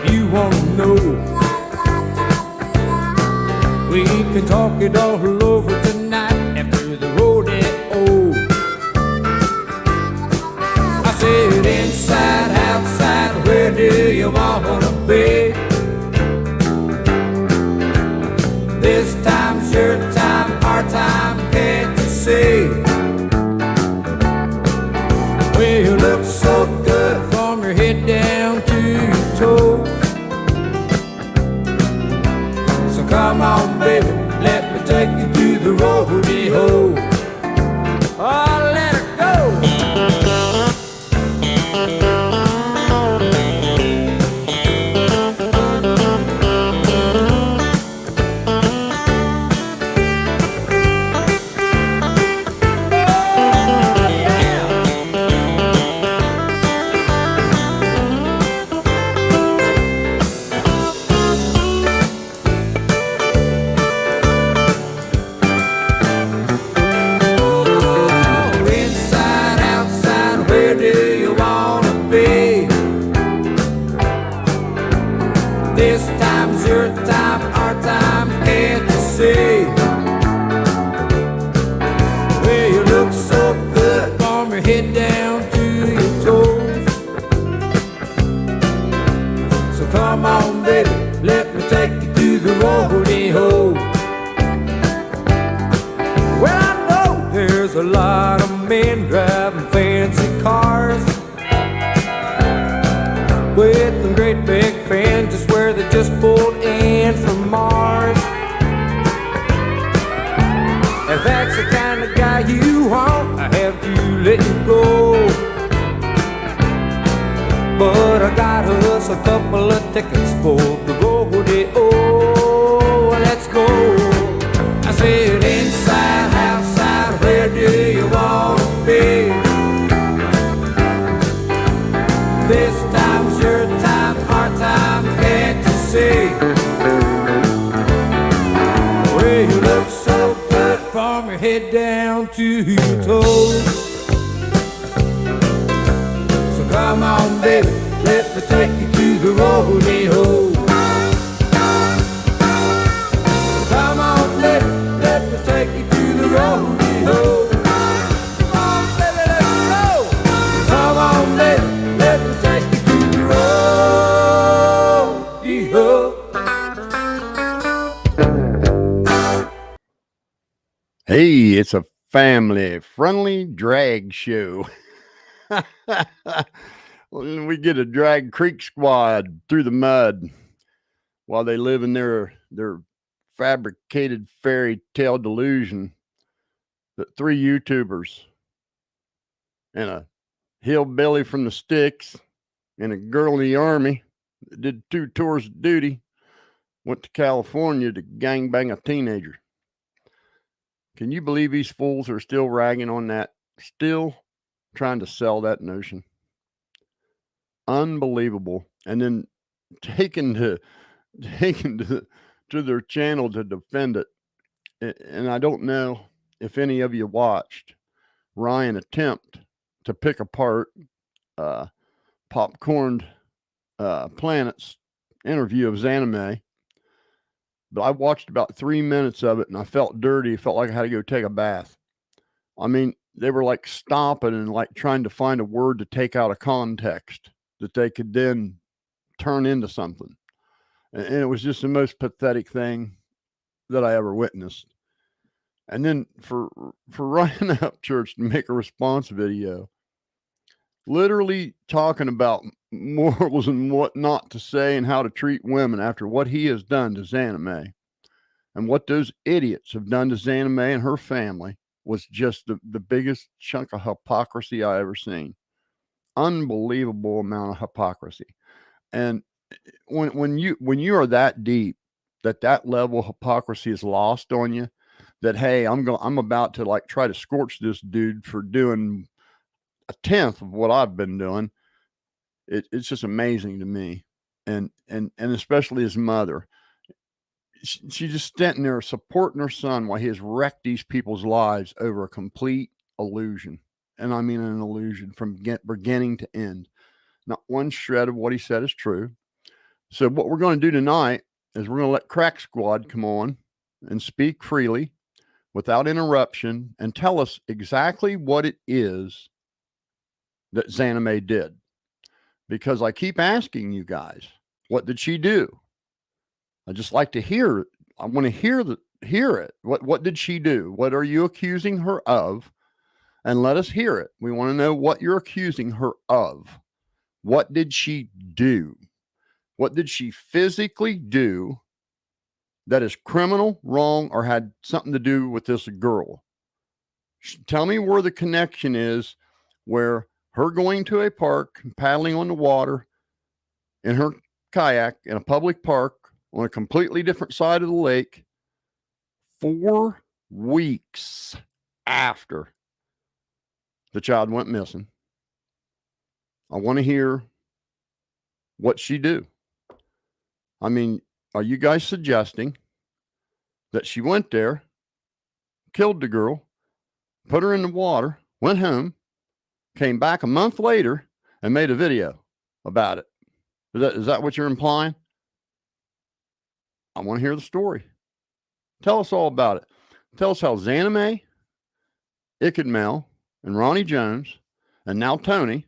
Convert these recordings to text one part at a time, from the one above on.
if you want to know. We can talk it all over tonight after the rodeo. I said inside, outside, where do you want to be? This time's your time, our time, can't you see? Well, you look so good from your head down to your toes. So come on, baby, let me take you to the rodeo. Oh, let her go. This time's your time, our time, can't you see? Well, you look so good from your head down to your toes. So come on, baby, let me take you to the rodeo. Well, I know there's a lot of men driving fancy cars with them great big fans, just where they just pulled in from Mars. If that's the kind of guy you want, I have to let you go. But I got us a couple of tickets for the rodeo. Let's go. I said inside, outside, where do you want to be? This time's your time, our time, can't you see? Well, you look so good from your head down to your toes. So come on, baby, let me take you to the rodeo. So come on, baby, let me take you to the rodeo. Come on, baby, let's go. Come on, baby, let me take you to the rodeo. Hey, it's a family-friendly drag show. We get a drag creek squad through the mud while they live in their fabricated fairy tale delusion that 3 YouTubers and a hillbilly from the sticks and a girl in the army that did 2 tours of duty went to California to gangbang a teenager. Can you believe these fools are still ragging on that, still trying to sell that notion? Unbelievable. And then taken to their channel to defend it. And I don't know if any of you watched Ryan attempt to pick apart Popcorned Planet's interview of Zanime. But I watched about 3 minutes of it and I felt dirty. Felt like I had to go take a bath. I mean, they were like stomping and like trying to find a word to take out of context that they could then turn into something. And it was just the most pathetic thing that I ever witnessed. And then for Ryan Upchurch to make a response video, literally talking about morals and what not to say and how to treat women after what he has done to Zanime and what those idiots have done to Zanime and her family, was just the biggest chunk of hypocrisy I ever seen. Unbelievable amount of hypocrisy. And when you are that deep, that level of hypocrisy is lost on you, that hey, I'm about to like try to scorch this dude for doing 1/10 of what I've been doing. It's just amazing to me, and especially his mother. She just standing there supporting her son while he has wrecked these people's lives over a complete illusion. And I mean an illusion from beginning to end. Not one shred of what he said is true. So what we're going to do tonight is we're going to let Crack Squad come on and speak freely without interruption and tell us exactly what it is that Zanime did. Because I keep asking you guys, what did she do? I just like to hear it. I want to hear it. What did she do? What are you accusing her of? And let us hear it. We want to know what you're accusing her of. What did she do? What did she physically do that is criminal, wrong, or had something to do with this girl? Tell me where the connection is, where her going to a park, paddling on the water in her kayak in a public park on a completely different side of the lake 4 weeks after the child went missing. I want to hear what she do. I mean, are you guys suggesting that she went there, killed the girl, put her in the water, went home, came back a month later, and made a video about it? Is that what you're implying? I want to hear the story. Tell us all about it. Tell us how Zanime, Ickadmel, and Ronnie Jones, and now Tony,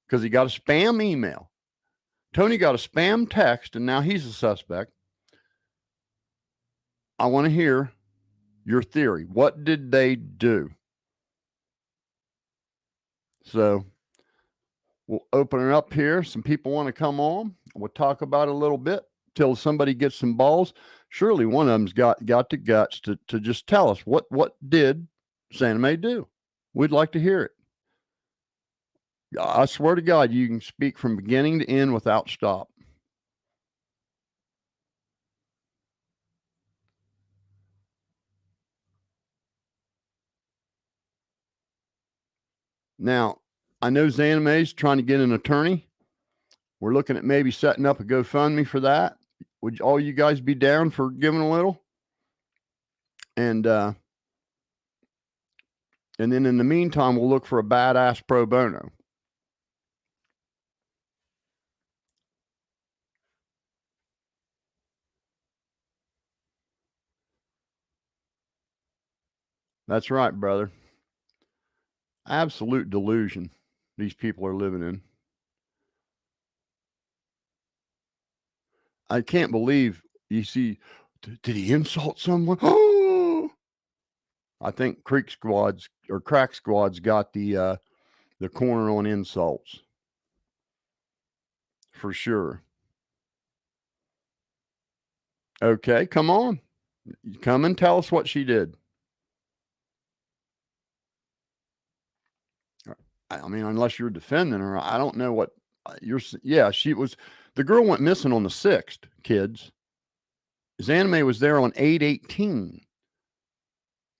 because he got a spam email. Tony got a spam text, and now he's a suspect. I want to hear your theory. What did they do? So we'll open it up here. Some people want to come on. We'll talk about it a little bit till somebody gets some balls. Surely one of them's got the guts to just tell us what did Zanime do. We'd like to hear it. I swear to God, you can speak from beginning to end without stop. Now, I know Zanime's trying to get an attorney. We're looking at maybe setting up a GoFundMe for that. Would all you guys be down for giving a little? And then in the meantime, we'll look for a badass pro bono. That's right, brother. Absolute delusion these people are living in. I can't believe you see. Did he insult someone? Oh! I think Crack Squad's got the corner on insults for sure. Okay, come on, come and tell us what she did. I mean, unless you're defending her, I don't know what you're. Yeah, she was. The girl went missing on the 6th. Kids, Zanime was there on 8/18,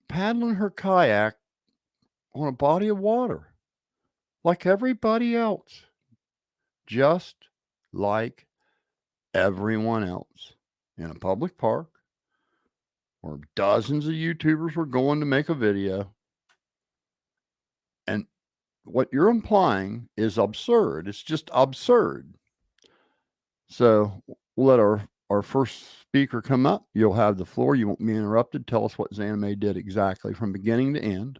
paddling her kayak on a body of water, like everybody else, just like everyone else, in a public park, where dozens of YouTubers were going to make a video, and what you're implying is absurd. It's just absurd. So we'll let our first speaker come up. You'll have the floor. You won't be interrupted. Tell us what Zanime did exactly from beginning to end.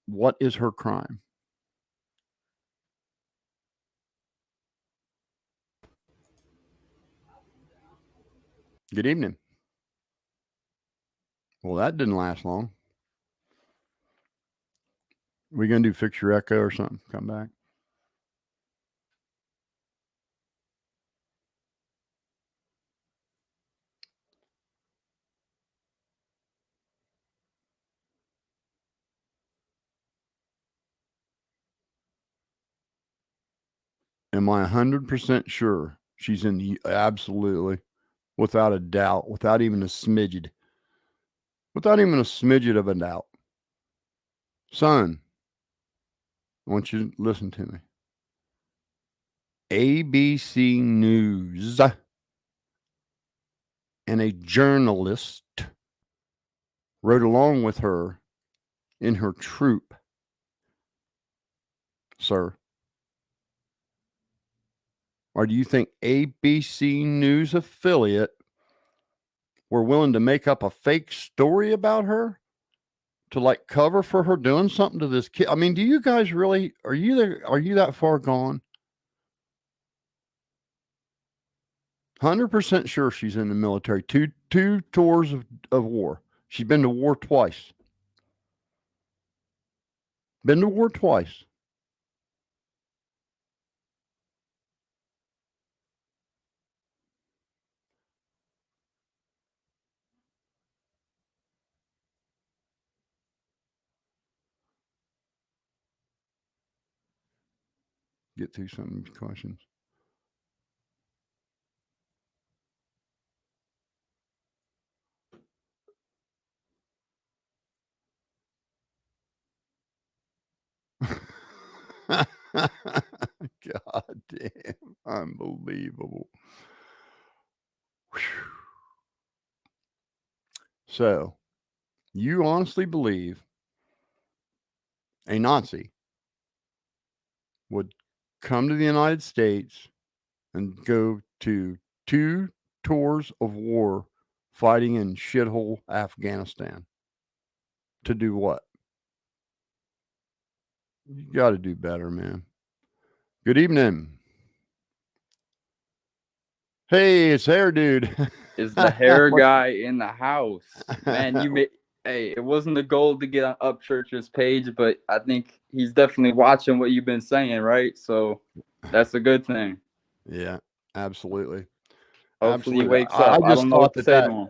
What is her crime? Good evening. Well, that didn't last long. We gonna do fix your echo or something? Come back. Am I 100% sure she's in the absolutely, without a doubt, without even a smidget of a doubt? Son, I want you to listen to me. ABC News and a journalist rode along with her in her troop, sir. Or do you think ABC News affiliate were willing to make up a fake story about her to like cover for her doing something to this kid? I mean, do you guys really, are you that far gone? 100% sure she's in the military. Two tours of war. She's been to war twice. Been to war twice. Get through some of these questions. God damn. Unbelievable. Whew. So, you honestly believe a Nazi would come to the United States and go to 2 tours of war fighting in shithole Afghanistan to do what? You got to do better, man. Good evening. Hey, it's Hair Dude. Is the hair guy in the house? Man, hey, it wasn't the goal to get on Upchurch's page, but I think he's definitely watching what you've been saying, right? So that's a good thing. Yeah, absolutely. Hopefully he Absolutely. wakes up. I don't know what to say to him.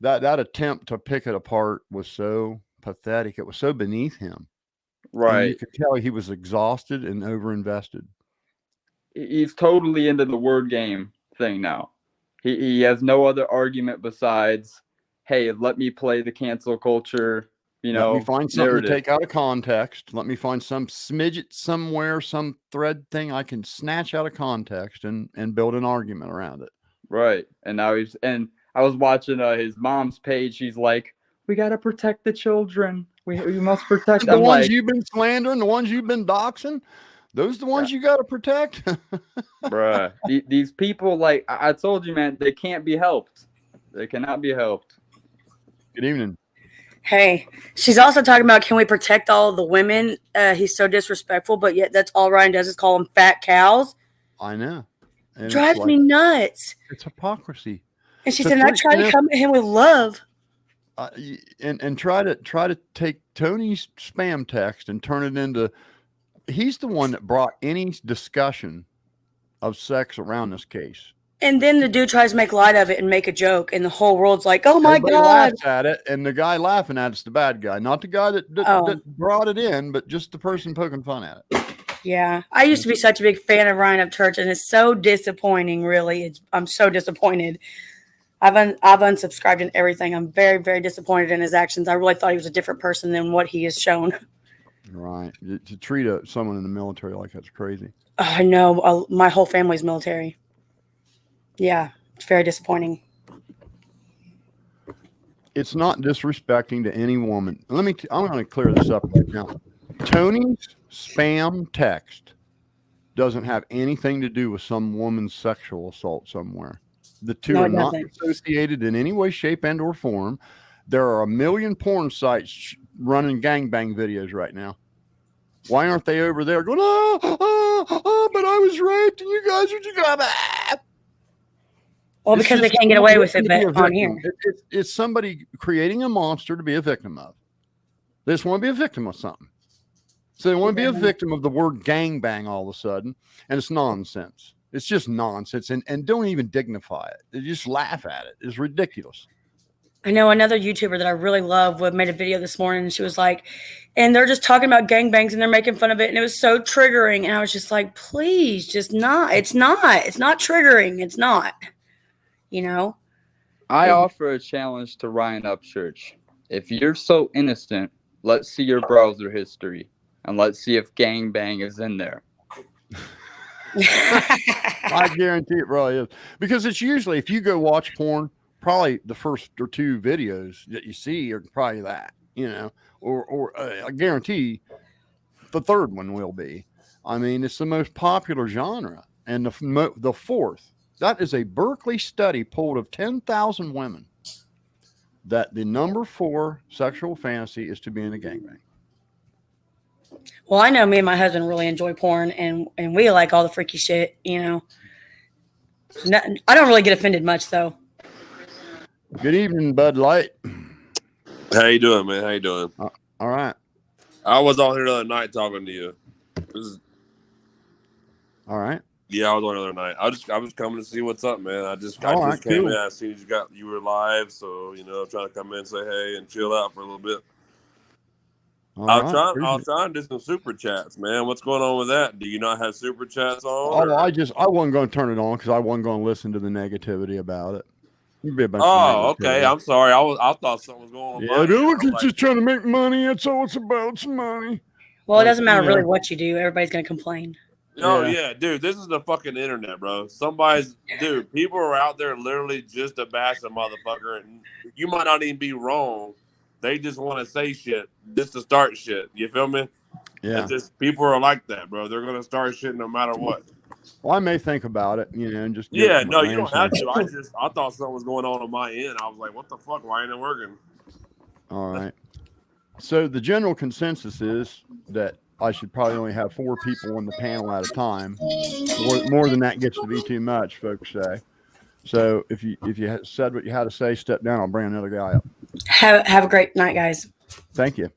That attempt to pick it apart was so pathetic. It was so beneath him. Right. And you could tell he was exhausted and overinvested. He's totally into the word game thing now. He has no other argument besides, hey, let me play the cancel culture, Let me find something narrative. to take out of context. Let me find some smidget somewhere, some thread thing I can snatch out of context and build an argument around it. Right. And now I was watching his mom's page. She's like, we got to protect the children. We must protect the ones you've been slandering, the ones you've been doxing. Those are the ones you got to protect. Bruh. These people, like I told you, man, they can't be helped. They cannot be helped. Good evening. Hey, she's also talking about, can we protect all the women? He's so disrespectful, but yet that's all Ryan does is call them fat cows. I know. And drives me nuts. It's hypocrisy. And she said, I try to come at him with love. And try to take Tony's spam text and turn it into, he's the one that brought any discussion of sex around this case. And then the dude tries to make light of it and make a joke, and the whole world's like, "Oh my God!" Laughs at it, and the guy laughing at it's the bad guy, not the guy that brought it in, but just the person poking fun at it. Yeah, I used to be such a big fan of Ryan Upchurch, and it's so disappointing. Really, I'm so disappointed. I've unsubscribed and everything. I'm very, very disappointed in his actions. I really thought he was a different person than what he has shown. Right, to treat someone in the military like that's crazy. I know. My whole family's military. Yeah, it's very disappointing. It's not disrespecting to any woman. I'm going to clear this up right now. Tony's spam text doesn't have anything to do with some woman's sexual assault somewhere. The two are not associated in any way, shape, and or form. There are a million porn sites running gangbang videos right now. Why aren't they over there going, but I was raped and you guys are just Well, because they can't get away with it on here. It's somebody creating a monster to be a victim of. They just want to be a victim of something. So they want to be a victim of the word gangbang all of a sudden. And it's nonsense. It's just nonsense. And don't even dignify it. They just laugh at it. It's ridiculous. I know another YouTuber that I really love made a video this morning. And she was like, and they're just talking about gangbangs and they're making fun of it. And it was so triggering. And I was just like, please, just not. It's not triggering. It's not. I offer a challenge to Ryan Upchurch. If you're so innocent, let's see your browser history and let's see if gangbang is in there. I guarantee it probably is, because it's usually, if you go watch porn, probably the first or two videos that you see are probably that, or I guarantee the third one will be. I mean, it's the most popular genre. And the fourth, that is a Berkeley study polled of 10,000 women, that the number 4 sexual fantasy is to be in a gangbang. Well, I know me and my husband really enjoy porn, and we like all the freaky shit, you know. I don't really get offended much, though. Good evening, Bud Light. How you doing, man? How you doing? All right. I was on here the other night talking to you. All right. Yeah, I was on the other night. I was coming to see what's up, man. I just came cool. in. I seen you were live, so trying to come in and say hey and chill out for a little bit. I was trying to do some super chats, man. What's going on with that? Do you not have super chats on? Oh, I wasn't going to turn it on because I wasn't going to listen to the negativity about it. Okay. I'm sorry. I thought something was going on. Yeah, look, it's just trying to make money. That's all it's about. Some money. Well, it doesn't matter really what you do. Everybody's going to complain. Oh, yeah, dude, this is the fucking internet, bro. People are out there literally just to bash a motherfucker, and you might not even be wrong. They just want to say shit just to start shit. You feel me? Yeah. It's just people are like that, bro. They're gonna start shit no matter what. Well, I may think about it, and just you don't have to. I thought something was going on my end. I was like, what the fuck? Why ain't it working? All right. So the general consensus is that I should probably only have 4 people on the panel at a time. More than that gets to be too much, folks say. So if you said what you had to say, step down. I'll bring another guy up. Have a great night, guys. Thank you.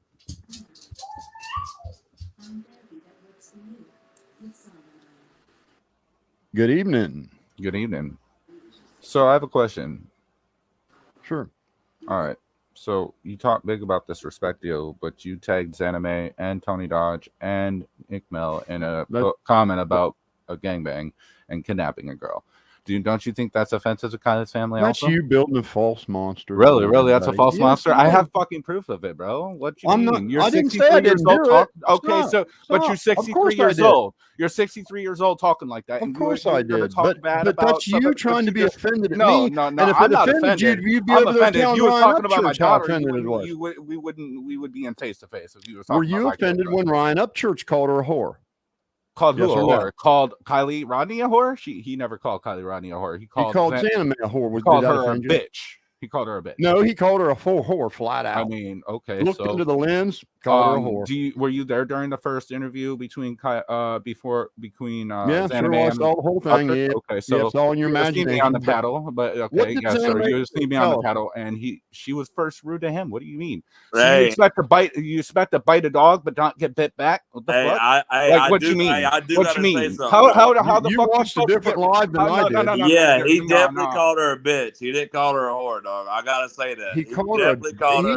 Good evening. Good evening. So I have a question. Sure. All right. So you talk big about this respect deal, but you tagged Zanime and Tony Dodge and Nick Mel in a comment about a gangbang and kidnapping a girl. Don't you think that's offensive to Kyle's family? That's also? You building a false monster. Really? That's a false monster? I have fucking proof of it, bro. What you mean? You're 63 years old. Okay, but you're 63 years old. You're 63 years old talking like that. Of course I did. But that's you trying to be offended at me. No. And if I'm it not offended offended. you'd be able to tell you were talking about my how daughter. offended it was. We would be in face to face if you were talking. Were you offended when Ryan Upchurch called her a whore? Called who a whore? Called Kylie Rodney a whore? He never called Kylie Rodney a whore. He called Zanime a whore. He called her a bitch. He called her a bitch. No, he called her a full whore flat out. I mean, okay. Looked into the lens, called her a whore. Were you there during the first interview between yeah, Zanime sure, I saw the whole thing. Yeah. Okay, so it's all in your imagination. Me on the paddle, but okay, yeah, so you see me on the paddle, and she was first rude to him. What do you mean? Hey. You expect to bite a dog but not get bit back? What the fuck? What you mean? What you mean? How the you fuck watched a different live than I did? No, he definitely called her a bitch. He didn't call her a whore, dog. I gotta say that. He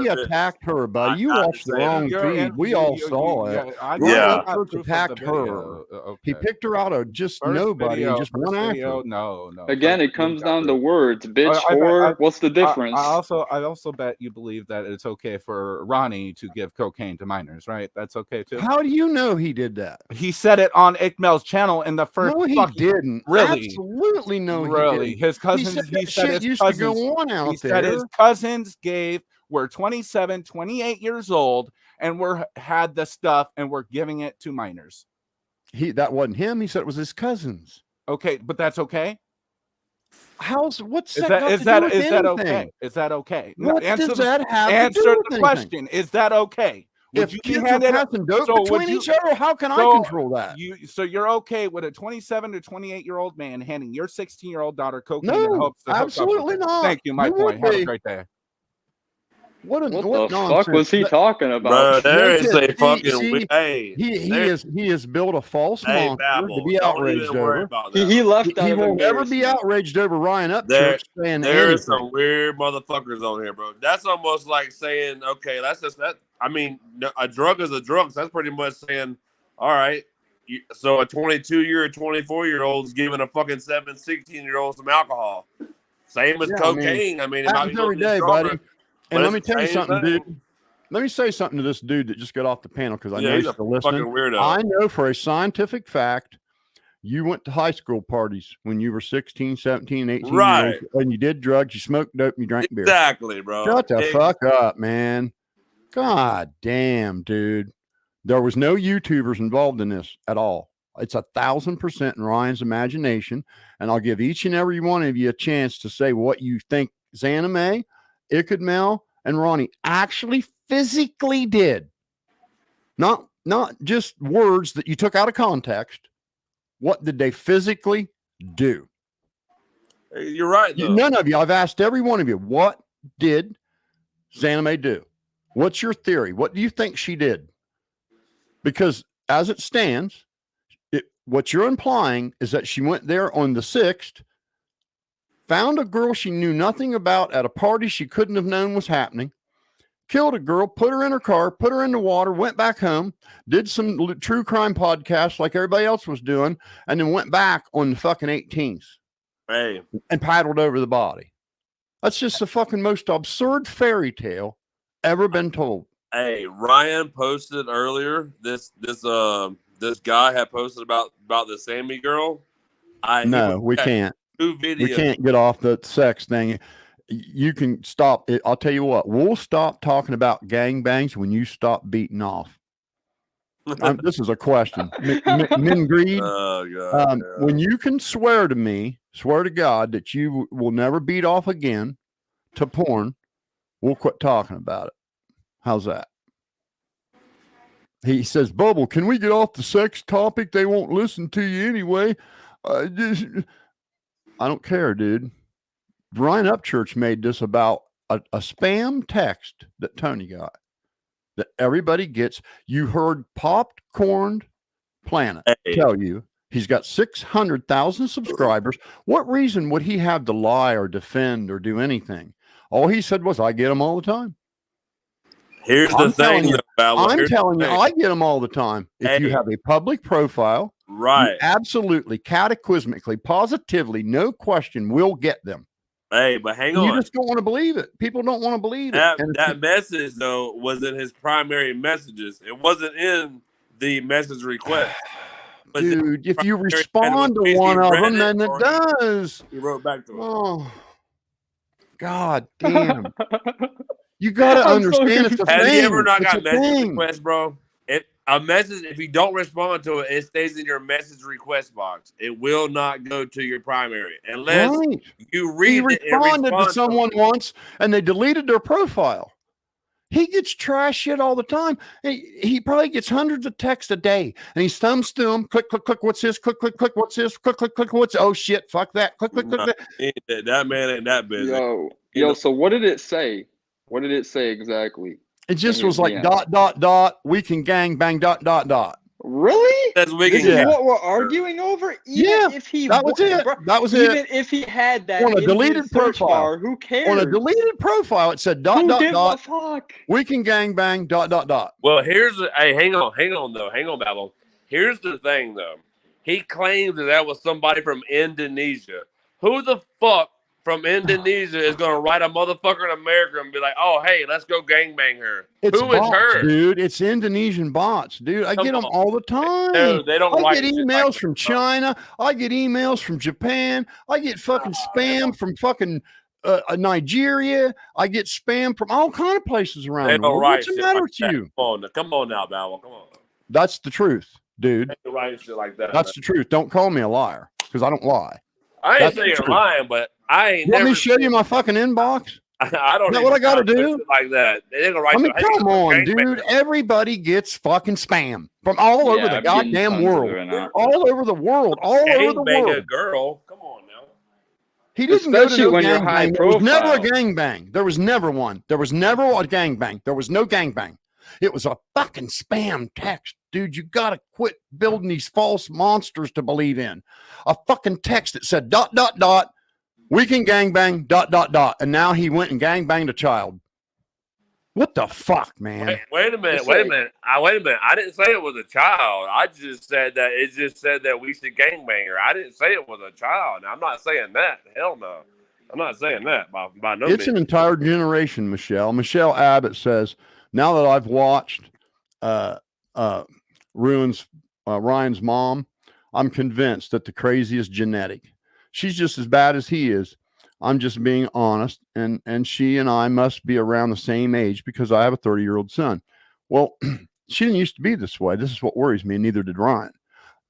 attacked her, buddy. You watched the wrong feed. We all saw it. He attacked her. He picked her out of just nobody, just one actor. No. Again, it comes down to words, bitch, whore. What's the difference? I also bet you believe that it's okay for Ronnie to give cocaine to minors, right? That's okay too. How do you know he did that? He said it on Ikmel's channel in the first. No, he didn't. Really? Absolutely no. Really? He didn't. His cousins. He said shit used to go on out there. Said his cousins were 27, 28 years old and had the stuff and were giving it to minors. That wasn't him. He said it was his cousins. Okay, but that's okay. What's is that? Is that okay? Is that okay? What does that have answer to do with the question? Is that okay? If kids are passing dope between each other, how can I control that? So you're okay with a 27 to 28-year-old man handing your 16-year-old daughter cocaine? No, absolutely not. Thank you, my point. Have a great day. What the fuck was he talking about? Bro, there is a fucking he has built a false monster to be outraged over. He left. He will never be outraged over Ryan Upchurch saying there are some weird motherfuckers on here, bro. That's almost like saying, okay, that's just that. I mean, a drug is a drug. So that's pretty much saying, all right. So a 22-year, 24-year-old is giving a fucking 16-year-old some alcohol. Same as cocaine. I mean, it happens every day, buddy. And let me tell you something, dude. Let me say something to this dude that just got off the panel because I know he's still listening. I know for a scientific fact, you went to high school parties when you were 16, 17, 18 right. years old, and you did drugs, you smoked dope, and you drank beer. Exactly, bro. Shut the fuck up, man. God damn, dude. There was no YouTubers involved in this at all. It's 1,000% in Ryan's imagination. And I'll give each and every one of you a chance to say what you think Xana May, Ikadmel, and Ronnie actually physically did. Not just words that you took out of context. What did they physically do? You're right, though. None of you. I've asked every one of you, what did Xana May do? What's your theory? What do you think she did? Because as it stands, what you're implying is that she went there on the 6th, found a girl she knew nothing about at a party she couldn't have known was happening, killed a girl, put her in her car, put her in the water, went back home, did some true crime podcasts like everybody else was doing, and then went back on the fucking 18th. Hey. And paddled over the body. That's just the fucking most absurd fairy tale ever been told. Hey, Ryan posted earlier. This guy had posted about the Sammy girl. No, we can't. Two videos. We can't get off the sex thing. You can stop it. I'll tell you what. We'll stop talking about gangbangs when you stop beating off. This is a question. Men greed. Oh, God, when you can swear to God that you will never beat off again to porn, we'll quit talking about it. How's that? He says, Bubble, can we get off the sex topic? They won't listen to you anyway. I don't care, dude. Brian Upchurch made this about a spam text that Tony got. That everybody gets. You heard Popcorn Planet tell you he's got 600,000 subscribers. What reason would he have to lie or defend or do anything? All he said was, I get them all the time. Here's the thing. I'm telling you, I get them all the time. If you have a public profile, right? Absolutely, cataclysmically, positively, no question, will get them. Hey, but hang on. You just don't want to believe it. People don't want to believe it. That message, though, was in his primary messages. It wasn't in the message request. Dude, if you respond to one of them, then it does. He wrote back to him. Oh, God damn. You got to understand it's a thing. Have you ever not got message requests, bro? A message, if you don't respond to it, it stays in your message request box. It will not go to your primary unless you read it. He responded to someone once and they deleted their profile. He gets trash shit all the time. He probably gets hundreds of texts a day and he thumbs through them. Click, click, click. What's this? Click, click, click. What's this? Click, click, click. What's, oh shit. Fuck that. Click, click, click. That man ain't that busy. Yo, so what did it say? What did it say exactly? It just was like ... we can gang bang ... Really? This is what we're arguing over? Even if he that was it. That was it. Even if he had that on a deleted profile, bar, who cares? On a deleted profile, it said ... we can gang bang ... Well, here's hang on, Babel. Here's the thing, though. He claims that was somebody from Indonesia. Who the fuck from Indonesia is going to write a motherfucker in America and be like, oh, hey, let's go gangbang her? It's Who bots, is her? Dude, it's Indonesian bots, dude. I get them all the time. No, they don't I get emails from China. I get emails from Japan. I get fucking spam from fucking Nigeria. I get spam from all kind of places around the world. What's the matter with you? Come on now, Babel. Come on. That's the truth, dude. They don't write shit like that. That's the truth. Don't call me a liar because I don't lie. I ain't saying you're lying, but I ain't. Let me show you my fucking inbox. I don't. Is that what I got to do? Like that. They gonna write. I mean, come on, dude. Everybody gets fucking spam from all over the goddamn world. All over the world. All over the world. A girl. Come on now. He didn't go to no gangbang. There was never a gangbang. There was never one. There was never a gangbang. There was no gangbang. It was a fucking spam text. Dude, you got to quit building these false monsters to believe in. A fucking text that said ... we can gangbang ... And now he went and gangbanged a child. What the fuck, man? Wait a minute. Wait a minute. I didn't say it was a child. I just said that it just said that we should gangbang her. I didn't say it was a child. Now, I'm not saying that. Hell no. I'm not saying that by no means. It's an entire generation, Michelle. Michelle Abbott says, now that I've watched Ryan's mom, I'm convinced that the crazy is genetic. She's just as bad as he is. I'm just being honest. And she and I must be around the same age because I have a 30-year-old son. Well, she didn't used to be this way. This is what worries me, and neither did Ryan.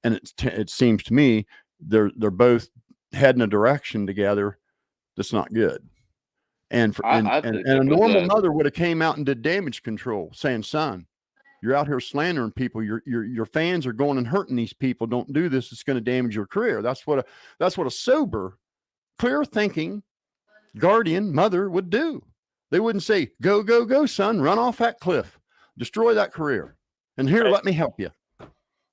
and it seems to me they're both heading a direction together that's not good. And a normal mother would have came out and did damage control, saying, "Son, you're out here slandering people. Your fans are going and hurting these people. Don't do this. It's going to damage your career." That's what a sober, clear thinking guardian mother would do. They wouldn't say, "Go, go, go, son, run off that cliff, destroy that career. And here, let me help you."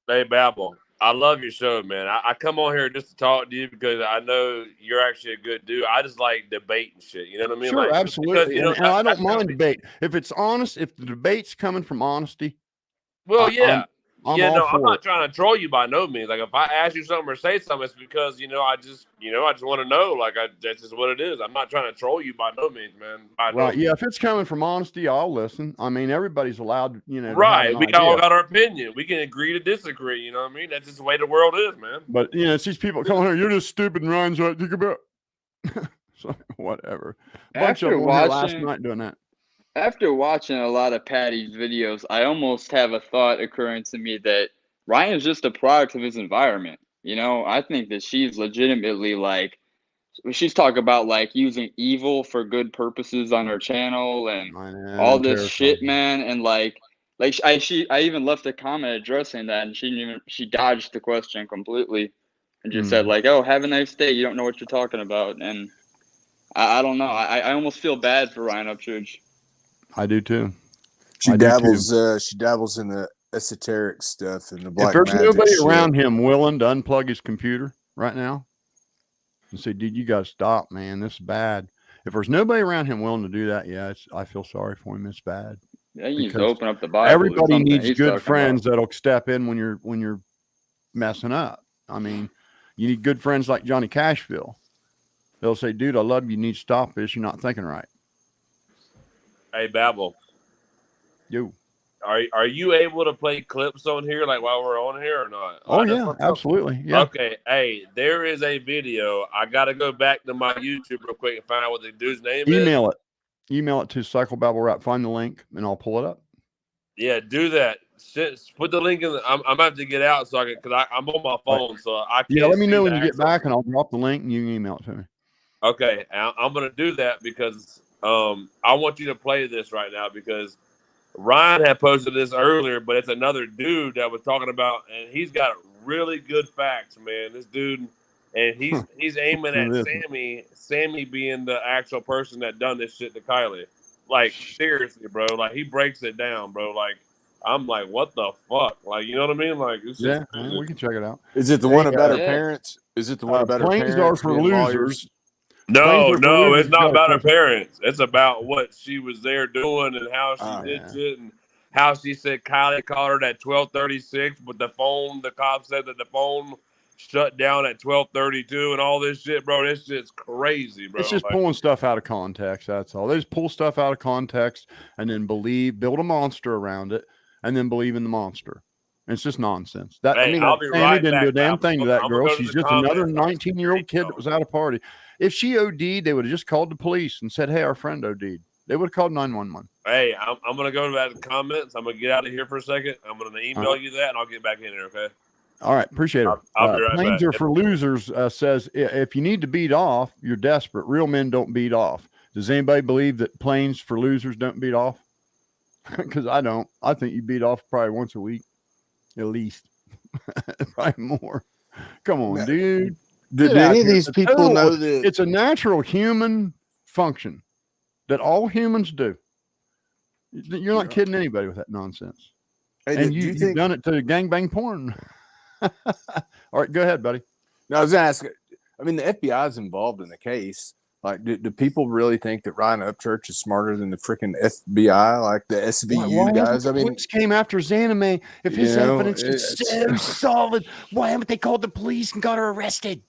Hey, Babel, I love your show, man. I come on here just to talk to you because I know you're actually a good dude. I just like debate and shit. You know what I mean? Sure, like, absolutely. Because, and I don't mind debate. If it's honest, if the debate's coming from honesty. Well, I'm not trying to troll you by no means. Like, if I ask you something or say something, it's because, I just want to know. Like, that's just what it is. I'm not trying to troll you by no means, man. Right. Yeah. If it's coming from honesty, I'll listen. I mean, everybody's allowed, right. We all got our opinion. We can agree to disagree. You know what I mean? That's just the way the world is, man. But, it's these people coming here. You're just stupid and Ryan's right. Think about so, whatever. A bunch of them were here last night doing that. After watching a lot of Patty's videos, I almost have a thought occurring to me that Ryan's just a product of his environment. I think that she's legitimately she's talking about using evil for good purposes on her channel and all this shit, man. And I even left a comment addressing that, and she dodged the question completely and just said "Oh, have a nice day. You don't know what you're talking about." And I don't know. I almost feel bad for Ryan Upchurch. I do too. She dabbles in the esoteric stuff and the black magic. If there's nobody around him willing to unplug his computer right now and say, "Dude, you got to stop, man. This is bad." If there's nobody around him willing to do that, I feel sorry for him. It's bad. Yeah, you need to open up the Bible. Everybody needs good friends that'll step in when you're messing up. I mean, you need good friends like Johnny Cashville. They'll say, "Dude, I love you. You need to stop this. You're not thinking right." Hey, Babel. Yo. Are you able to play clips on here while we're on here or not? Oh, yeah, absolutely. Yeah. Okay. Hey, there is a video. I got to go back to my YouTube real quick and find out what the dude's name is. Email it to Cycle Babble Rap. Find the link and I'll pull it up. Yeah, do that. Put the link in. I'm going to have to get out because I'm on my phone. Right. So I can't. Yeah, let me know when you get back and I'll drop the link and you can email it to me. Okay. I'm going to do that because I want you to play this right now because Ryan had posted this earlier, but it's another dude that was talking about, and he's got really good facts, man. This dude, and he's aiming at Sammy being the actual person that done this shit to Kylie. Seriously, bro. He breaks it down, bro. I'm like, what the fuck? You know what I mean? It's just, we can check it out. Is it the one about her parents? Is it the one about her parents? Planes are for losers. No, it's not about her parents. It's about what she was there doing and how she did shit and how she said Kylie called her at 12:36, but the cop said that the phone shut down at 12:32 and all this shit, bro. This shit's crazy, bro. It's just pulling stuff out of context. That's all. They just pull stuff out of context and then build a monster around it and then believe in the monster. It's just nonsense. I'll be right didn't back. do a damn thing to that girl. She's just another 19-year-old kid that was at a party. If she OD'd, they would have just called the police and said, "Hey, our friend OD'd." They would have called 911. Hey, I'm going to go to that comments. I'm going to get out of here for a second. I'm going to email you that, and I'll get back in there, okay? All right. Appreciate it. I'll be right back. Planes are for losers says, if you need to beat off, you're desperate. Real men don't beat off. Does anybody believe that planes for losers don't beat off? Because I don't. I think you beat off probably once a week, at least. Probably more. Come on, dude. Did any of these people know that it's a natural human function that all humans do? You're not kidding anybody with that nonsense. Hey, and you've done it to gangbang porn. All right, go ahead, buddy. No, I was going to ask. I mean, the FBI is involved in the case. Do people really think that Ryan Upchurch is smarter than the freaking FBI, the SVU guys? I mean, police came after Zanime. If his evidence is so solid, why haven't they called the police and got her arrested?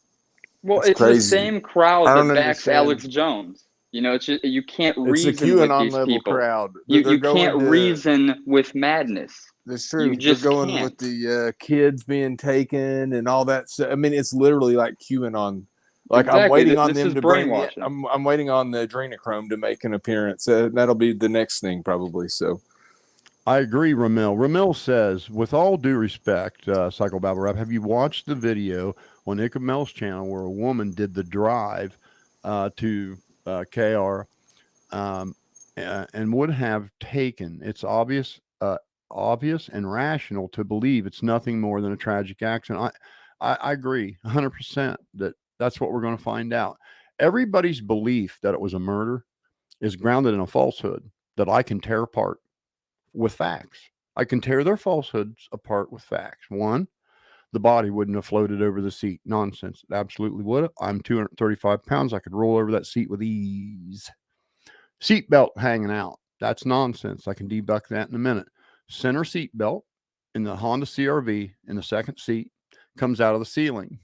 Well, it's crazy. The same crowd that backs Alex Jones. It's just, you can't reason with these people. Crowd. You can't reason with madness. That's true. You just They're going can't. with the kids being taken and all that stuff. I mean, it's literally like QAnon. Exactly. I'm waiting on them to bring. I'm waiting on the adrenochrome to make an appearance. That'll be the next thing probably. So, I agree, Ramil. Ramil says, with all due respect, Psycho Babble Rap, have you watched the video on Mel's channel where a woman did the drive to KR and would have taken? It's obvious and rational to believe it's nothing more than a tragic accident. I agree 100% that that's what we're going to find out. Everybody's belief that it was a murder is grounded in a falsehood that I can tear apart with facts. I can tear their falsehoods apart with facts. One, the body wouldn't have floated over the seat. Nonsense. It absolutely would have. I'm 235 pounds. I could roll over that seat with ease. Seatbelt hanging out. That's nonsense. I can debunk that in a minute. Center seatbelt in the Honda CRV in the second seat comes out of the ceiling.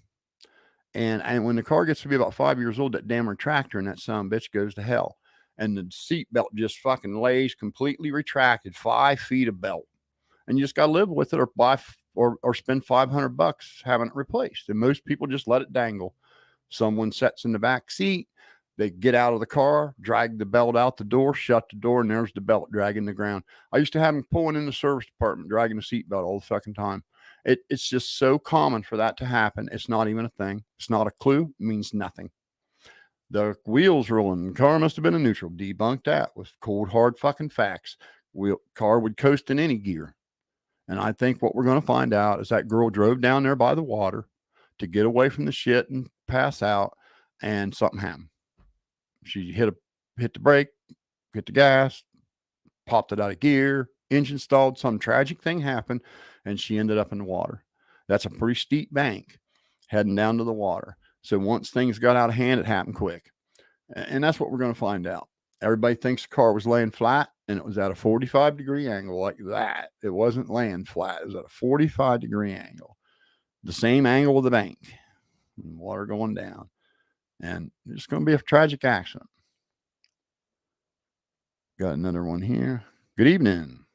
And when the car gets to be about 5 years old, that damn retractor and that son of a bitch goes to hell. And the seatbelt just fucking lays completely retracted, 5 feet of belt. And you just got to live with it or buy or spend $500 having it replaced. And most people just let it dangle. Someone sits in the back seat. They get out of the car, drag the belt out the door, shut the door, and there's the belt dragging the ground. I used to have them pulling in the service department, dragging the seatbelt all the fucking time. It's just so common for that to happen. It's not even a thing. It's not a clue. It means nothing. The wheels rolling. The car must have been in neutral. Debunked that with cold, hard fucking facts. Car would coast in any gear. And I think what we're going to find out is that girl drove down there by the water to get away from the shit and pass out, and something happened. She hit the brake, hit the gas, popped it out of gear, engine stalled, some tragic thing happened, and she ended up in the water. That's a pretty steep bank heading down to the water. So once things got out of hand, it happened quick. And that's what we're going to find out. Everybody thinks the car was laying flat, and it was at a 45-degree angle like that. It wasn't laying flat. It was at a 45-degree angle, the same angle of the bank, and water going down. And it's going to be a tragic accident. Got another one here. Good evening.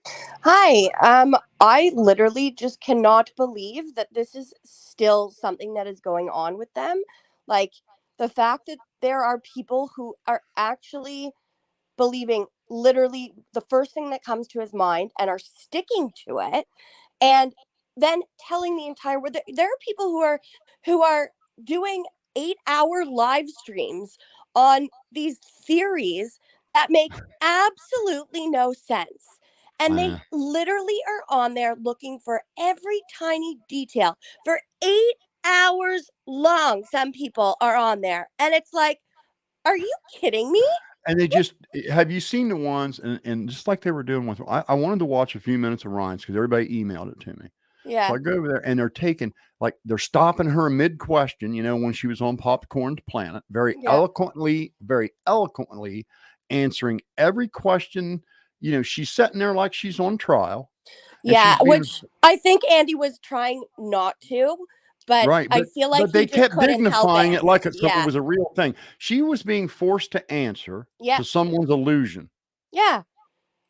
Hi. I literally just cannot believe that this is still something that is going on with them. Like the fact that there are people who are actually believing literally the first thing that comes to his mind and are sticking to it, and then telling the entire world. There are people who are doing 8-hour live streams on these theories that make absolutely no sense. And they literally are on there looking for every tiny detail for 8 hours long. Some people are on there. And it's like, are you kidding me? And they just, have you seen the ones, and just like they were doing with, I wanted to watch a few minutes of Ryan's because everybody emailed it to me. Yeah. So I go over there and they're taking, like, they're stopping her mid question, you know, when she was on Popcorn Planet, very eloquently answering every question. You know, she's sitting there like she's on trial. Yeah, which I think Andy was trying not to, but right, I feel like but they kept dignifying it like it was a real thing. She was being forced to answer to someone's illusion. Yeah.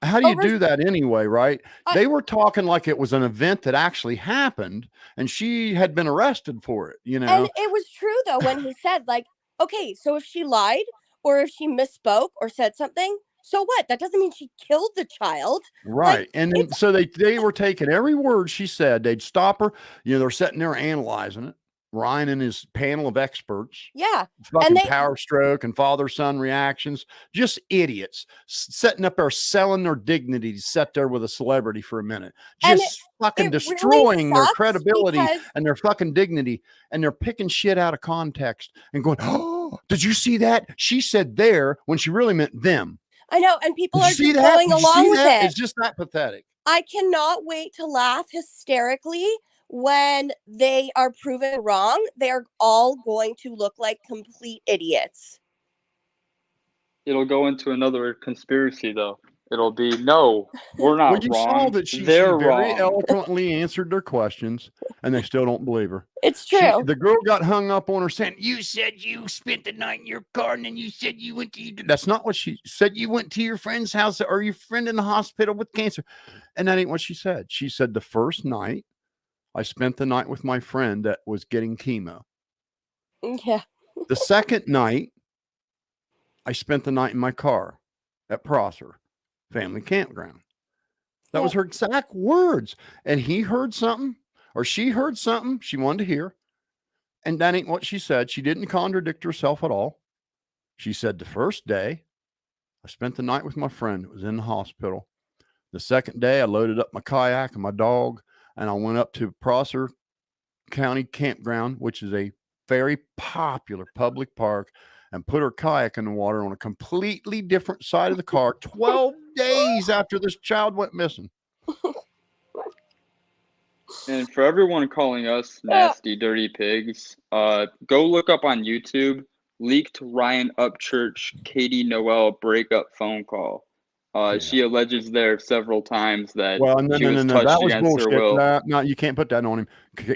How do you do that anyway, right? They were talking like it was an event that actually happened, and she had been arrested for it, you know? And it was true, though, when he said, like, okay, so if she lied or if she misspoke or said something, so what? That doesn't mean she killed the child. Right. Like, and then, so they were taking every word she said. They'd stop her. You know, they're sitting there analyzing it. Ryan and his panel of experts. Yeah. Fucking power stroke and father-son reactions. Just idiots sitting up there selling their dignity to sit there with a celebrity for a minute. Just fucking destroying their credibility and their fucking dignity. And they're picking shit out of context and going, oh, did you see that? She said there when she really meant them. I know. And people are just going along with it. It's just that pathetic. I cannot wait to laugh hysterically when they are proven wrong. They're all going to look like complete idiots. It'll go into another conspiracy, though. It'll be, no, we're not well, you wrong. Saw that she very eloquently answered their questions, and they still don't believe her. It's true. The girl got hung up on her saying, you said you spent the night in your car, and then you said you went to... That's not what she said. You went to your friend's house or your friend in the hospital with cancer. And that ain't what she said. She said the first night, I spent the night with my friend that was getting chemo. Yeah. The second night, I spent the night in my car at Prosser Family Campground. That was her exact words. And he heard something, or she heard something she wanted to hear. And that ain't what she said. She didn't contradict herself at all. She said, the first day, I spent the night with my friend who was in the hospital. The second day, I loaded up my kayak and my dog, and I went up to Prosser County Campground, which is a very popular public park, and put her kayak in the water on a completely different side of the car 12 days after this child went missing. And for everyone calling us nasty, dirty pigs, go look up on YouTube, leaked Ryan Upchurch, Katie Noel breakup phone call. She alleges there several times that she was touched that was against her bullshit. will. No, you can't put that on him.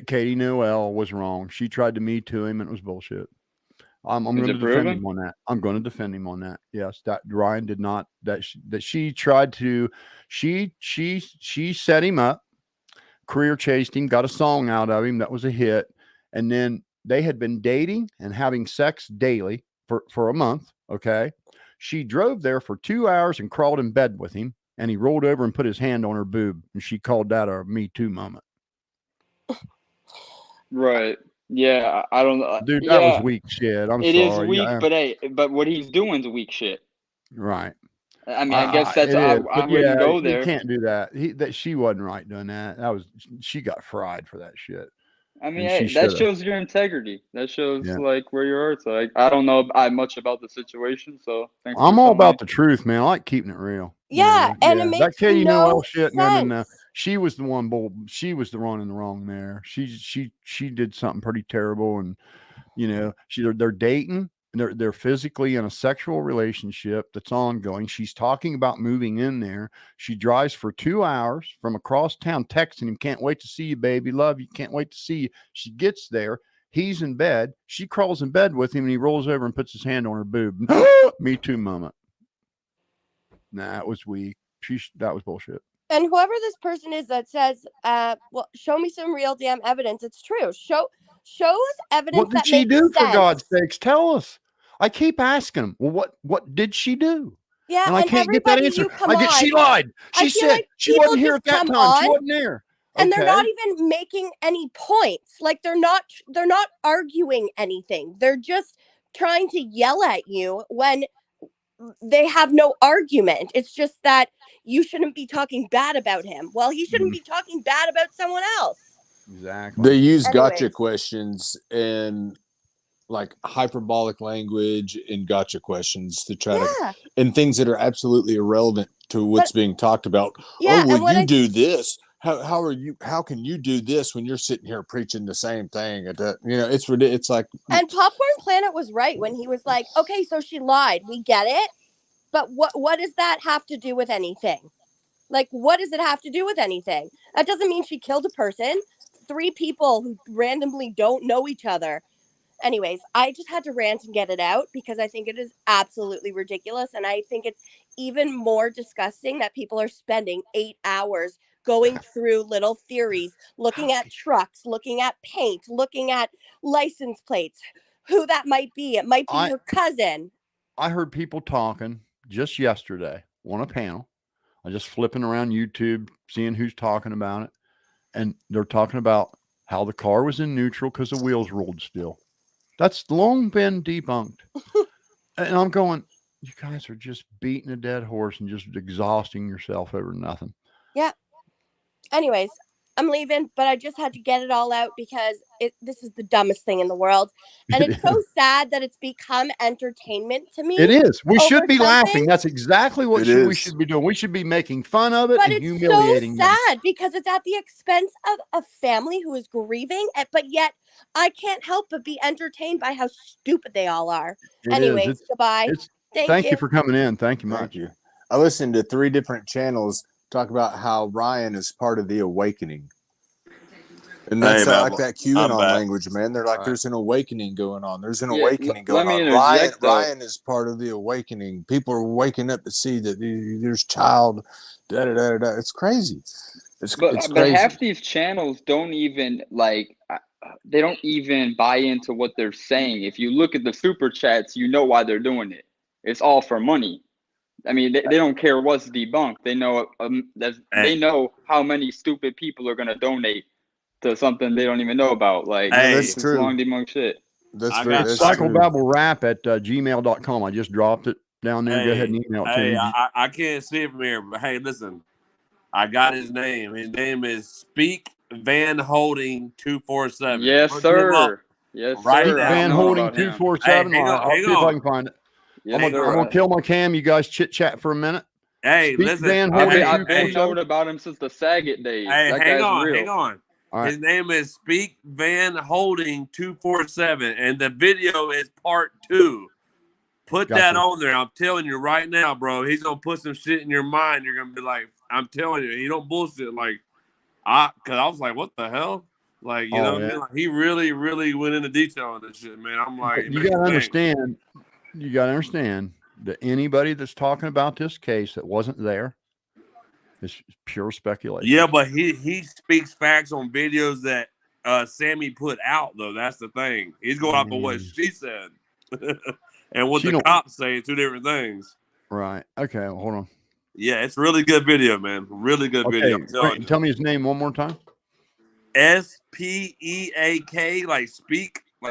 Katie Noel was wrong. She tried to Me Too him, and it was bullshit. I'm going to defend him on that. I'm going to defend him on that. Yes, that Ryan did not. That she tried to. She set him up. Career chased him. Got a song out of him that was a hit, and then they had been dating and having sex daily for a month. Okay. She drove there for 2 hours and crawled in bed with him, and he rolled over and put his hand on her boob, and she called that a Me Too moment. Right. Yeah, I don't know. Dude, that was weak shit. I'm sorry. It is weak, but what he's doing is weak shit. Right. I mean, I guess that's I wouldn't go there. You can't do that. She wasn't right doing that. She got fried for that shit. I mean, hey, that shows your integrity. That shows like where your heart's like. I don't know much about the situation, so I'm all about the truth, man. I like keeping it real. Yeah, and it makes that Katie no Noel shit. sense. No. She was the one. She was the one in the wrong there. She did something pretty terrible, and they're dating. They're physically in a sexual relationship that's ongoing. She's talking about moving in there. She drives for 2 hours from across town, texting him, "Can't wait to see you, baby. Love you. Can't wait to see you." She gets there. He's in bed. She crawls in bed with him, and he rolls over and puts his hand on her boob. Me Too moment. Nah, it was weak. That was bullshit. And whoever this person is that says, well, show me some real damn evidence. It's true. Show us evidence. What did she do, for God's sakes? Tell us. I keep asking them, well, what did she do? Yeah, and I can't get that answer. She lied. She said like she wasn't here at that time. She wasn't there. And they're not even making any points. Like they're not arguing anything. They're just trying to yell at you when they have no argument. It's just that you shouldn't be talking bad about him. Well, he shouldn't be talking bad about someone else. Exactly. They use gotcha questions and like hyperbolic language in gotcha questions to try to, and things that are absolutely irrelevant to what's being talked about. Yeah, oh, well, you do this. How can you do this when you're sitting here preaching the same thing? It's like. And Popcorn Planet was right when he was like, okay, so she lied. We get it. But what does that have to do with anything? Like, what does it have to do with anything? That doesn't mean she killed a person. 3 people who randomly don't know each other. Anyways, I just had to rant and get it out because I think it is absolutely ridiculous. And I think it's even more disgusting that people are spending 8 hours going through little theories, looking at trucks, looking at paint, looking at license plates, who that might be. It might be your cousin. I heard people talking just yesterday on a panel. I just flipping around YouTube, seeing who's talking about it. And they're talking about how the car was in neutral because the wheels rolled still. That's long been debunked. And I'm going, you guys are just beating a dead horse and just exhausting yourself over nothing. Yeah. Anyways, I'm leaving, but I just had to get it all out because this is the dumbest thing in the world. And it's so sad that it's become entertainment to me. It is. We should be laughing. That's exactly what we should be doing. We should be making fun of it and humiliating them. But it's so sad because it's at the expense of a family who is grieving, but yet I can't help but be entertained by how stupid they all are. Anyways, goodbye. Thank you for coming in. Thank you much. Thank you. I listened to 3 different channels talk about how Ryan is part of the awakening. And that's like that QAnon language, man. They're like, there's an awakening going on. There's an awakening going on. Ryan is part of the awakening. People are waking up to see that there's child. It's crazy. It's crazy. But half these channels don't even they don't even buy into what they're saying. If you look at the super chats, you know why they're doing it. It's all for money. I mean, they don't care what's debunked. They know they know how many stupid people are gonna donate to something they don't even know about. Like, that's it's true. long debunked shit. That's CycleBabbleRap at gmail.com. I just dropped it down there. Go ahead and email it to me. I can't see it from here, but hey, listen, I got his name. His name is Speak Van Holding 247. Yes, sir. Yes, right sir. now. Van Holding 247. Hey, I'll see if I can find it. Yes, I'm gonna kill my cam. You guys chit chat for a minute. Hey, Speak listen. Van I've Holding been knowing about him since the Saget days. Hey, that hang guy's on, real. hang on. Right. His name is Speak Van Holding 247, and the video is part 2. Put that on there. I'm telling you right now, bro. He's gonna put some shit in your mind. You're gonna be like, I'm telling you, he don't bullshit. Like, cause I was like, what the hell? Like, you know what I mean? Like, he really, really went into detail on this shit, man. I'm like, you gotta understand. You gotta understand that anybody that's talking about this case that wasn't there is pure speculation. Yeah, but he speaks facts on videos that Sammy put out, though. That's the thing. He's going off of what she said. And what the cops say, 2 different things. Right. Okay. Well, hold on. Yeah, it's really good video, man. Really good video. I'm telling you. Tell me his name one more time. SPEAK, like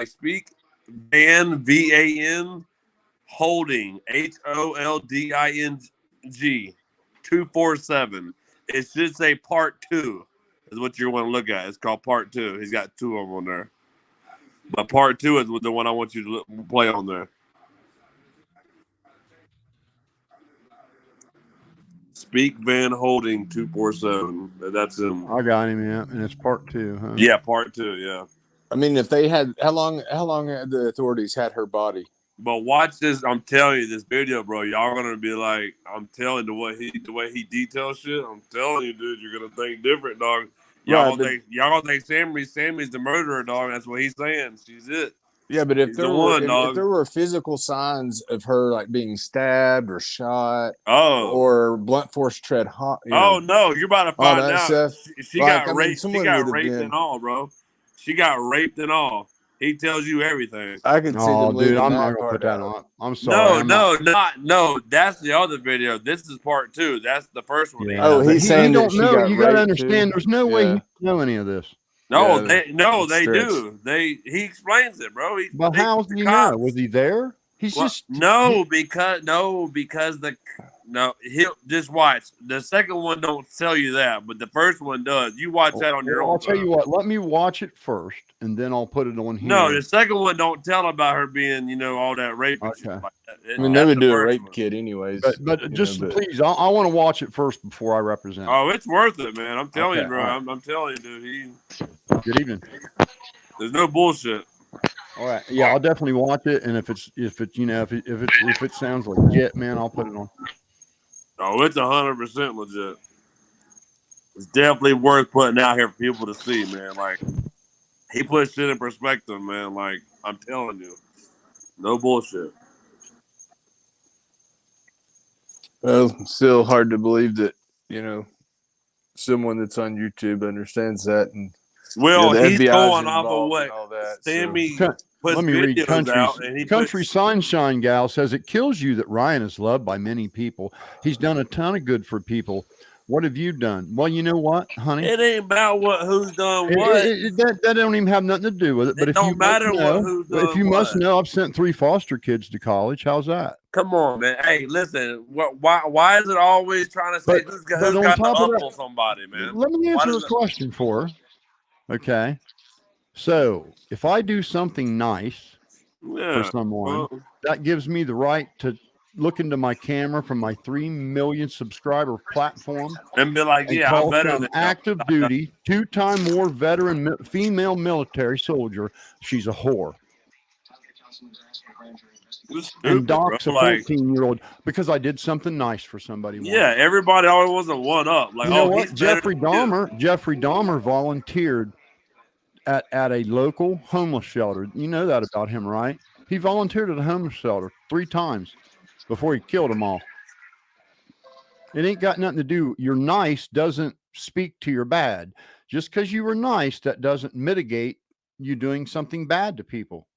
speak, Van VAN Holding HOLDING 247. It should say part 2 is what you want to look at. It's called part 2. He's got 2 of them on there, but part 2 is the one I want you to play on there. Speak Van Holding 247. That's him. I got him, yeah, and it's part 2, huh? Yeah, part 2. Yeah. I mean, if they had how long had the authorities had her body? But watch this. I'm telling you, this video, bro. Y'all gonna be like, I'm telling you the way he details shit. I'm telling you, dude, you're gonna think different, dog. Y'all gonna think Sammy's the murderer, dog. That's what he's saying. She's it. Yeah, but if there were physical signs of her like being stabbed or shot, or blunt force tread, no, you're about to find out. Stuff. She got raped. She got raped and all, bro. She got raped and all. He tells you everything. I can see them dude, I'm not gonna put that on. I'm No, sorry. no. That's the other video. This is part 2. That's the first one. Yeah. He's saying don't that know. You gotta Too. understand. There's no way he know any of this. No, they do. He explains it, bro. But how do you know? Was he there? Because he'll just watch. The second one don't tell you that, but the first one does. You watch that on your own. I'll tell you what. Let me watch it first, and then I'll put it on here. No, the second one don't tell about her being, all that rape. And shit like that. I mean, they would do a rape kit anyways. But just please, I want to watch it first before I represent. Oh, it's worth it, man. I'm telling you, bro. Right. I'm telling you, dude. Good evening. There's no bullshit. All right. Yeah, I'll definitely watch it, and if it sounds legit, man, I'll put it on. Oh, it's 100% legit. It's definitely worth putting out here for people to see, man. Like, he puts shit in perspective, man. Like, I'm telling you, no bullshit. Well, still hard to believe that someone that's on YouTube understands that, and he's going off of what Sammy puts let me read videos Country Sunshine Gal says it kills you that Ryan is loved by many people. He's done a ton of good for people. What have you done? Well, you know what, honey? It ain't about who's done what. That don't even have nothing to do with it. But it don't matter who's done what. If you must know, I've sent 3 foster kids to college. How's that? Come on, man. Hey, listen. Why is it always trying to say who's got to uphold somebody, man? Let me answer a question for her. Okay. So if I do something nice for someone, that gives me the right to look into my camera from my 3 million subscriber platform and be like, I'm better than active duty, 2-time war veteran female military soldier. She's a whore. And dox a 14-year-old because I did something nice for somebody. Yeah, everybody always wants to one up. Like, you know what? Jeffrey Dahmer volunteered at a local homeless shelter. You know that about him, right? He volunteered at a homeless shelter 3 times before he killed them all. It ain't got nothing to do. Your nice doesn't speak to your bad. Just because you were nice, that doesn't mitigate you doing something bad to people.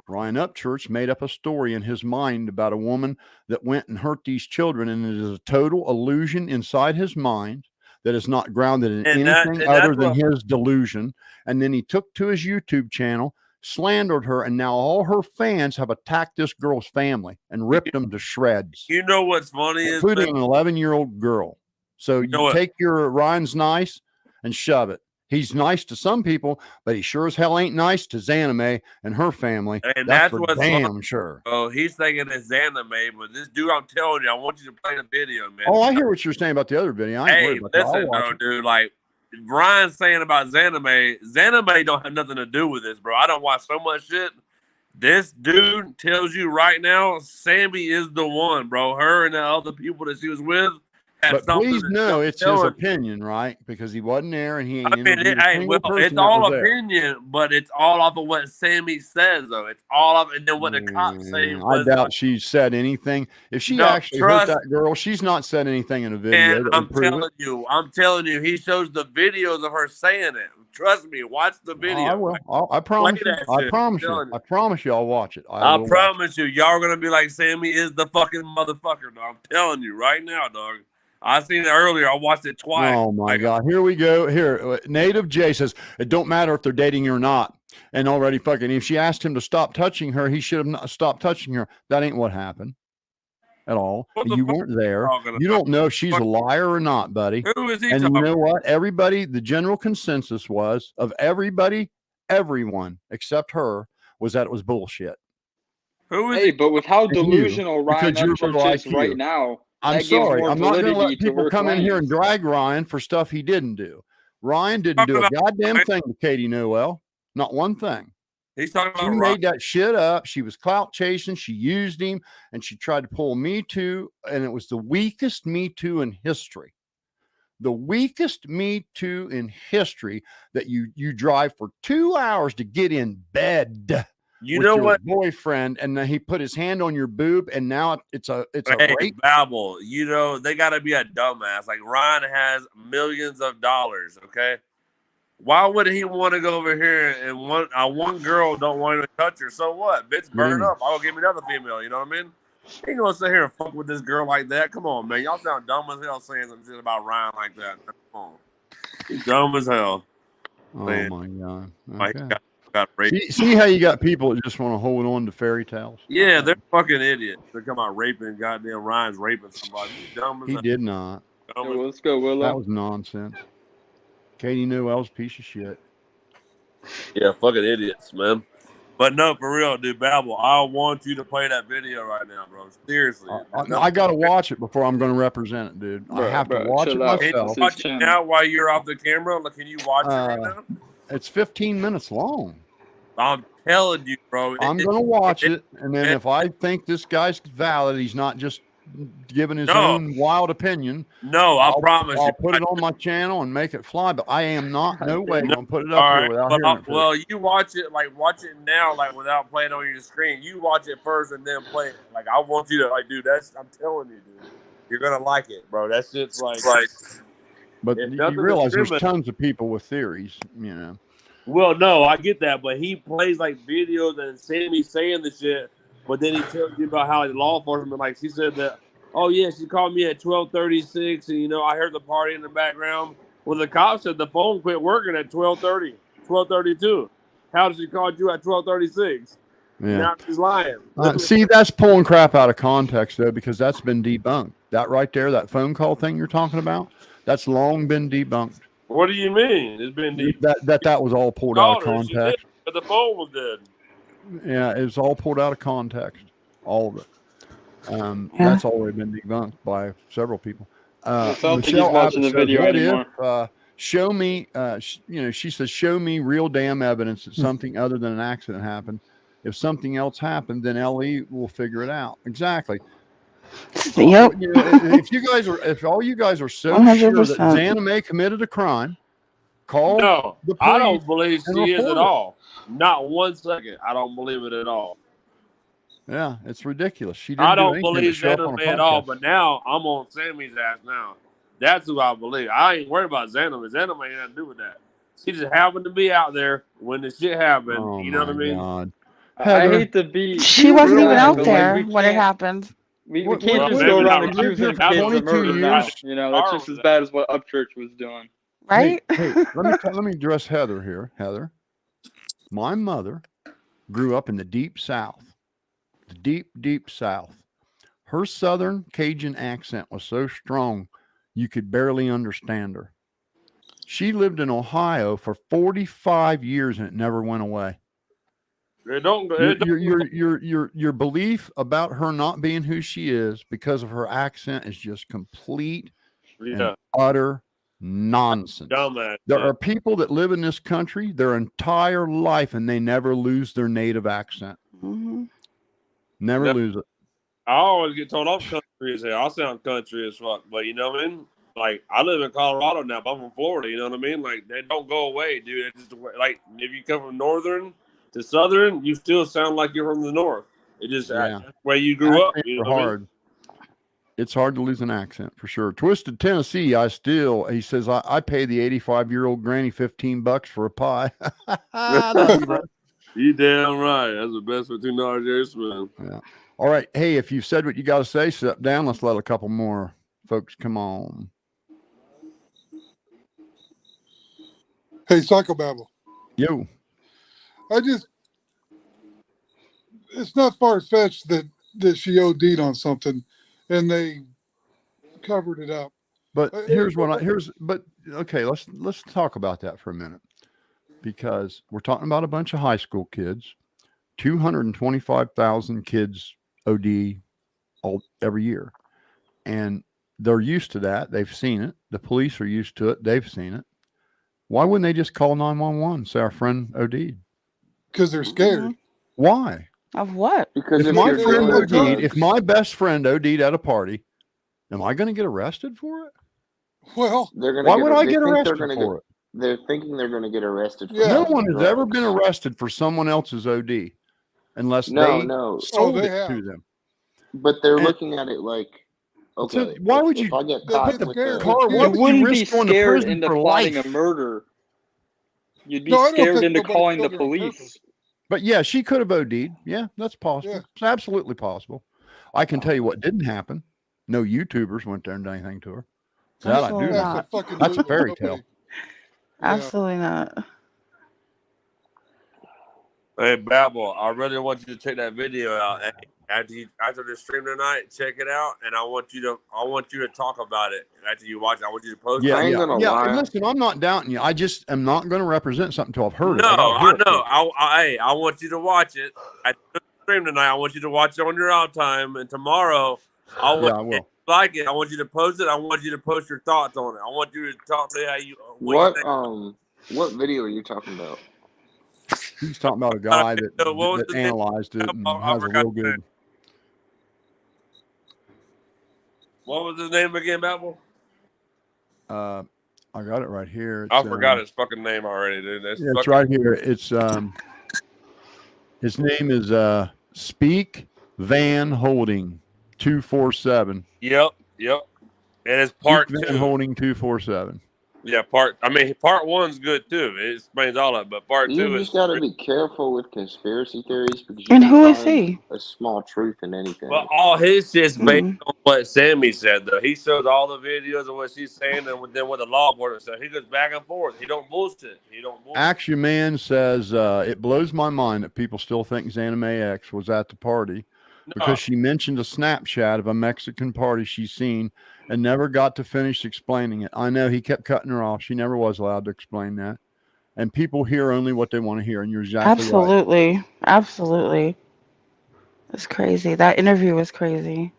Ryan Upchurch made up a story in his mind about a woman that went and hurt these children, and it is a total illusion inside his mind that is not grounded in anything other than his delusion. And then he took to his YouTube channel, slandered her, and now all her fans have attacked this girl's family and ripped them to shreds. You know what's funny is, including an 11-year-old girl. So you take your Ryan's nice and shove it. He's nice to some people, but he sure as hell ain't nice to Zanime and her family. And that's that's for what's damn sure. Oh, he's thinking it's anime, but this dude, I'm telling you, I want you to play the video, man. Oh, I hear what you're saying about the other video. I ain't worried about that. Listen, though, dude, like Ryan's saying about Zanime don't have nothing to do with this, bro. I don't watch so much shit. This dude tells you right now, Sammy is the one, bro. Her and the other people that she was with. But please know it's his opinion, right? Because he wasn't there and he ain't interviewed a single person it's that all was opinion, but it's all off of what Sammy says, though. It's all off, and then what the cops say. I doubt she said anything. If she actually hurt that girl, she's not said anything in a video. And I'm telling you, he shows the videos of her saying it. Trust me, watch the video. I will. I promise you. I promise you, I'll watch it. I promise you, y'all are gonna be like, Sammy is the fucking motherfucker, dog. I'm telling you right now, dog. I seen it earlier. I watched it twice. Oh my God! Here we go. Here, Native J says it don't matter if they're dating or not, and already fucking. If she asked him to stop touching her, he should have not stopped touching her. That ain't what happened at all. You weren't there. You don't know if she's a liar or not, buddy. Who is he? And you know what? Everybody, the general consensus was of everybody, everyone except her was that it was bullshit. Who is? Hey, but with how delusional Ryan Upchurch is right now. I'm sorry. I'm not going to let people come in here and drag Ryan for stuff he didn't do. Ryan didn't do a goddamn thing to Katie Noel. Not one thing. He's talking about she made that shit up. She was clout chasing. She used him, and she tried to pull Me Too, and it was the weakest Me Too in history. The weakest Me Too in history that you drive for 2 hours to get in bed. You know what, boyfriend, and then he put his hand on your boob, and now it's a rape. Babble. You know they got to be a dumbass. Like Ryan has millions of dollars. Okay, why would he want to go over here and one girl don't want to touch her? So what? Bitch, burn up. I'll give me another female. You know what I mean? He ain't gonna sit here and fuck with this girl like that. Come on, man. Y'all sound dumb as hell saying some shit about Ryan like that. Come on, he's dumb as hell. Oh man. My God. Okay. See how you got people that just want to hold on to fairy tales? Yeah, they're fucking idiots. They're coming out raping. Goddamn Ryan's raping somebody. He did not. Let's go, Willow. That was nonsense. Katie Noel's a piece of shit. Yeah, fucking idiots, man. But no, for real, dude, Babble, I want you to play that video right now, bro. Seriously. I got to watch it before I'm going to represent it, dude. I have to watch it myself. Can you watch it now while you're off the camera? Like, can you watch it right now? It's 15 minutes long. I'm telling you, bro. I'm going to watch it, and then if I think this guy's valid, he's not just giving his own wild opinion. No, I promise I'll put it on my channel and make it fly, but I am not, no way, going to put it up here without hearing it. Well, you watch it now, like without playing on your screen. You watch it first and then play it. Like, I want you to, like, dude, I'm telling you, dude. You're going to like it, bro. That shit's like. But you realize there's tons of people with theories, you know. Well, no, I get that, but he plays like videos and Sammy saying the shit, but then he tells you about how law enforcement, like she said that, oh yeah, she called me at 12:36, and you know I heard the party in the background. Well, the cop said the phone quit working at 12:30, 12:32. How did she call you at 12:36? Yeah. Now she's lying. See, that's pulling crap out of context though, because that's been debunked. That right there, that phone call thing you're talking about, that's long been debunked. What do you mean? It's been that was all pulled out of context. But the phone was dead. Yeah, it was all pulled out of context. All of it. That's already been debunked by several people. Michelle watching the video anymore. Show me. She says, show me real damn evidence that something other than an accident happened. If something else happened, then LE will figure it out. Exactly. Yep. If all you guys are so 100%. Sure that Zanime committed a crime, call the police. I don't believe she is at all. Not 1 second. I don't believe it at all. Yeah, it's ridiculous. She didn't. I don't believe Zanime at all. But now I'm on Sammy's ass now. That's who I believe. I ain't worried about Zanime. Zanime ain't nothing to do with that. She just happened to be out there when the shit happened. Oh, you know what I mean? God. I hate to be. She wasn't even out but, there like, when it happened. We What- can't what- just maybe go around not accusing right. kids of 22 murder years. now. You know, that's just as bad as what Upchurch was doing. Right? Hey, let me address Heather here. Heather, my mother grew up in the deep South, the deep South. Her Southern Cajun accent was so strong you could barely understand her. She lived in Ohio for 45 years and it never went away. Your belief about her not being who she is because of her accent is just complete and utter nonsense. Dumbass. There are people that live in this country their entire life and they never lose their native accent. Mm-hmm. Never lose it. I always get told I'm country as hell. I sound country as fuck, but you know what I mean? Like, I live in Colorado now, but I'm from Florida, you know what I mean? Like, they don't go away, dude. It's just the way, like, if you come from northern to southern, you still sound like you're from the north. It just that's the way you grew up. You know what I mean? It's hard to lose an accent for sure. Twisted Tennessee, he says, I pay the 85-year-old granny $15 for a pie. You damn right. That's the best for $2 ever spent. Yeah. All right. Hey, if you've said what you got to say, sit down. Let's let a couple more folks come on. Hey, Psychobabble. Yo. It's not far-fetched that she OD'd on something and they covered it up. But okay, let's talk about that for a minute, because we're talking about a bunch of high school kids. 225,000 kids OD every year, and they're used to that. They've seen it. The police are used to it. They've seen it. Why wouldn't they just call 911 and say our friend OD'd? Because they're scared. Why? Of what? Because if my best friend OD'd at a party, am I going to get arrested for it? Well, why would I get arrested for it? They're thinking they're going to get arrested for No one has ever been arrested for someone else's OD unless they sold it to them. But they're looking at it like, okay, so why would you? If I get caught with You wouldn't be scared into plotting a murder. You'd be scared into calling the police. But yeah, she could have OD'd. Yeah, that's possible. Yeah. It's absolutely possible. I can tell you what didn't happen. No YouTubers went there and did anything to her. That I do not. That's a fairy tale. Absolutely not. Hey, Babel, I really want you to check that video out. After the stream tonight, check it out, and I want you to talk about it after you watch it. I want you to post it. And listen, I'm not doubting you. I just am not going to represent something until I've heard it. I know. I want you to watch it at the stream tonight. I want you to watch it on your own time, and tomorrow I will. Like it, I want you to post it. I want you to post your thoughts on it. I want you to talk to how you. What video are you talking about? He's talking about a guy that analyzed it and has a real good. What was his name again, Babel? I got it right here. I forgot his fucking name already, dude. It's right here. It's his name is Speak Van Holding 247. Yep. And it's part Speak 2. Van Holding 247. Yeah, part 1's good too. It explains all of it, but part 2 You just got to be careful with conspiracy theories because you and can who is find he? a small truth in anything. Well, all his shit's based on what Sammy said, though. He shows all the videos of what she's saying and then what the law board says. He goes back and forth. He don't bullshit. Action Man says it blows my mind that people still think Xaname X was at the party because she mentioned a Snapchat of a Mexican party she's seen and never got to finish explaining it. I know he kept cutting her off. She never was allowed to explain that. And people hear only what they want to hear, and you're exactly right. Absolutely. It's crazy. That interview was crazy.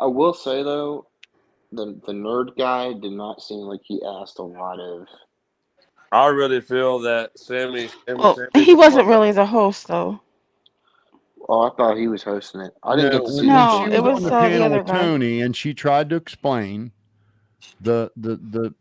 I will say, though, the nerd guy did not seem like he asked a lot of... I really feel that Sammy he wasn't really the host, though. Oh, I thought he was hosting it. I didn't get to see it was on the the panel other with guy. Tony, and she tried to explain the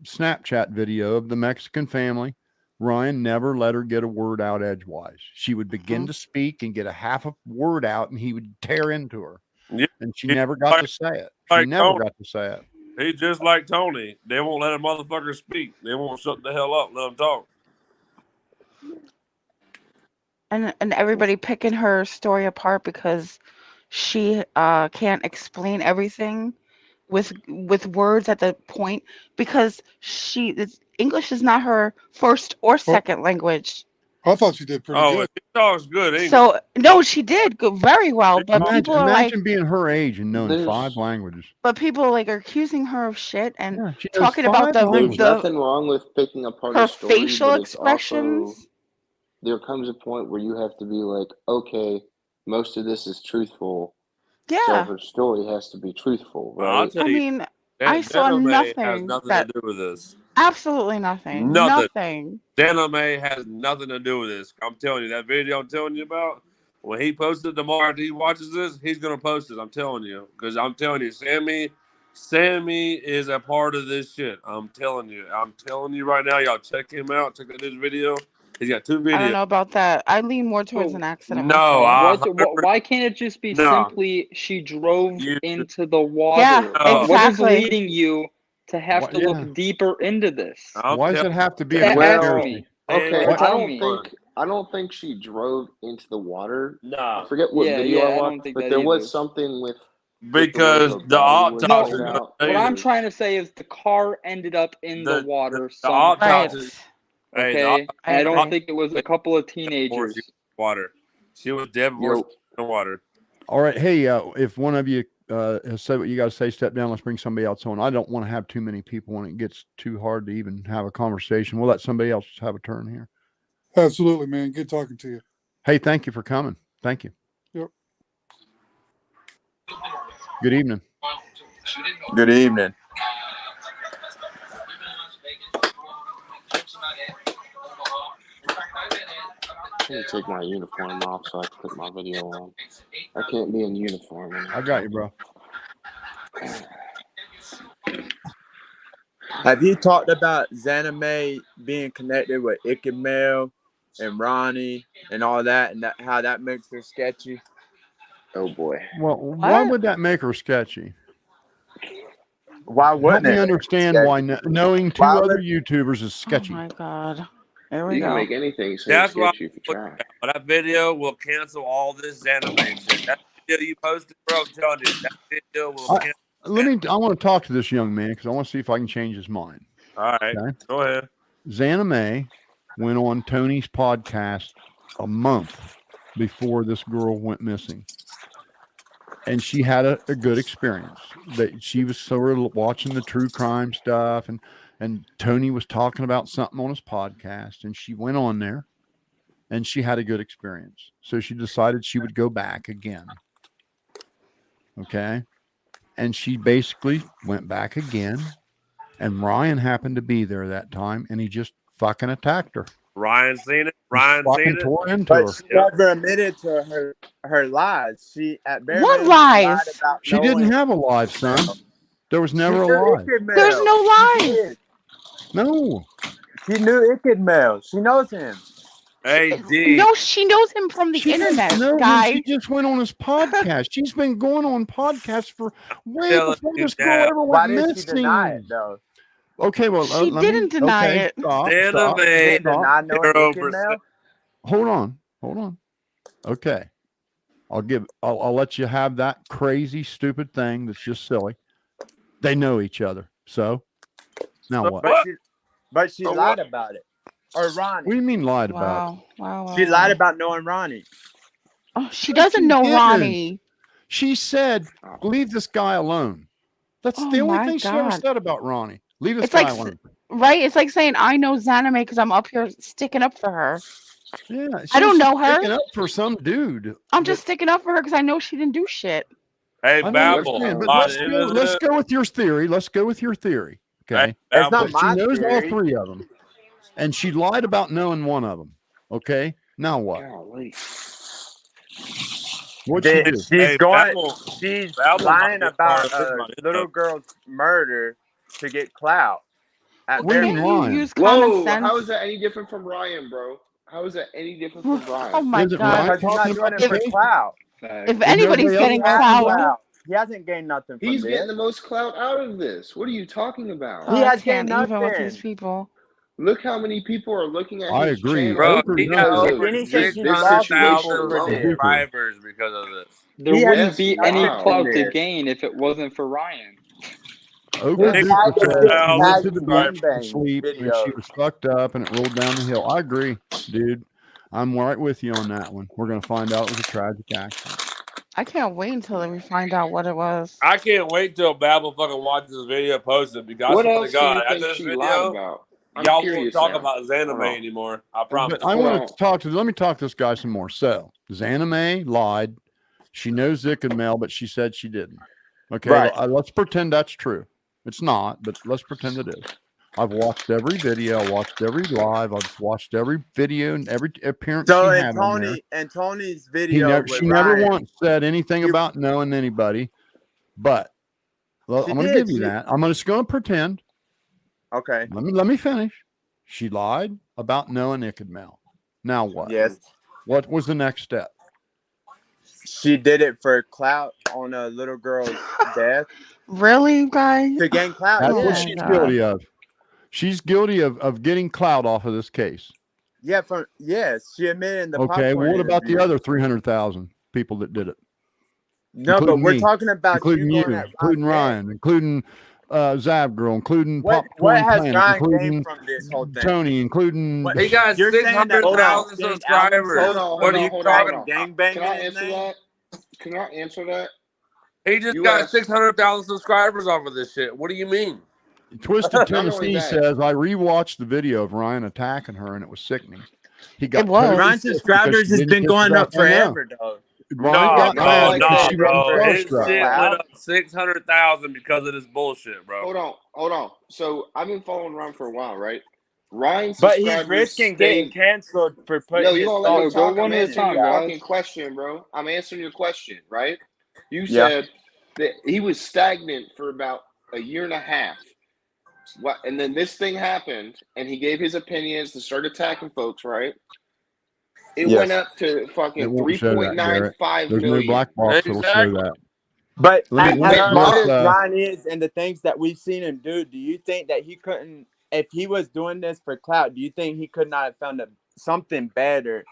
Snapchat video of the Mexican family. Ryan never let her get a word out edgewise. She would begin to speak and get a half a word out, and he would tear into her. Yep. And she never got to say it. She never got to say it. He's just like Tony. They won't let a motherfucker speak. They won't shut the hell up. Let him talk. and everybody picking her story apart because she can't explain everything with words at the point because English is not her first or second language. I thought she did pretty good. She talks good English. So no, she did very well, but people are like, imagine being her age and knowing 5 languages. but people like are accusing her of shit and she knows talking about 5 There's nothing wrong with picking apart her a story, facial but it's expressions. also, there comes a point where you have to be like, okay, most of this is truthful. So Yeah. her story has to be truthful, Well, I'll right? tell I you, mean, I saw Zanime nothing has nothing that to do with this. absolutely nothing. Nothing. Zanime has nothing to do with this. I'm telling you, that video I'm telling you about, when he posted tomorrow after he watches this, he's gonna post it. I'm telling you, because I'm telling you, Sammy is a part of this shit. I'm telling you right now. Y'all check him out. Check out this video. He's got 2 videos. I don't know about that. I lean more towards an accident. No, why can't it just be simply she drove into the water? Yeah, What is exactly. leading you to have to look deeper into this? Why does it have to be a Well, conspiracy? okay, Tell I don't think she drove into the water. No. I forget what Yeah, video yeah, I I watched, don't think but that there either. was something with because way her the body was autopsy. laid out. What I'm trying to say is the car ended up in the water somehow. autopsy. Hey, the Okay, I don't autopsy- think it was a couple of teenagers. Water. She was dead before she was in the water. All right. Hey, if one of you has said what you got to say, step down. Let's bring somebody else on. I don't want to have too many people when it gets too hard to even have a conversation. We'll let somebody else have a turn here. Absolutely, man. Good talking to you. Hey, thank you for coming. Thank you. Yep. Good evening. Good evening. I need to take my uniform off so I can put my video on. I can't be in uniform. I got you, bro. Have you talked about Zanime being connected with Ikemel and Ronnie and all that, and how that makes her sketchy? Oh boy. Well, why would that make her sketchy? Why wouldn't Help me it? understand why knowing 2 other YouTubers is sketchy. Oh my god. There we You go. can make anything seem That's why sketchy if you try. that video will cancel all this anime shit. That video you posted, bro, I'm telling you, that video will cancel. I want to talk to this young man because I want to see if I can change his mind. All right, go ahead. Zanime went on Tony's podcast a month before this girl went missing. And she had a good experience. That she was sort of watching the true crime stuff, and Tony was talking about something on his podcast, and she went on there and she had a good experience. So she decided she would go back again. Okay. And she basically went back again, and Ryan happened to be there that time, and he just fucking attacked her. Ryan seen it. Tore into but her. she never admitted to her lies. She at bare What minimum lies? lied about She didn't have a live, son. There was never a lie. There's no lies. No. She knew Ikemel. She knows him. Hey, D. No, she knows him from the internet, guy. She just went on his podcast. She's been going on podcasts for way Tell before you this girl that. ever Why went did missing. she deny it though? Okay, well, She didn't deny it. Stop. Did not know Ikemel? Hold on. Okay, I'll let you have that crazy, stupid thing that's just silly. They know each other, so now what? But she lied about it. Or Ronnie. What do you mean lied about? Wow. She lied about knowing Ronnie. Oh, she doesn't know didn't. Ronnie. She said, "Leave this guy alone." That's the only thing she ever God. said about Ronnie. Leave this It's guy like, alone. right? It's like saying I know Zanime because I'm up here sticking up for her. Yeah, I don't know her. Sticking up for some dude. I'm just sticking up for her because I know she didn't do shit. Hey, I Babel. understand, but let's go with your theory. Let's go with your theory. Okay, Hey, It's not she my knows all theory. 3 of them, and she lied about knowing one of them. Okay, now what? Golly. What'd she do? She's Babel lying might be about part of this a money. little girl's murder to get clout. At What do you bare mean minimum. lying? Use common Whoa, sense. how is that any different from Ryan, bro? How is that any different from Ryan? Oh my Isn't god. Ryan Because he's not talking doing about it for the clout. If anybody's nobody getting else He has clout, He hasn't gained nothing from He's this. getting the most clout out of this. What are you talking about? He I has gained can't even with nothing. these people. Look how many people are looking at I his agree. channel Bro, Oakley he got because does. of over anything, just he this lost situation people 600,000 for alone. this. subscribers because of this. There He has wouldn't be any Wow. nothing clout to this. gain if it wasn't for Ryan. Oakley His Duper tag was said getting she went 600,000 to tagged the in beach to subscribers. gangbang sleep and she videos. was fucked up and it rolled down the hill. I agree, dude. I'm right with you on that one. We're gonna find out it was a tragic accident. I can't wait until we find out what it was. I can't wait till Babel fucking watches this video posted because What I swear to else do God, you after think this she lied video, about? I'm y'all won't curious talk now. about Hold Xaname on. anymore. I But promise. I Hold want on. to talk to. Let me talk to this guy some more. So Xaname lied. She knows Zick and Mel, but she said she didn't. Okay, Right. let's pretend that's true. It's not, but let's pretend it is. I've watched every video, watched every live, I've watched every video and every appearance So she in had on there. Tony's video with She never Ryan, once said anything you- about knowing anybody. But well, She I'm going to did. give you that. I'm just going to pretend. Okay. Let me finish. She lied about knowing Mel. Now what? Yes. What was the next step? She did it for clout on a little girl's death. Really, guys? To gain clout, That's Oh what my she's God. guilty of. She's guilty of getting clout off of this case. Yeah, yes, she admitted in the Okay, popcorn what about the interview. other 300,000 people that did it? No, but Including we're me, talking about including you you, going at including Ryan's Ryan, including Zav Girl, including What Popcorn has Planet, Ryan gained including from this whole thing? Tony, including What He got you're saying that Hold on. 600,000 James Allen subscribers. says What are you talking hold about? on. gangbanging Can I his answer name? that? Can I answer that? He just You got asked- 600,000 subscribers off of this shit. What do you mean? Twisted Not only Tennessee that. says, I rewatched the video of Ryan attacking her and it was sickening. He got It was. totally Ryan's pissed subscribers because she has didn't been get going that- up I know. forever, though. Ryan got mad because she wasn't bro. His starstruck. shit Clout. went up 600,000 because of this bullshit, bro. Hold on. So I've been following Ryan for a while, right? Ryan's But subscribers he's risking getting canceled for putting No, you his gonna let me thoughts Go talk? one I'm at a answering time, your guys. fucking question, bro. I'm answering your question, right? You Yeah. said that he was stagnant for about a year and a half. What? And then this thing happened, and he gave his opinions to start attacking folks, right? It Yes. went up to fucking It won't show that, Garrett. 3.95 There's no million. black box that'll show Exactly. that. But Let me as let- smart let- as Ryan is and the things that we've seen him do you think that he couldn't, if he was doing this for clout, do you think he could not have found something better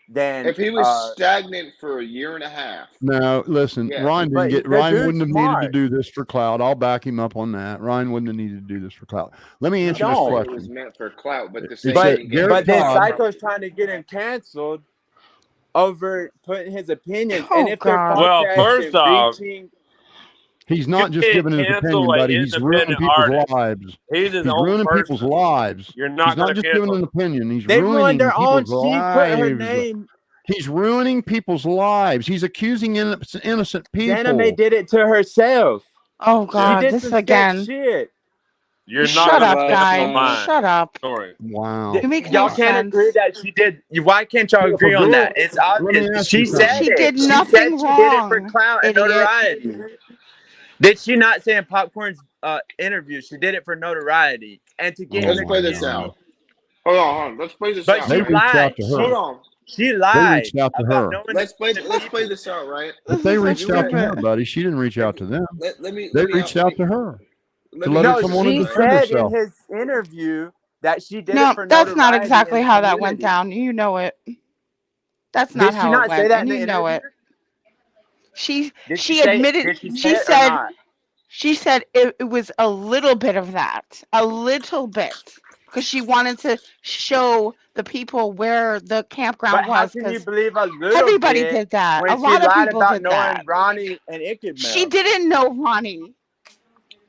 than If he was stagnant for a year and a half. No, listen, Yeah. Ryan But didn't get. the Ryan dude's wouldn't have needed to smart. do this for clout. I'll back him up on that. Ryan wouldn't have needed to do this for clout. Let me answer this No. It was question. meant for clout, but the It's same a- thing. Garrett But then Todd- Psycho's trying to get him canceled over putting his opinions. Oh, And if they're God. Well, podcast first and off, reaching, He's not You just can't giving his cancel opinion, an buddy. He's ruining independent people's artist. lives. He's his He's own ruining person. people's lives. You're not He's not gonna just cancel giving an him. opinion. He's they ruining ruined their own. people's She put her lives. name. He's ruining people's lives. He's accusing innocent people. Anime did it to herself. Oh God, she did this some sketch again. shit. You're Shut not up, gonna cancel guys. mine. Shut up. Sorry. Wow. You make no Y'all can't sense. agree that she did. Why can't y'all Well, if a agree on girl- that? It's let me obvious. ask She you said something. She it. did She nothing said she did it for wrong, clout and idiot. notoriety. Did she not say in Popcorn's interview she did it for notoriety and to get Oh him Let's to play this continue? out. Hold on. Let's play this But out. she They right? reached out lied. to She, her. Hold on. she lied reached out to about her. knowing Let's play. the Let's play people. this out, right? This They is so reached out to her, stupid. buddy. She didn't reach out to them. Let me. They let me reached out to her. Let to me let her No, come on and she defend said herself. in his interview that she did No, it for that's not notoriety exactly in the how that went community. down. You know it. That's not Did she how it not say went, that and in the you know interview? it. She Did she admitted. Did she say She it or said not? she said it was a little bit of that, a little bit, because she wanted to show the people where the campground But how was. can you Because believe a little everybody bit did that. when A she lot of lied people about did knowing that. Ronnie and Ikemel? She didn't know Ronnie.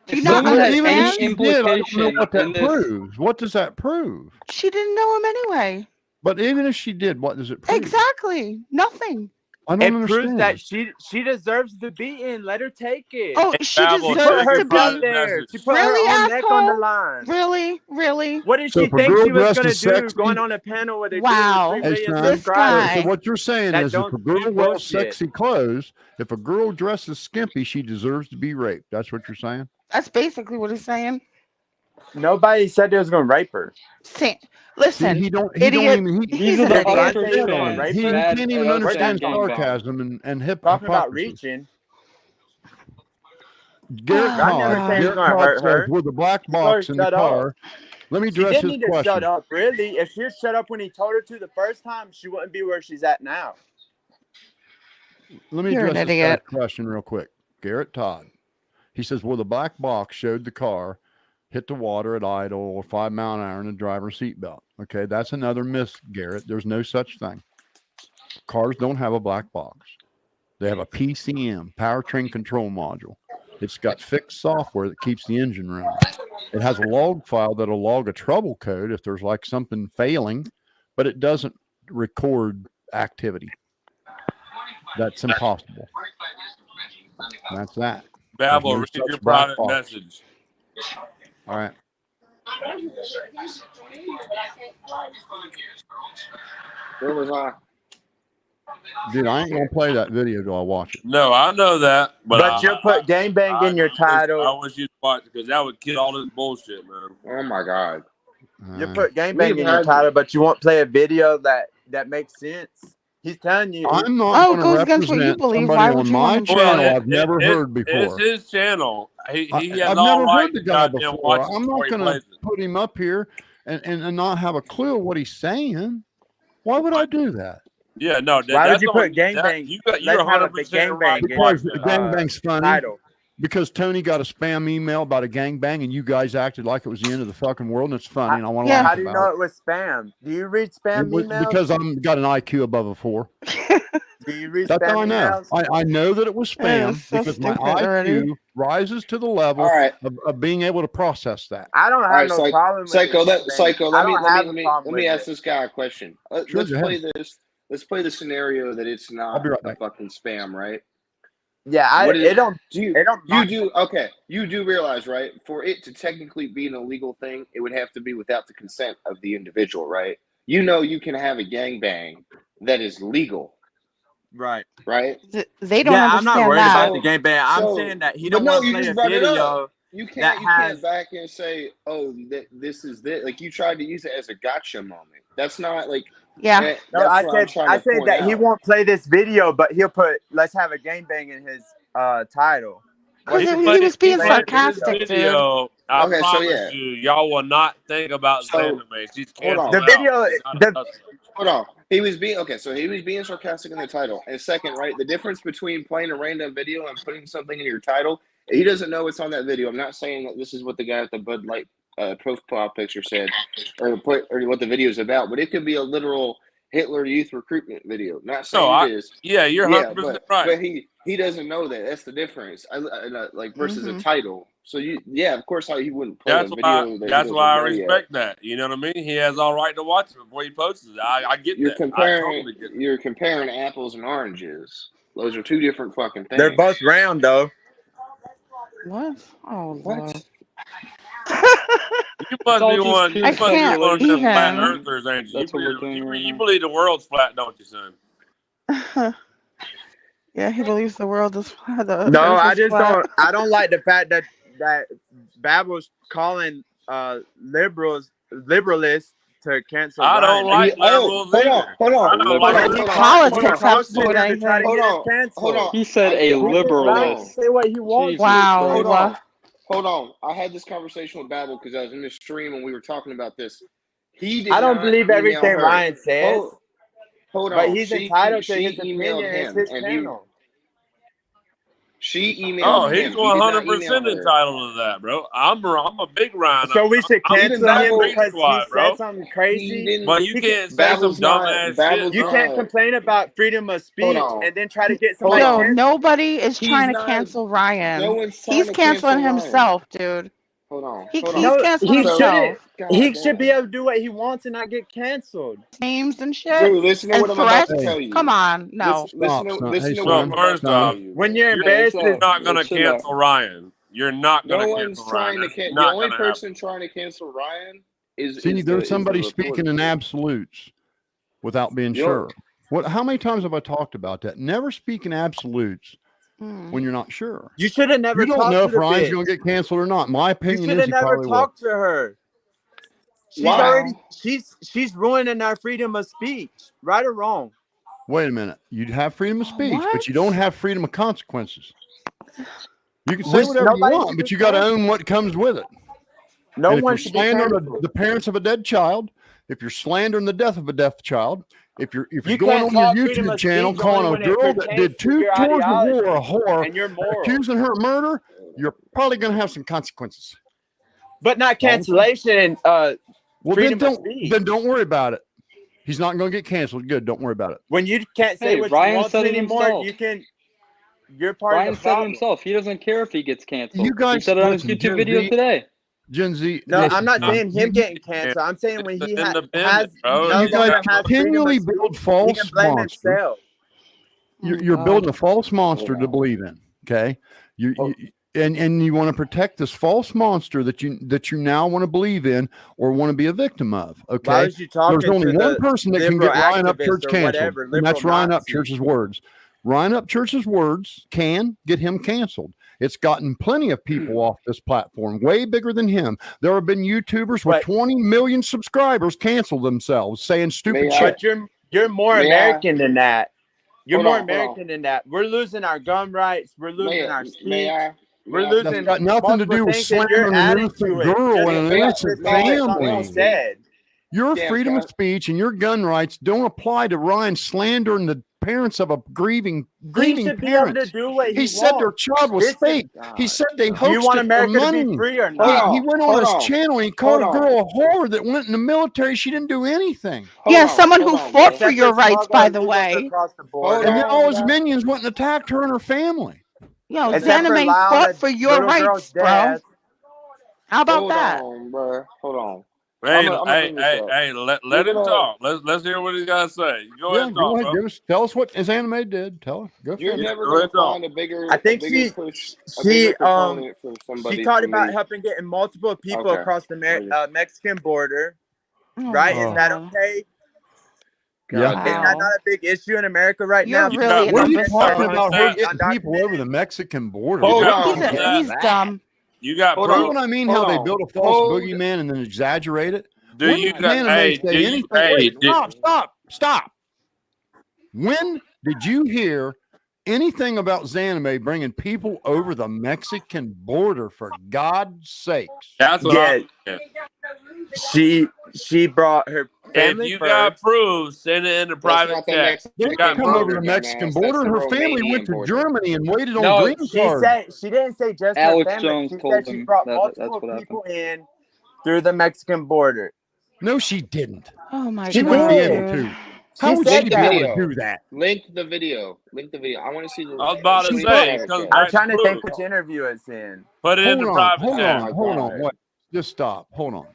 Do you If not someone had Even if any understand? she did, I don't know implication what that in this, proves. What does that prove? She didn't know him anyway. But even if she did, what does it prove? Exactly. Nothing. I It don't proves understand. that she deserves the beating. Let her take it. Oh, Hey, she Babel, She check put deserves your to herself be. there. message. She put Really, her own neck on the asshole? line. Really, really. What did So she if a think girl she was dressed gonna as do? sexy- Going on a panel with a Wow. dude with 3 Hey, million son, This subscribers? guy. so what you're saying That is if don't a girl speak wears bullshit. sexy clothes, if a girl dresses skimpy, she deserves to be raped. That's what you're saying? That's basically what he's saying. Nobody said they was gonna rape her. See, Listen, he don't idiot. even He's these are an the Did Ryan idiot. say Upchurch he was dead gonna on it. fans rape He her? mad can't even at understand Upchurch gangbang. sarcasm and Talking about hypocrisy. reaching. Garrett Oh, Todd, never God. said he's Garrett gonna Todd hurt says her. with the black He told her box in the shut up. car, Let me She address didn't his need to shut question. up, really. If she had shut up when he told her to the first time, she wouldn't be where she's at now. Let me You're an address this guy's idiot. question real quick. Garrett Todd. He says, well, the black box showed the car hit the water at idle or 5 mile an hour in the driver's seatbelt. Okay, that's another myth, Garrett. There's no such thing. Cars don't have a black box. They have a PCM, powertrain control module. It's got fixed software that keeps the engine running. It has a log file that'll log a trouble code if there's like something failing, but it doesn't record activity. That's impossible. That's that. Babel, There's read no your such black private box. message. All right. Where was I? Dude, I ain't gonna play that video till I watch it. No, I know that, But you'll put gangbang in your title. I wish you'd watch it because that would kill all this bullshit, man. Oh my god. You put gangbang We've in your had- title, but you won't play a video that makes sense. He's telling you. I'm not Oh, it going to goes against what you represent believe. somebody Why on would you my want to do channel it? I've never heard before. It's his channel. He has I've all never right heard the to guy goddamn before. watch it I'm before not he going to plays it. put him up here and not have a clue what he's saying. Why would I do that? Yeah, no. Why would that's you on- put that- gangbang? You're Let's have a 100% right. gangbang Because in, gangbang's funny. title. Because Tony got a spam email about a gangbang and you guys acted like it was the end of the fucking world and it's funny and I want to Yeah. laugh How do you about know it. it was spam? Do you read spam emails? Because I'm got an IQ above a 4. Do you read That's spam how I know. emails? I know that it was That spam is so because my stupid IQ already. rises to the level All right. of being able to process that. I don't have All right, no problem with Psycho. it, Psycho. I Let me don't let have me a let me problem let me with ask it. this guy a question. Sure, Let's go play ahead. this. Let's play the scenario that it's I'll not be right a back. fucking spam, right? Yeah, What is it don't. do you It don't. you do okay? You do realize, right? For it to technically be an illegal thing, it would have to be without the consent of the individual, right? You know, you can have a gangbang that is legal, Right. right? They don't Yeah, I'm not understand worried that. about the gangbang. I'm So- saying that he but don't no, want to you play a just brought it up. video. You that can't has- back and say, oh, this is this. Like you tried to use it as a gotcha moment. That's not like Yeah. that- No, that's I what I'm said trying to point that he out. won't play this video, but he'll put "Let's have a gangbang" in his title. Because He he was being played sarcastic, this dude. video. I Okay, so promise yeah. you, y'all will not think about So, anime. She's hold on. canceled The out. video- She's not the- a customer. Hold on. He was being sarcastic in the title. And second, right, the difference between playing a random video and putting something in your title, he doesn't know it's on that video. I'm not saying that this is what the guy at the Bud Light profile picture said, or what the video is about, but it could be a literal Hitler Youth recruitment video. Not saying it is. Yeah, you're 100% but, right. But he doesn't know that. That's the difference. Like versus a title. So of course, he wouldn't play That's a why. video. That's why I respect that. You know what I mean? He has all right to watch it before he posts it. I get You're that. comparing. I totally get that. You're comparing apples and oranges. Those are two different fucking things. They're both round though. What? Oh, What? Lord. You must be one. You I must be can't one of them flat even. earthers, ain't you? That's what we're doing right You now. believe the world's flat, don't you, son? Yeah, he believes the world is flat. The No, earth I is just flat. don't. I don't like the fact that Babel's calling liberalists to cancel. I don't Ryan. like liberals hold on, either. hold on. I don't Hold like on, liberals. hold on. Politics Hold on. has to do with to try to anything. get Hold us canceled. Hold on. He said a Ryan, liberalist. Say what he wants. Jesus Wow. Hold Christ. on. Hold on. I had this conversation with Babel because I was in the stream and we were talking about this. He did I don't not believe email everything her. Ryan says, Hold on. but he's entitled to his she opinion. emailed It's him, his and channel. she emailed Oh, him. he's He did not 100% email her. entitled to that, bro. I'm a big Ryan. So we should I'm cancel Babel- him Green because Squad, he bro. said something crazy. didn't- But you can't say some Babel's not- dumbass Babel's shit. You bro. can't complain about freedom of speech on. and then try to get somebody No, canceled. nobody is He's trying to not- cancel Ryan. No one's trying He's to canceling cancel Ryan. himself, dude. Hold on. He's No, canceling he himself. shouldn't. God He damn. should be able to do what he wants and not get canceled. Names and shit. Drew, listen to and what I'm about to threats. tell you. Come on, no. Listen to son. listen Hey, to son. what I'm Well, about first to tell off, you. When you're You're embarrassed, You're not gonna Chill out. cancel Ryan. You're not No gonna one's cancel trying Ryan. to That's the not only gonna person trying to cancel Ryan is See, there's somebody the speaking in reporter. absolutes without being Yo. sure. How many times have I talked about that? Never speak in absolutes Mm. when you're not sure. you should have never You don't talked know to if the Ryan's bitch. going to get canceled or not. My You opinion should is have he never probably will. talked to her. She's Why? already she's ruining our freedom of speech, right or wrong. Wait a minute. You have freedom of speech, What? but you don't have freedom of consequences. You can We- say whatever you nobody want, should but be you got to canceled. own what comes with it. No and if one you're should be slandering canceled. the parents of a dead child, if you're slandering the death of a deaf child, if you're You going can't on your call freedom YouTube of channel speech only calling a when it girl that did pertains to 2 your tours of war ideology a whore and your and morals. accusing her of murder, you're probably going to have some consequences. But not cancellation. Well, Freedom of speech. then don't worry about it. He's not going to get canceled. Good. Don't worry about it. When you can't say Hey, what Ryan you want said to it anymore, himself. you can. You're part Ryan of the said it problem. himself. He doesn't care if he gets canceled. You guys he said it on his listen, YouTube Gen video Z- today. Gen Z. No, listen I'm not to me. saying him getting canceled. I'm saying when he has independent, bro. no You guys longer has freedom continually of build speech, he false can blame monsters. himself. You're building a false monster to believe in. Okay. And you want to protect this false monster that you now want to believe in or want to be a victim of. Okay. Why was you talking There's only to one the person that can liberal get Ryan activist Upchurch or canceled, whatever, and that's liberal Ryan Nazi? Upchurch's words. Ryan Upchurch's words can get him canceled. It's gotten plenty of people off this platform, way bigger than him. There have been YouTubers with 20 million subscribers cancel themselves saying stupid shit. But you're more May American than that. You're Hold more on, hold American than that. We're losing our gun rights. We're losing our speech. We're That's losing got nothing to multiple do with things, and you're slandering an adding innocent to it girl just and an because innocent something family. said. Your Damn, freedom of Scott. speech and your gun rights don't apply to Ryan slandering the parents of a grieving He should be able to parents. do what He said their wants. child was This is- fake. He said they Do you hoaxed want it for America to money. be free or Hold not? on. He went on Hold his on. channel and he called Hold a girl a whore that went in the military. She didn't do anything. Yeah, someone who fought for Except your rights, by the smugglers way. across the border. And then all his Yeah. minions went and attacked her and her family. Yo, Except for Zanime allowing fought a for your little girl's rights, bro. death. How about Hold that? on, bro. Hold on. Hey, I'm gonna bring this up. let him talk. Let's hear what he's got to say. Go ahead and talk, bro. Tell us what his anime did. Tell her. Go You're finish. never Go ahead gonna and find a bigger. I think a bigger she push, a she bigger proponent for somebody. she talked for about me. helping getting multiple people Okay. across the Mexican border. Oh, Right? my Is that God. okay? Yeah. God Is damn. that not a big issue in America right You're now? really an What are you imbecile. talking about? Her getting Undocumented. people over the Mexican border. Hold What on. the hell is He's that? dumb. You got Hold See proof? what I mean? Hold How they on. build a false Hold- boogeyman and then exaggerate it? Do When you did got? anime Hey, say do you? anything? Hey, Wait, stop. When did you hear anything about Zanime bringing people over the Mexican border? For God's sakes! That's what I'm saying. She brought her If family you first. got proof, send it in the private not the chat. Mexican They You got didn't come over proof. the Mexican dumbass. border. That's the Her family Romanian went to border. Germany and waited on No, green she cards. said she didn't say just her Alex family. Jones She told said she them brought that's multiple what people in through the Mexican border. No, she didn't. Oh, my She God. wouldn't be able dude. to. How would said she be able to that. do that? Link the video. I want to see the. I was about to link say, the it comes chat. back I'm trying to proof. think which interview it's in. Put it in the private chat. Hold on. Wait. Just stop. Hold on.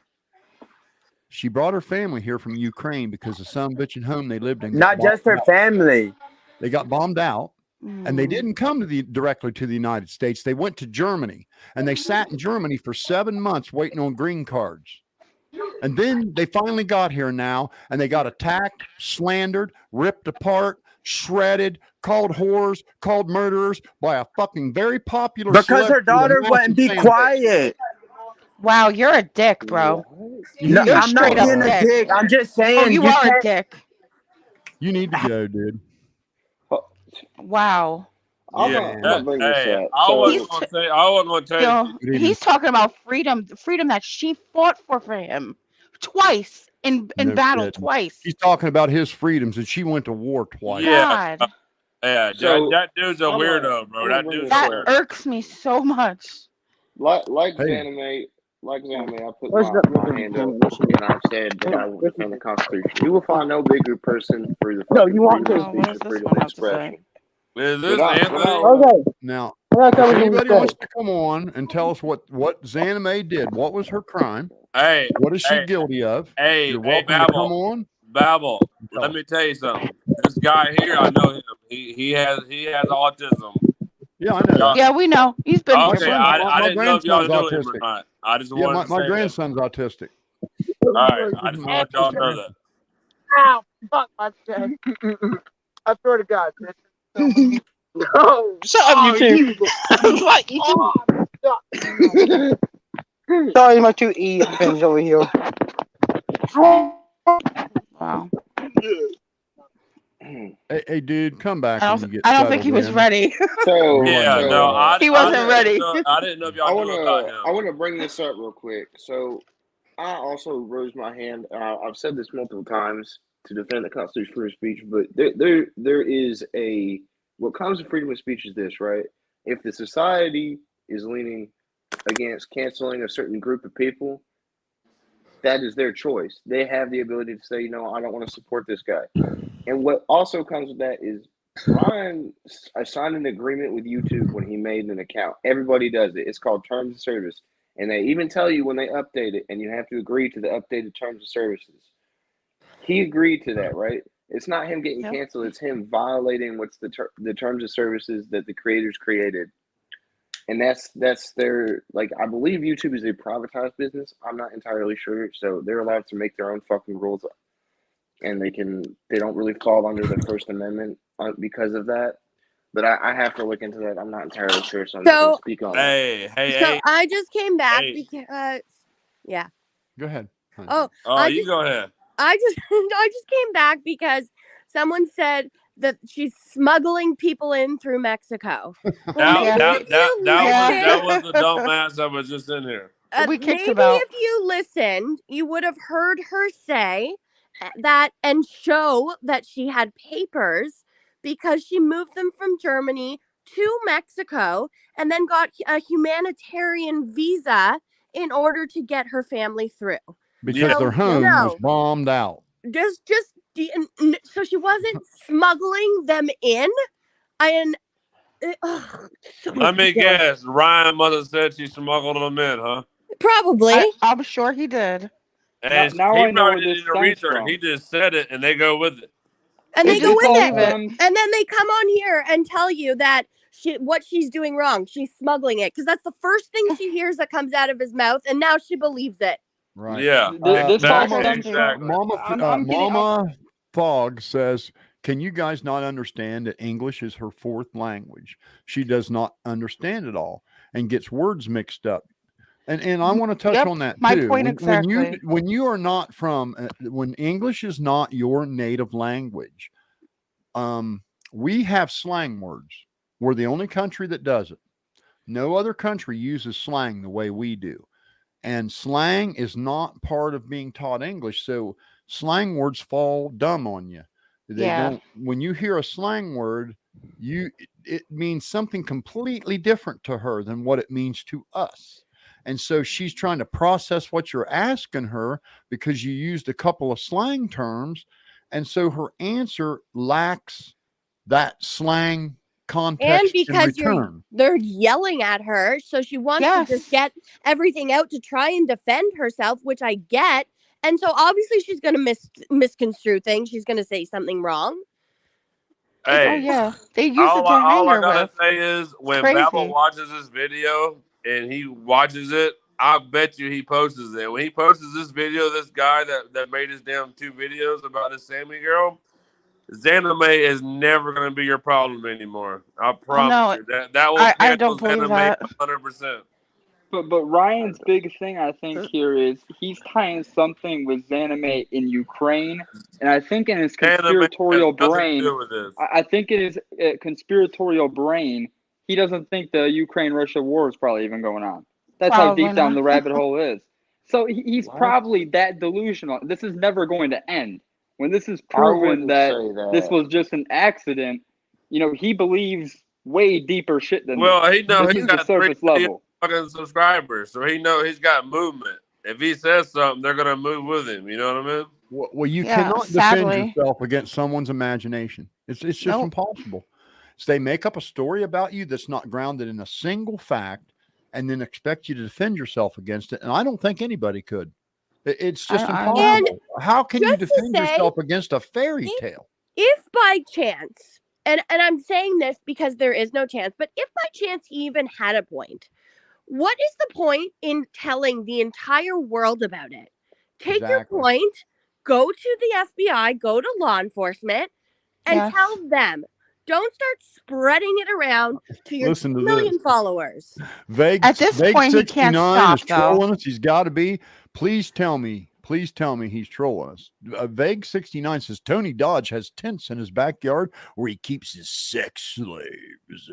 She brought her family here from Ukraine because the son bitch at home they lived in. Not just her family. They got bombed out. And they didn't come directly to the United States. They went to Germany, and they sat in Germany for 7 months waiting on green cards. And then they finally got here now, and they got attacked, slandered, ripped apart, shredded, called whores, called murderers by a fucking very popular Because her celebrity, daughter a wouldn't be fan base. quiet. Wow, you're a dick, bro. No, You're I'm not straight up being a dick. dick. I'm just saying. Oh, you are a can't- dick. You need to go, dude. Wow. I'm Yeah, gonna bring this hey, up. I So- wasn't gonna say. I wasn't gonna tell you. Yo, he's talking about freedom that she fought for him twice in No battle kidding. twice. He's talking about his freedoms, and she went to war twice. Yeah, God, yeah. So, that dude's a I'm weirdo, bro. I'm That gonna dude's a that weirdo. irks me so much. like Hey. anime, I put my hand up and I've said that I will defend the Constitution. You will find no bigger person for the fucking freedom of Oh, what speech does and this freedom one of have to say? expression. Is this Without- Anthony? without- Now, if anybody wants to come on and tell us what Zanime did, what was her crime? Hey, What is she hey, guilty of? hey, You're hey, welcome to come Babel, on. Babel. Let me tell you something. This guy here, I know him. He has autism. Yeah, I know that. Yeah, we know. He's been Okay, here. I didn't know if y'all knew grandson's him or autistic. not. I just Yeah, wanted to my say grandson's autistic. that. All right, I just want y'all to know that. Ow, fuck my chest. I swear to God, bitch. No. Shut up, you two. Fuck you. Oh, stop. Sorry, my two E pins over here. Wow. Hey, dude, come back I when don't. you get I don't think he settled was in. ready. So Yeah, You'll no, understand. He wasn't ready. I didn't know if y'all knew about him. I wanna bring this up real quick. So I also rose my hand. I've said this multiple times to defend the Constitution of free speech, but there is a what comes to freedom of speech is this, right? If the society is leaning against canceling a certain group of people, that is their choice. They have the ability to say, no, I don't want to support this guy. And what also comes with that is Ryan signed an agreement with YouTube when he made an account. Everybody does it. It's called terms of service. And they even tell you when they update it, and you have to agree to the updated terms of services. He agreed to that, right? It's not him getting canceled. It's him violating what's the terms of services that the creators created. And that's their, like, I believe YouTube is a privatized business. I'm not entirely sure. So they're allowed to make their own fucking rules. And they don't really fall under the First Amendment because of that. But I have to look into that. I'm not entirely sure, so I'm not going to speak on it. So I just came back because, Go ahead. Oh, you go ahead. I just came back because someone said that she's smuggling people in through Mexico. Well, that was the dumbass that was just in here. We kicked maybe him out. if you listened, you would have heard her say that and show that she had papers because she moved them from Germany to Mexico and then got a humanitarian visa in order to get her family through. Because their home was bombed out. So she wasn't smuggling them in. Let me guess. Ryan must have said she smuggled them in, huh? Probably. I'm sure he did. And now he I know probably where didn't this do the stems research. from. He just said it, and they go with it. And they go with it. them. And then they come on here and tell you that what she's doing wrong. She's smuggling it because that's the first thing she hears that comes out of his mouth, and now she believes it. Right. Yeah. This Mama Fog says, can you guys not understand that English is her fourth language? She does not understand it all and gets words mixed up. And I want to touch on that too. My point exactly. When you are not from, when English is not your native language, we have slang words. We're the only country that does it. No other country uses slang the way we do. And slang is not part of being taught English. So slang words fall dumb on you. They don't. When you hear a slang word, it means something completely different to her than what it means to us. And so she's trying to process what you're asking her because you used a couple of slang terms. And so her answer lacks that slang context and because in return. They're yelling at her, so she wants to just get everything out to try and defend herself, which I get. And so obviously she's going to misconstrue things. She's going to say something wrong. Hey, they use it to hang all I her gotta with. say is when Crazy. Babel watches this video and he watches it, I bet you he posts it. When he posts this video, this guy that made his damn 2 videos about this Sammy girl, Zanime is never going to be your problem anymore. I promise you. That will I don't believe Zanime that. 100%. But Ryan's big thing, I think, here is he's tying something with Zanime in Ukraine, and I think in his conspiratorial brain, I think in his conspiratorial brain, he doesn't think the Ukraine-Russia war is probably even going on. That's how deep down the rabbit hole is. So he's probably that delusional. This is never going to end. When this is proven that this was just an accident, he believes way deeper shit than well, this. He knows This he's is got the surface 3 million level. fucking subscribers, so he knows he's got movement. If he says something, they're gonna move with him. You know what I mean? Well, you cannot defend yourself against someone's imagination. It's just impossible. So they make up a story about you that's not grounded in a single fact, and then expect you to defend yourself against it. And I don't think anybody could. It's just impossible. How can you defend yourself against a fairy tale? If by chance, and I'm saying this because there is no chance, but if by chance he even had a point, what is the point in telling the entire world about it? Take your point, go to the FBI, go to law enforcement, and tell them. Don't start spreading it around to your 2 million followers. At this point, he can't stop. Is trolling us. He's got to be. Please tell me Please tell me he's trolling us. Vague 69 says Tony Dodge has tents in his backyard where he keeps his sex slaves.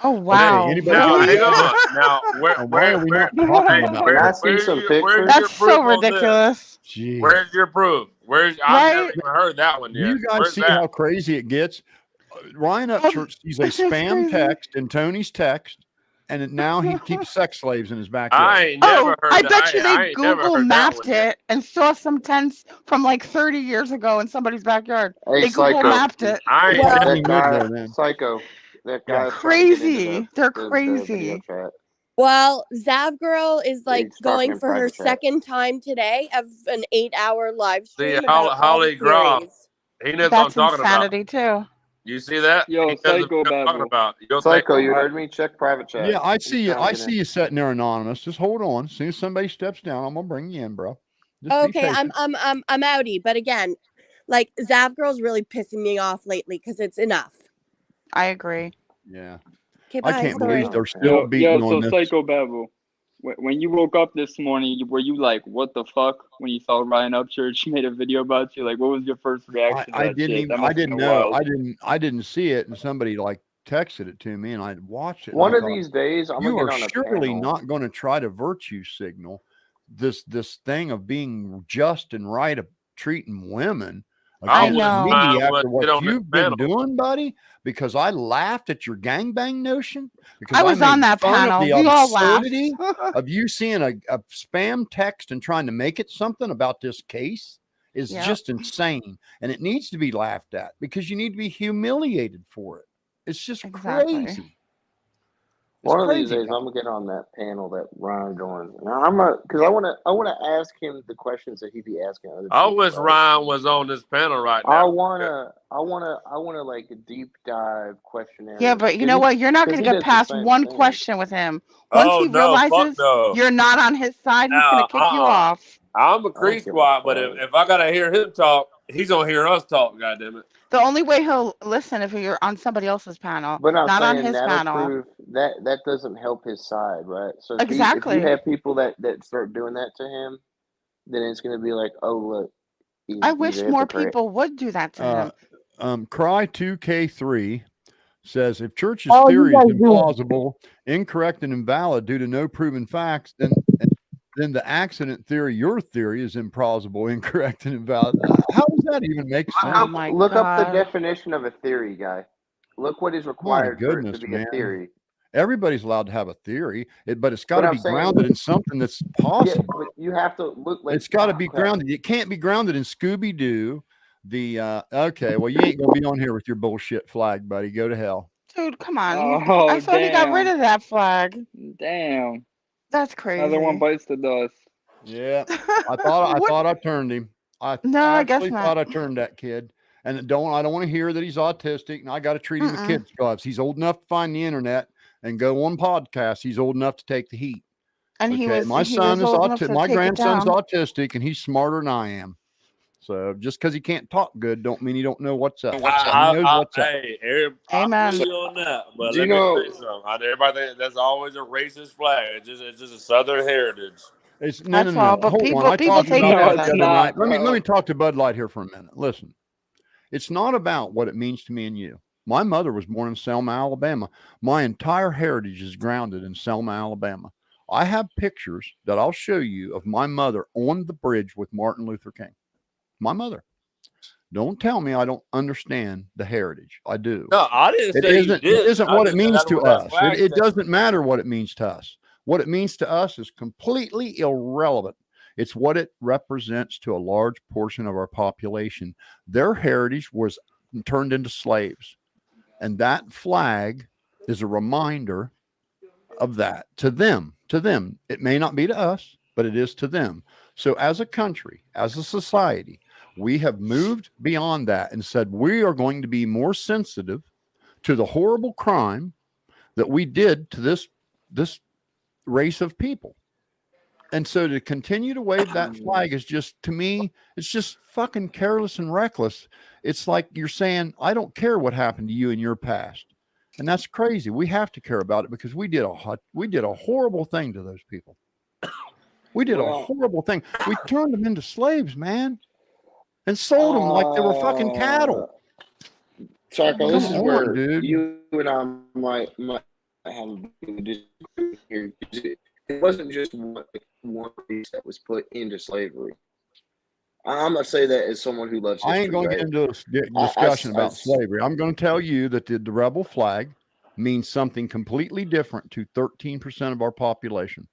Oh wow! Anybody Now, got hang any on. Now, why are we not talking about Can I that? see some where's pictures? your That's proof so on this? ridiculous. Jeez. Where's your proof? I've never Right? even heard that one Do yet. you guys Where's see that? how crazy it gets? Ryan Upchurch sees a That's spam crazy. text in Tony's text, and now he keeps sex slaves in his I backyard. ain't never Oh, heard I that. bet you I they ain't never Google heard that mapped one yet. it and saw some tents from like 30 years ago in somebody's backyard. Hey, They Google Psycho. mapped it. I ain't Well, He That moved guy, there then. Psycho. That Yeah. guy trying to get into Crazy. They're the video crazy. chat. well, Zav Girl is like He's talking going in for her private chat. second time today of an 8-hour live see stream about all the Holly Groff. theories. He knows That's what I'm talking about. insanity too. You see that? Yo, He knows Psycho what I'm talking Babble. about. You'll Psycho, think, you heard me? Check private chat. Yeah, I He's see you. trying to I get see in. you sitting there anonymous. Just hold on. As soon as somebody steps down, I'm gonna bring you in, bro. Just be Okay, patient. I'm outie, but again, like Zav Girl's really pissing me off lately because it's enough. I agree. Yeah. Okay, I bye. can't Sorry. believe they're still beating so on this. Psycho Babble. When you woke up this morning, were you like, "What the fuck?" When you saw Ryan Upchurch made a video about you? Like, what was your first reaction to I that didn't shit? even. That I must have didn't been know. wild. I didn't see it, and somebody like texted it to me, and I watched it. And One I of thought, these days, I'm you gonna are get on a surely panel. not going to try to virtue signal this thing of being just and right of treating women I against know. me Ryan after would get what on this you've been panel. doing, buddy. Because I laughed at your gangbang notion. Because I was made on that fun panel. of the We all absurdity laughed. of you seeing a spam text and trying to make it something about this case is Yep. just insane, and it needs to be laughed at because you need to be humiliated for it. It's just Exactly. crazy. It's One of these crazy. days, I'm gonna get on that panel that Ron joins. Now because I wanna ask him the questions that he be asking other people. I wish right? Ryan was on this panel right I now. wanna like a deep dive questionnaire. Yeah, but you know what? You're not going to he get does the past same one thing. question with him. Once Oh he no, fuck realizes no. you're not on his side, he's going to kick you off. I'm a I don't crease give a squad, but fuck. if I gotta hear him talk, he's gonna hear us talk. Goddammit. The only way he'll listen if you're on somebody else's panel, But I'm not on saying his that'll panel. prove that doesn't help his side, right? So if Exactly. you have people that start doing that to him, then it's gonna be like, oh look, I he's wish a more hypocrite. people would do that to him. Cry2K3 says if Church's All you theory is guys do- implausible, incorrect, and invalid due to no proven facts, then the accident theory, your theory, is implausible, incorrect, and invalid. How does that even make sense? Oh my Look up the God. definition of a theory, guy. Look what is My required for it goodness, to be man. a theory. Everybody's allowed to have a theory, but it's got But to I'm be saying- grounded in something that's Yeah, possible. but you have to look like It's got to be okay. grounded. It can't be grounded in Scooby Doo. Okay, well, you ain't gonna be on here with your bullshit flag, buddy. Go to hell. Dude, come on. Oh, I thought he got rid damn. of that flag. Damn. That's crazy. Another one bites the dust. Yeah, I thought I turned him. No, I guess actually not. thought I turned that kid. And I don't want to hear that he's autistic, and I got to treat him with kids' gloves. He's old enough to find the internet and go on podcasts. He's old enough to take the heat. And he was my son is old enough to autistic. My take it grandson's down. autistic, and he's smarter than I am. So just because he can't talk good, don't mean he don't know what's up. He knows what's up. Hey, I Amen. feel you on that, but Do let you know- me say something. Everybody think that's always a racist flag. It's just a Southern heritage. It's That's all, but Hold people- on. I people talked take about it that as the that. other Not, night. Let bro. me talk to Bud Light here for a minute. Listen, it's not about what it means to me and you. My mother was born in Selma, Alabama. My entire heritage is grounded in Selma, Alabama. I have pictures that I'll show you of my mother on the bridge with Martin Luther King. My mother. Don't tell me I don't understand the heritage. I do. No, I didn't say you did. It isn't I what just it said means that's to what that us. flag It said. doesn't matter what it means to us. What it means to us is completely irrelevant. It's what it represents to a large portion of our population. Their heritage was turned into slaves. And that flag is a reminder of that to them. To them. It may not be to us, but it is to them. So as a country, as a society, we have moved beyond that and said we are going to be more sensitive to the horrible crime that we did to this race of people. And so to continue to wave that flag is just, to me, it's just fucking careless and reckless. It's like you're saying, I don't care what happened to you in your past. And that's crazy. We have to care about it because we did a horrible thing to those people. We did a horrible thing. We turned them into slaves, man, and sold them like they were fucking cattle. Charco, this is where dude. you and I might have a disagreement here. It wasn't just one piece that was put into slavery. I'm gonna say that as someone who loves history. I ain't going to get into a discussion about slavery. I'm going to tell you that the rebel flag means something completely different to 13% of our population.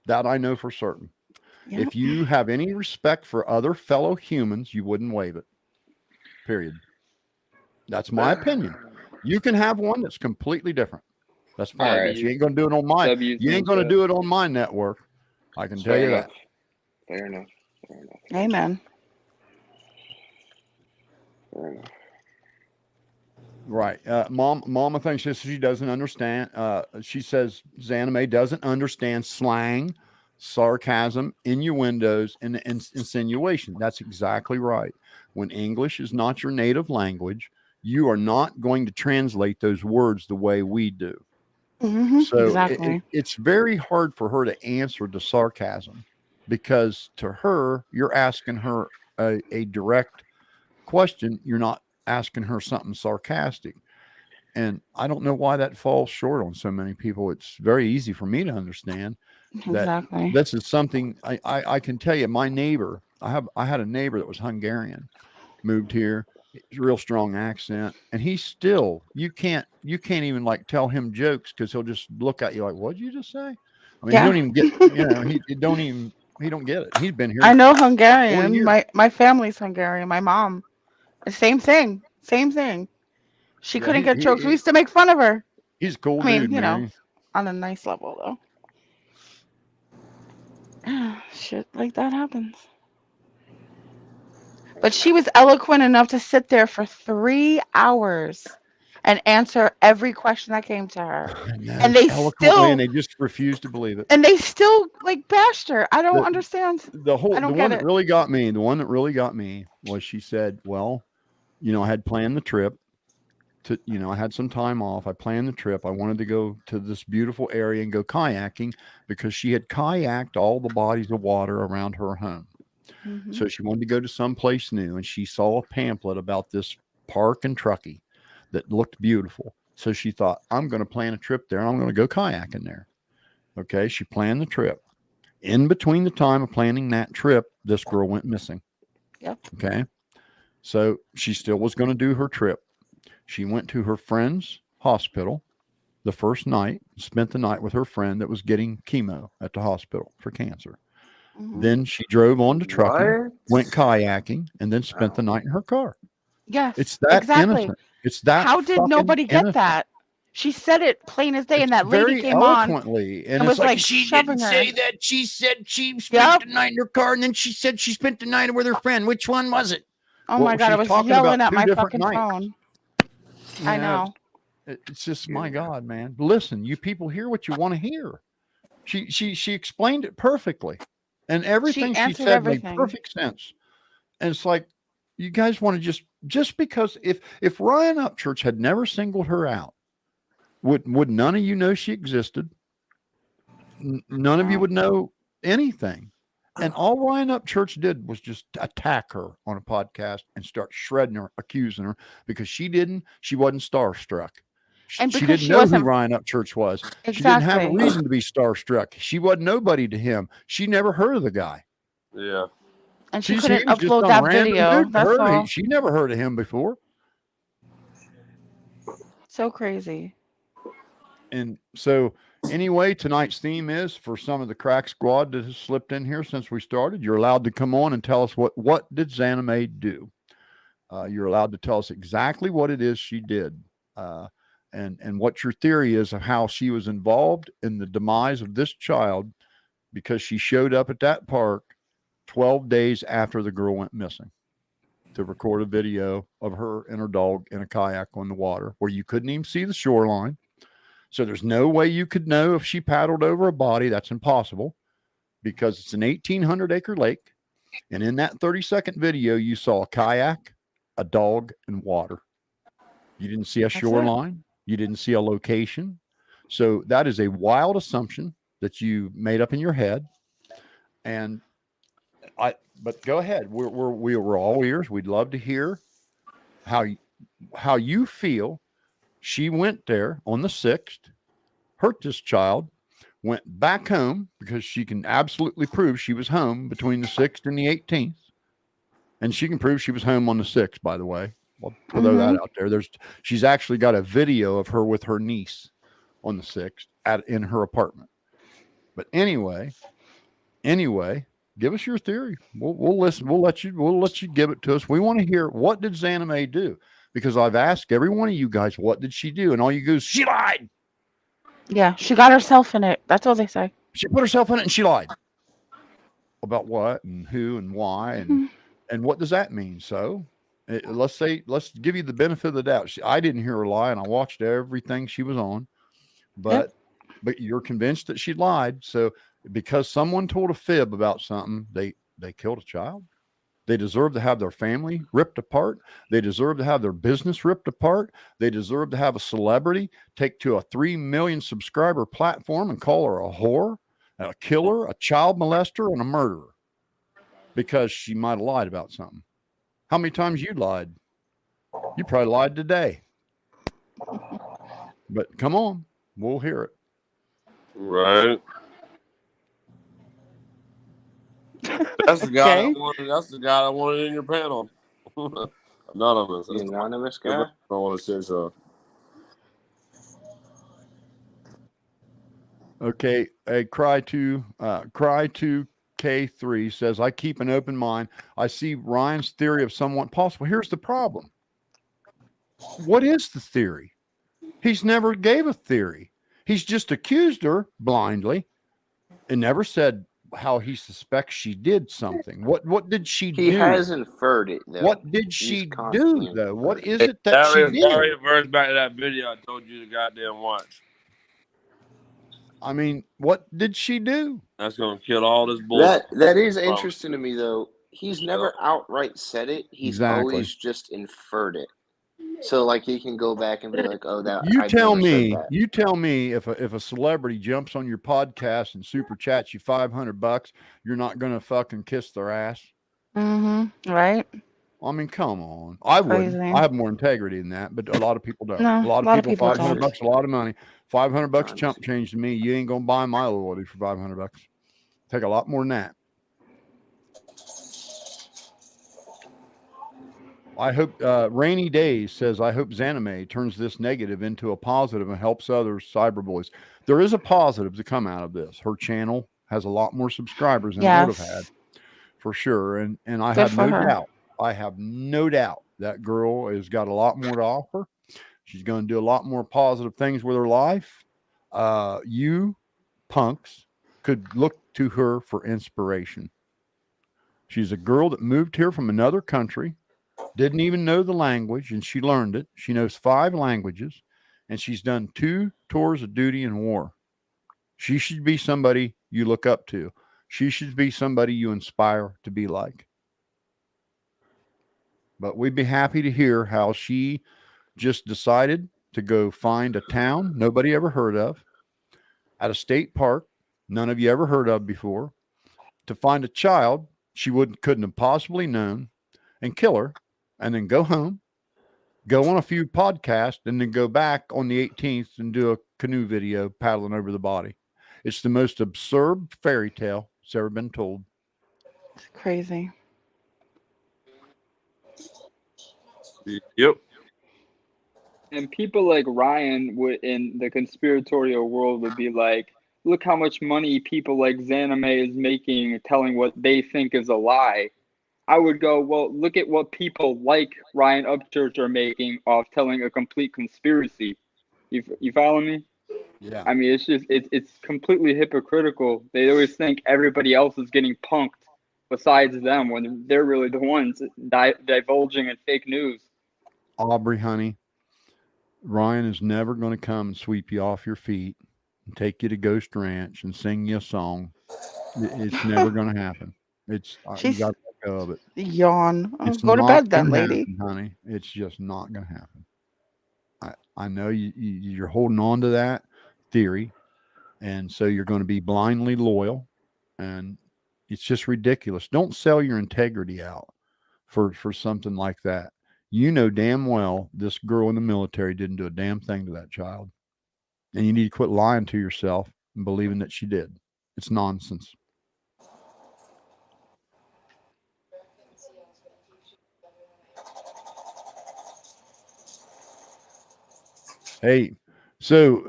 That I know for certain. Yep. If you have any respect for other fellow humans, you wouldn't wave it. Period. That's my opinion. You can have one that's completely different. That's fine. Right. But you ain't going to do it on my. You ain't going to do it on my network. I can tell you that. Fair enough. Amen. Fair enough. Right. Mama thinks she doesn't understand. She says Zanime doesn't understand slang, sarcasm, innuendos, and insinuation. That's exactly right. When English is not your native language, you are not going to translate those words the way we do. So exactly. It's very hard for her to answer the sarcasm, because to her, you're asking her a direct question. You're not asking her something sarcastic. And I don't know why that falls short on so many people. It's very easy for me to understand that Exactly. this is something I can tell you. My neighbor, I had a neighbor that was Hungarian, moved here, real strong accent, and he still, you can't even like tell him jokes because he'll just look at you like, what'd you just say? I mean, Yeah. he don't even get, he don't get it. He's been here. I know 20 Hungarian. years. My family's Hungarian. My mom, the same thing. She Yeah, couldn't get jokes. We used to make fun of her. He's a cool I mean, dude, you know, man. on a nice level though. Shit like that happens. But she was eloquent enough to sit there for 3 hours and answer every question that came to her. And they eloquently, and still they just refuse to believe it. like bashed her. I don't understand. The I don't one get that it. really got me was she said, well, I had planned the trip to, I had some time off. I planned the trip. I wanted to go to this beautiful area and go kayaking because she had kayaked all the bodies of water around her home. So she wanted to go to someplace new, and she saw a pamphlet about this park in Truckee that looked beautiful. So she thought, I'm going to plan a trip there, and I'm going to go kayaking there. Okay. She planned the trip. In between the time of planning that trip, this girl went missing. Yep. Okay. So she still was going to do her trip. She went to her friend's hospital the first night, spent the night with her friend that was getting chemo at the hospital for cancer. Then she drove on to Truckee, went kayaking, and then spent the night in her car. Yes. It's that innocent. It's that. How did nobody get that? She said it plain as day, and that lady very came on eloquently, and was it's like She shoving didn't her. say that. She said she spent the night in her car, and then she said she spent the night with her friend. Which one was it? Oh my God, I was yelling at my fucking phone. I know. It's just, my God, man. Listen, you people hear what you want to hear. She explained it perfectly, and everything she said made perfect sense. And it's like, you guys want to just because if Ryan Upchurch had never singled her out, would none of you know she existed? None of you would know anything. And all Ryan Upchurch did was just attack her on a podcast and start shredding her, accusing her, because she wasn't starstruck. And She because didn't she know who wasn't Ryan Upchurch was. She didn't have a exactly. reason to be starstruck. She wasn't nobody to him. She never heard of the guy. Yeah. And she He couldn't was just upload some that random video. dude to That's her. all. She never heard of him before. So crazy. And so, anyway, tonight's theme is, for some of the crack squad that has slipped in here since we started, you're allowed to come on and tell us what did Zanime do. You're allowed to tell us exactly what it is she did, and what your theory is of how she was involved in the demise of this child, because she showed up at that park 12 days after the girl went missing to record a video of her and her dog in a kayak on the water where you couldn't even see the shoreline. So there's no way you could know if she paddled over a body. That's impossible, because it's an 1,800 acre lake. And in that 30-second video, you saw a kayak, a dog, and water. You didn't see a shoreline. You didn't see a location. So that is a wild assumption that you made up in your head. And but go ahead. We're all ears. We'd love to hear how you feel. She went there on the 6th, hurt this child, went back home because she can absolutely prove she was home between the 6th and the 18th. And she can prove she was home on the 6th, by the way. I'll throw that out there. She's actually got a video of her with her niece on the 6th in her apartment. But anyway, give us your theory. We'll listen. We'll let you give it to us. We want to hear, what did Xana May do? Because I've asked every one of you guys, what did she do? And all you go is, she lied. Yeah, she got herself in it. That's all they say. She put herself in it and she lied. About what and who and why and what does that mean? So let's give you the benefit of the doubt. I didn't hear her lie, and I watched everything she was on, but you're convinced that she lied. So because someone told a fib about something, they killed a child. They deserve to have their family ripped apart. They deserve to have their business ripped apart. They deserve to have a celebrity take to a 3 million subscriber platform and call her a whore, a killer, a child molester, and a murderer because she might have lied about something. How many times you lied? You probably lied today. But come on, we'll hear it. Right. That's the guy that wanted. That's the guy that wanted in your panel. Anonymous. The anonymous guy. I want to say so. Okay, cry to K3 says, I keep an open mind. I see Ryan's theory of somewhat possible. Here's the problem. What is the theory? He's never gave a theory. He's just accused her blindly and never said how he suspects she did something. What did she do? He has inferred it, though. What did she do, though? What is it that That she did? That refers back to that video I told you to goddamn watch. I mean, what did she do? That's gonna kill all this bullshit. That is interesting to me, though. He's never outright said it. He's always just inferred it. So, like, he can go back and be like, "Oh, that." You tell me if a celebrity jumps on your podcast and super chats you $500, you're not gonna fucking kiss their ass. Right. I mean, come on. I wouldn't. I have more integrity than that, but a lot of people don't. No, a lot of people $500 don't. a lot of money. $500 chump change to me. You ain't gonna buy my loyalty for $500. Take a lot more than that. I hope Rainy Days says, I hope Xana May turns this negative into a positive and helps others cyberboys. There is a positive to come out of this. Her channel has a lot more subscribers than it would have had, for sure. And I have no doubt. I have no doubt that girl has got a lot more to offer. She's going to do a lot more positive things with her life. You punks could look to her for inspiration. She's a girl that moved here from another country. Didn't even know the language, and she learned it. She knows 5 languages, and she's done 2 tours of duty in war. She should be somebody you look up to. She should be somebody you inspire to be like. But we'd be happy to hear how she just decided to go find a town nobody ever heard of, at a state park none of you ever heard of before, to find a child she couldn't have possibly known, and kill her. And then go home, go on a few podcasts, and then go back on the 18th and do a canoe video paddling over the body. It's the most absurd fairy tale that's ever been told. It's crazy. Yep. And people like Ryan would, in the conspiratorial world, would be like, look how much money people like Xana May is making telling what they think is a lie. I would go, well, look at what people like Ryan Upchurch are making off telling a complete conspiracy. You follow me? Yeah. I mean, it's completely hypocritical. They always think everybody else is getting punked besides them when they're really the ones divulging in fake news. Aubrey, honey, Ryan is never going to come and sweep you off your feet and take you to Ghost Ranch and sing you a song. It's never going to happen. It's you got to let go of it. Yawn. Go to bed then, lady. Happen, honey. It's just not going to happen. I know you're holding on to that theory, and so you're going to be blindly loyal, and It's just ridiculous. Don't sell your integrity out for something like that. You know damn well this girl in the military didn't do a damn thing to that child. And you need to quit lying to yourself and believing that she did. It's nonsense. Hey, so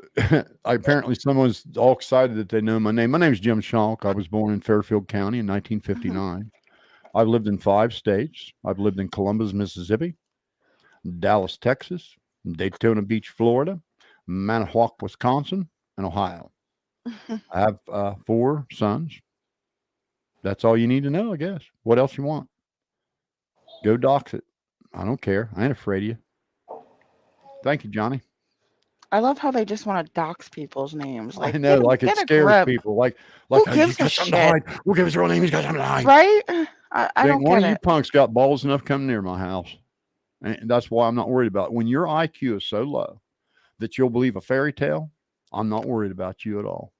apparently someone's all excited that they know my name. My name is Jim Schalk. I was born in Fairfield County in 1959. I've lived in 5 states. I've lived in Columbus, Mississippi, Dallas, Texas, Daytona Beach, Florida, Manahawk, Wisconsin, and Ohio. I have 4 sons. That's all you need to know, I guess. What else you want? Go dox it. I don't care. I ain't afraid of you. Thank you, Johnny. I love how they just want to dox people's names. Like, I know, like it scares people. Like who oh, gives he's got a something to shit? hide. Who gives his real name? He's got something to hide. Right? I don't One get of you it. punks got balls enough come near my house. And that's why I'm not worried about it. When your IQ is so low that you'll believe a fairy tale, I'm not worried about you at all.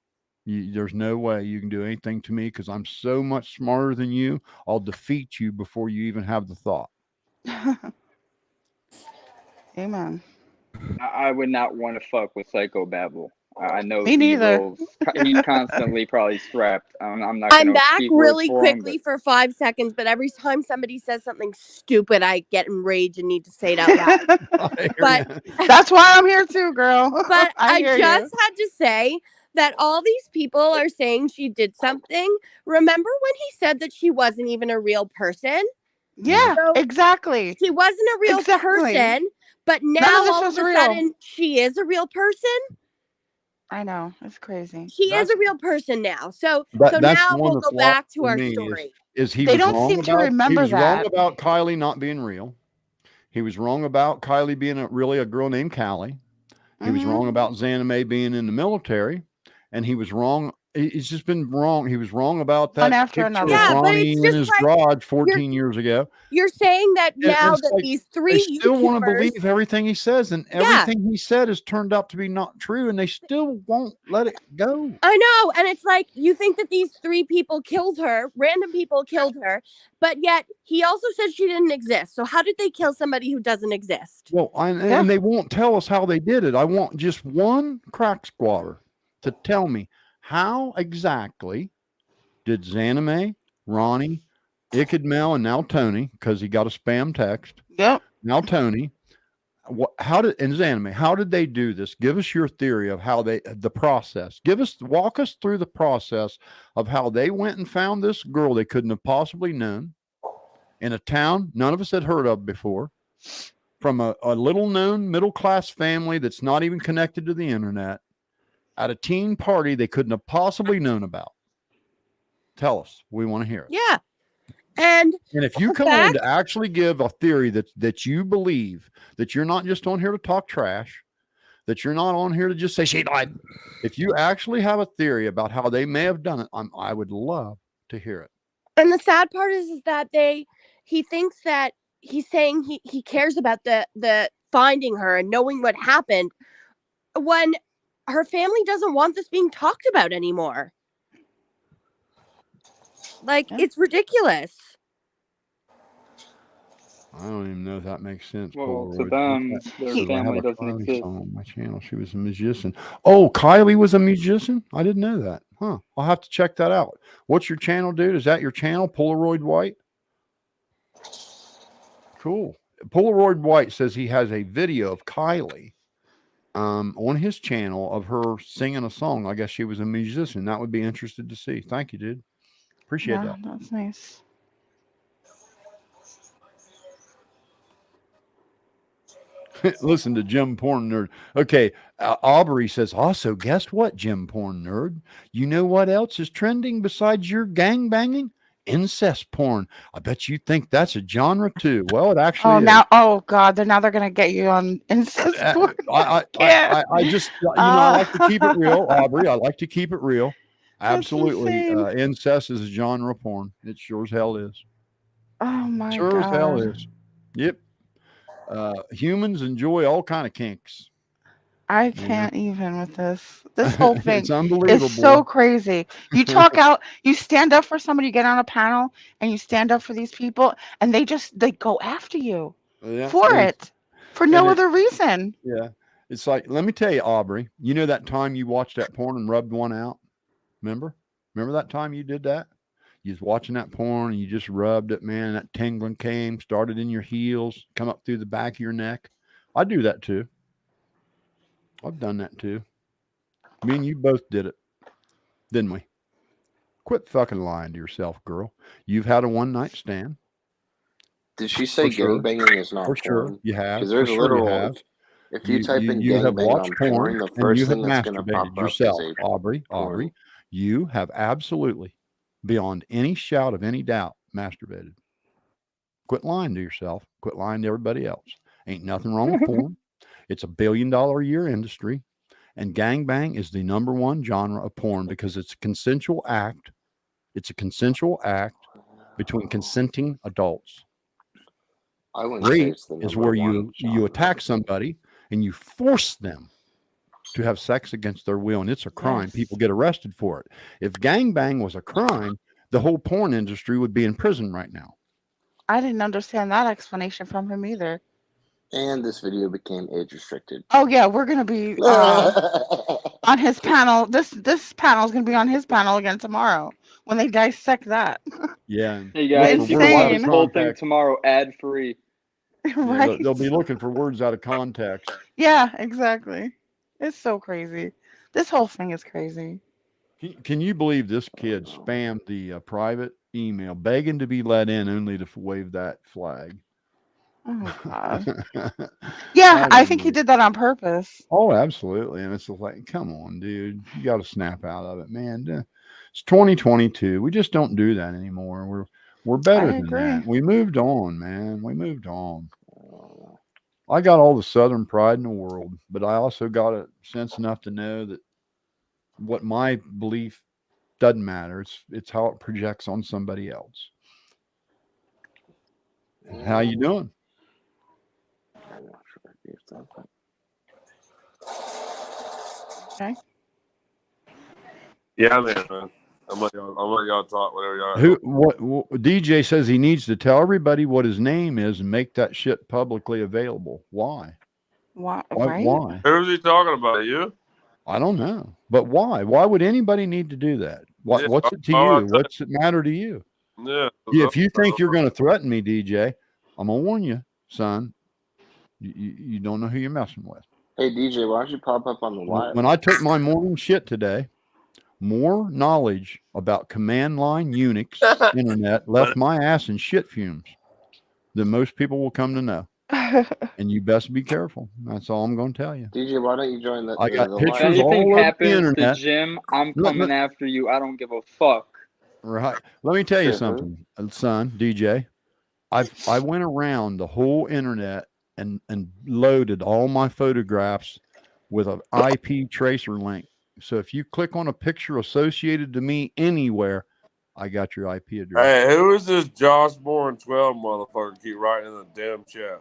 There's no way you can do anything to me because I'm so much smarter than you. I'll defeat you before you even have the thought. Amen. I would not want to fuck with Psychobabble. I know Me neither. He's constantly probably strapped. I'm not. I'm gonna back speak words really for him, quickly for 5 seconds, but every time somebody says something stupid, I get enraged and need to say it out loud. But that's why I'm here too, girl. But I hear just you. had to say that all these people are saying she did something. Remember when he said that she wasn't even a real person? Yeah, So exactly. she wasn't a real person, but None now of this all was of a real. sudden she is a real person. I know, it's crazy. She is a real person now. So That's now the one we'll that's go back to for our me story. is he They was don't wrong seem to about remember he was wrong that. about Kylie not being real. He was wrong about Kylie being really a girl named Callie. He was wrong about Xana May being in the military, and he was wrong. He's just been wrong. He was wrong about One that after picture another. of Yeah, but Ronnie it's in just his like garage 14 years ago. you're saying that And now it's that like these they 3 still want to YouTubers, believe everything he says, and everything he said has turned out to be not true, and they still won't let it go. I know, and it's like you think that these 3 people killed her, random people killed her, but yet he also said she didn't exist. So how did they kill somebody who doesn't exist? Well, and they won't tell us how they did it. I want just one crack squatter to tell me how exactly did Xana May, Ronnie, Mel, and now Tony, because he got a spam text. Yep. Now Tony, how did Xana May? How did they do this? Give us your theory of how the process. Walk us through the process of how they went and found this girl they couldn't have possibly known in a town none of us had heard of before, from a little known middle class family that's not even connected to the internet, at a teen party they couldn't have possibly known about. Tell us. We want to hear it. Yeah. And if you come on to actually give a theory that you believe, that you're not just on here to talk trash, that you're not on here to just say she lied. If you actually have a theory about how they may have done it, I would love to hear it. And the sad part is that he thinks that he's saying he cares about the finding her and knowing what happened when her family doesn't want this being talked about anymore. Like, it's ridiculous. I don't even know if that makes sense. Well, Polaroid. to them, their family doesn't exist. On my channel, she was a musician. Oh, Kylie was a musician? I didn't know that. Huh. I'll have to check that out. What's your channel, dude? Is that your channel, Polaroid White? Cool. Polaroid White says he has a video of Kylie on his channel of her singing a song. I guess she was a musician. That would be interested to see. Thank you, dude. Appreciate that. That's nice. Listen to Jim Porn Nerd. Okay, Aubrey says, also, guess what, Jim Porn Nerd? You know what else is trending besides your gang banging? Incest porn. I bet you think that's a genre too. Well, it actually is. Oh God, now they're gonna get you on incest porn. I just, I like to keep it real, Aubrey. I like to keep it real. Absolutely. Incest is a genre of porn. It sure as hell is. Oh my God. Sure as hell is. Yep. Humans enjoy all kind of kinks. I can't even with this. This whole thing It's is unbelievable. so crazy. You talk out, you stand up for somebody, you get on a panel and you stand up for these people and they go after you Yeah, for it for no and other reason. yeah. It's like, let me tell you, Aubrey, you know that time you watched that porn and rubbed one out? Remember that time you did that? You was watching that porn and you just rubbed it, man. That tingling came, started in your heels, come up through the back of your neck. I do that too. I've done that too. Me and you both did it, didn't we? Quit fucking lying to yourself, girl. You've had a one night stand. Did she say For sure. gangbanging is not For sure. porn? You have. Because For there's a sure you literal. have. If you type in You have gangbang watched on porn porn, the and first you have thing that's going to pop masturbated up yourself, is a Aubrey. porn. You have absolutely, beyond any shout of any doubt, masturbated. Quit lying to yourself. Quit lying to everybody else. Ain't nothing wrong with porn. It's a $1 billion a year industry. And gangbang is the number one genre of porn because it's a consensual act. It's a consensual act between consenting adults. I wouldn't say Rape it's the is number where one you genre. attack somebody and you force them to have sex against their will, and it's a crime. Yes. People get arrested for it. If gangbang was a crime, the whole porn industry would be in prison right now. I didn't understand that explanation from him either. And this video became age restricted. Oh yeah, we're gonna be on his panel. This panel is gonna be on his panel again tomorrow when they dissect that. Yeah. Hey guys, Look you for can words watch out this of whole thing context. tomorrow ad free. Yeah, Right? they'll be looking for words out of context. Yeah, exactly. It's so crazy. This whole thing is crazy. Can you believe this kid spammed the private email begging to be let in only to wave that flag? Oh God. Yeah, I think he did that on purpose. Oh, absolutely. And it's like, come on, dude. You got to snap out of it, man. It's 2022. We just don't do that anymore. We're better than agree. that. We moved on, man. We moved on. I got all the Southern pride in the world, but I also got a sense enough to know that what my belief doesn't matter. It's how it projects on somebody else. How you doing? Okay. Yeah, man. I'm let y'all talk whatever y'all. What DJ says he needs to tell everybody what his name is and make that shit publicly available. Why? Why? Right? Why? Who's he talking about? You? I don't know. But why? Why would anybody need to do that? Yeah, What's it to you? What's it matter to you? Yeah. If you think you're going to threaten me, DJ, I'm going to warn you, son. You don't know who you're messing with. Hey, DJ, why don't you pop up on the live? When I took my morning shit today, more knowledge about command line Unix internet left my ass in shit fumes than most people will come to know. And you best be careful. That's all I'm going to tell you. DJ, why don't you join the I got the pictures live? If anything all over the happens to internet. Jim, I'm coming after you. I don't give a fuck. Right. Let me tell you something, son, DJ. I went around the whole internet and loaded all my photographs with an IP tracer link. So if you click on a picture associated to me anywhere, I got your IP address. Hey, who is this Josh Bourne 12 motherfucker keep writing in the damn chat?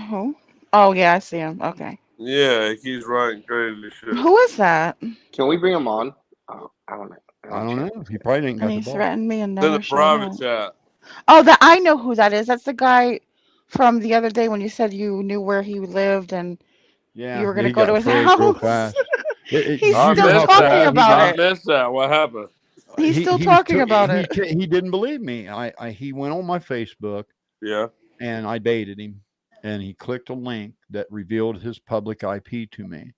Who? Oh yeah, I see him. Okay. Yeah, he keeps writing crazy shit. Who is that? Can we bring him on? Oh, I don't know. I don't know. He probably didn't got And the he ball. threatened me and In the never showed private up. chat. Oh, that I know who that is. That's the guy from the other day when you said you knew where he lived and you were gonna go to his house. Real fast. He's still talking about I it. missed that. What happened? He's still talking about it. He didn't believe me. He went on my Facebook. Yeah. And I baited him, and he clicked a link that revealed his public IP to me.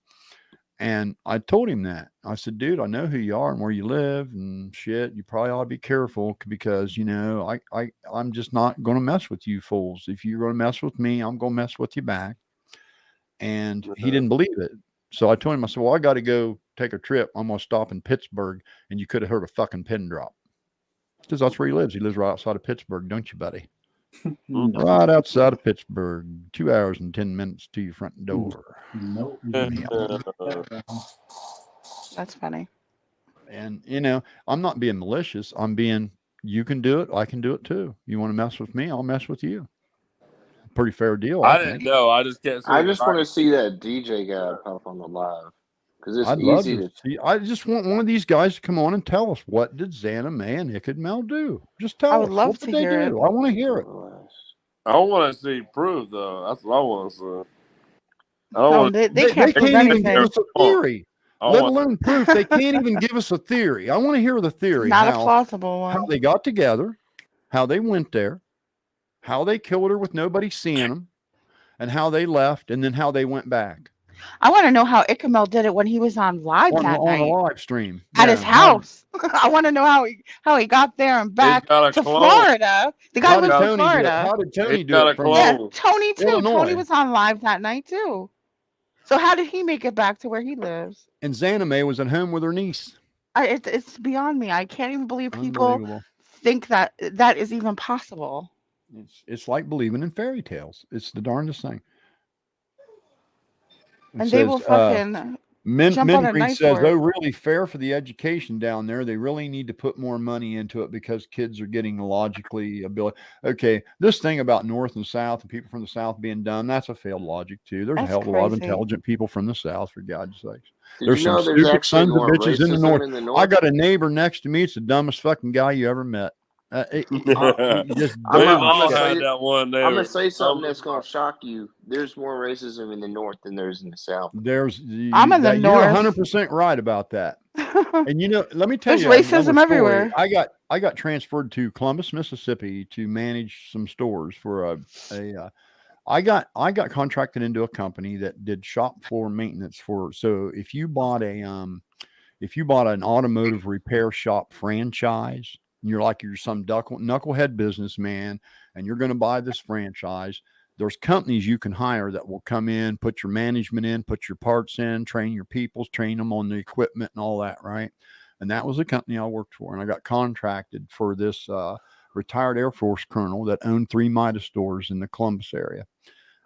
And I told him that. I said, dude, I know who you are and where you live and shit. You probably ought to be careful because, you know, I'm just not going to mess with you fools. If you're going to mess with me, I'm going to mess with you back. And he didn't believe it. So I told him, I said, well, I got to go take a trip. I'm going to stop in Pittsburgh, and you could have heard a fucking pin drop. Because that's where he lives. He lives right outside of Pittsburgh, don't you, buddy? Right outside of Pittsburgh, 2 hours and 10 minutes to your front door. Nope. That's funny. And, you know, I'm not being malicious. I'm being, you can do it. I can do it too. You want to mess with me? I'll mess with you. pretty fair deal. I think. didn't know. I just can't. I just want to see that DJ guy pop on the live because it's I'd love easy to see. I just want one of these guys to come on and tell us, what did Xana May and Ick and Mel do? Just tell I us. would love What to did they hear it. do? I want to hear it. I want to see proof though. That's what I want to see. I don't No, want. they can't prove can't even give anything. us a theory, let alone proof. They can't even give us a theory. I want to hear the theory. Not a plausible How one. they got together, how they went there, how they killed her with nobody seeing them, and how they left, and then how they went back I want to know how Ichamel did it when he was on live on that a night live stream at his house. I want to know how he got there and back got a to clone. Florida. The guy How did lives in Tony do it? Florida. How did Tony He's do got it a from Yeah, clone. Tony too. Illinois? Tony was on live that night too. So how did he make it back to where he lives? And Xana May was at home with her niece. It's beyond me. I can't even believe people Unbelievable. think that that is even possible. It's like believing in fairy tales. It's the darndest thing. And they will fucking jump on a Green knife says, for it. "Oh, really fair for the education down there. They really need to put more money into it because kids are getting logically ability." Okay, this thing about North and South and people from the South being dumb, that's a failed logic too. There's a That's hell of a lot of crazy. intelligent people from the South, for God's sakes. Did There's you some know there's stupid actually sons of more bitches in the North. racism in the I North? got a neighbor next to me. It's the dumbest fucking guy you ever met. He just We've dumb all shit. had that one there. I'm gonna say something that's gonna shock you. There's more racism in the North than there is in the South. I'm in the You're North. 100% right about that. And let me tell There's you racism another story. everywhere. I got transferred to Columbus, Mississippi to manage some stores for I got contracted into a company that did shop floor maintenance so if you bought an automotive repair shop franchise, and you're some knucklehead businessman and you're going to buy this franchise, there's companies you can hire that will come in, put your management in, put your parts in, train your people, train them on the equipment and all that, right? And that was the company I worked for. And I got contracted for this retired Air Force colonel that owned 3 Midas stores in the Columbus area.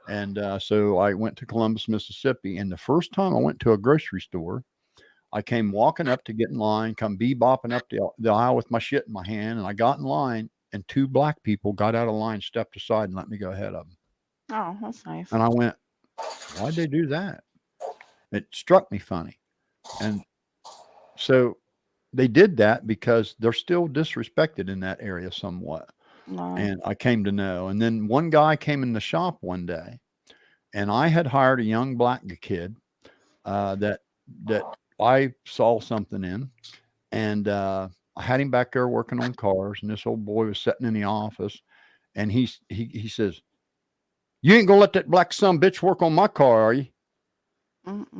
And so I went to Columbus, Mississippi. And the first time I went to a grocery store, I came walking up to get in line, come bebopping up the aisle with my shit in my hand. And I got in line, and 2 black people got out of line, stepped aside, and let me go ahead of them. Oh, that's nice. And I went, why'd they do that? It struck me funny. And so they did that because they're still disrespected in that area somewhat. No. And I came to know. And then one guy came in the shop one day, and I had hired a young black kid that I saw something in. And I had him back there working on cars, and this old boy was sitting in the office, and he says, "You ain't gonna let that black son bitch work on my car, are you?"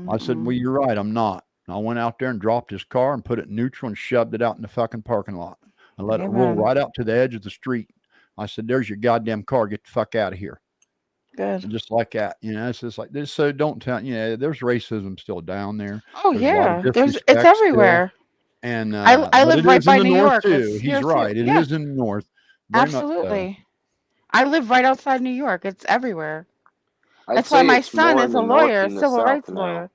I said, "Well, you're right, I'm not." And I went out there and dropped his car and put it in neutral and shoved it out in the fucking parking lot and let it roll right out to the edge of the street. I said, "There's your goddamn car. Get the fuck out of here." Good. And just like that, it's just like this. So don't tell, there's racism still down there. Oh There's a lot of yeah, it's disrespect everywhere. still. And I but live it right is by in the New north York. too. He's right. It is in the north. Very much so. Absolutely. I live right outside New York. It's everywhere. I'd That's why say my it's son more is in a the North lawyer, than the civil South rights now. lawyer.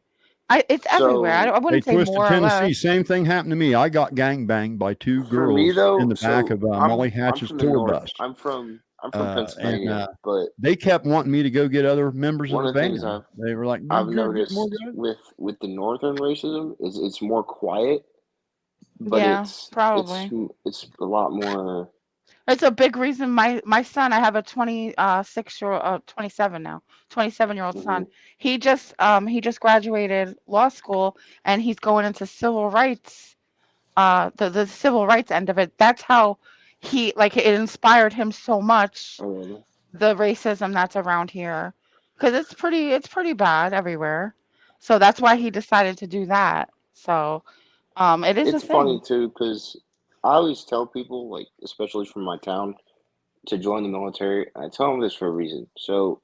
It's everywhere. I So wouldn't say Twisted more or Tennessee, less. same thing happened to me. I got gangbanged by 2 for me girls in though, the back so of Molly Hatch's from the tour North. bus. I'm from Pennsylvania, And but they kept wanting me to go get other members of one the of the things band. They were like, I've "You go get more noticed guys?" with the northern racism is it's more quiet, but Yeah, probably. it's a lot more. It's a big reason my son, I have a 26-year-old 27-year-old son. He just graduated law school and he's going into civil rights, the civil rights end of it. That's how it inspired him so much, the racism that's around here, because it's pretty bad everywhere. So that's why he decided to do that. So it is a It's funny thing. too because I always tell people, like especially from my town, to join the military. I tell them this for a reason. So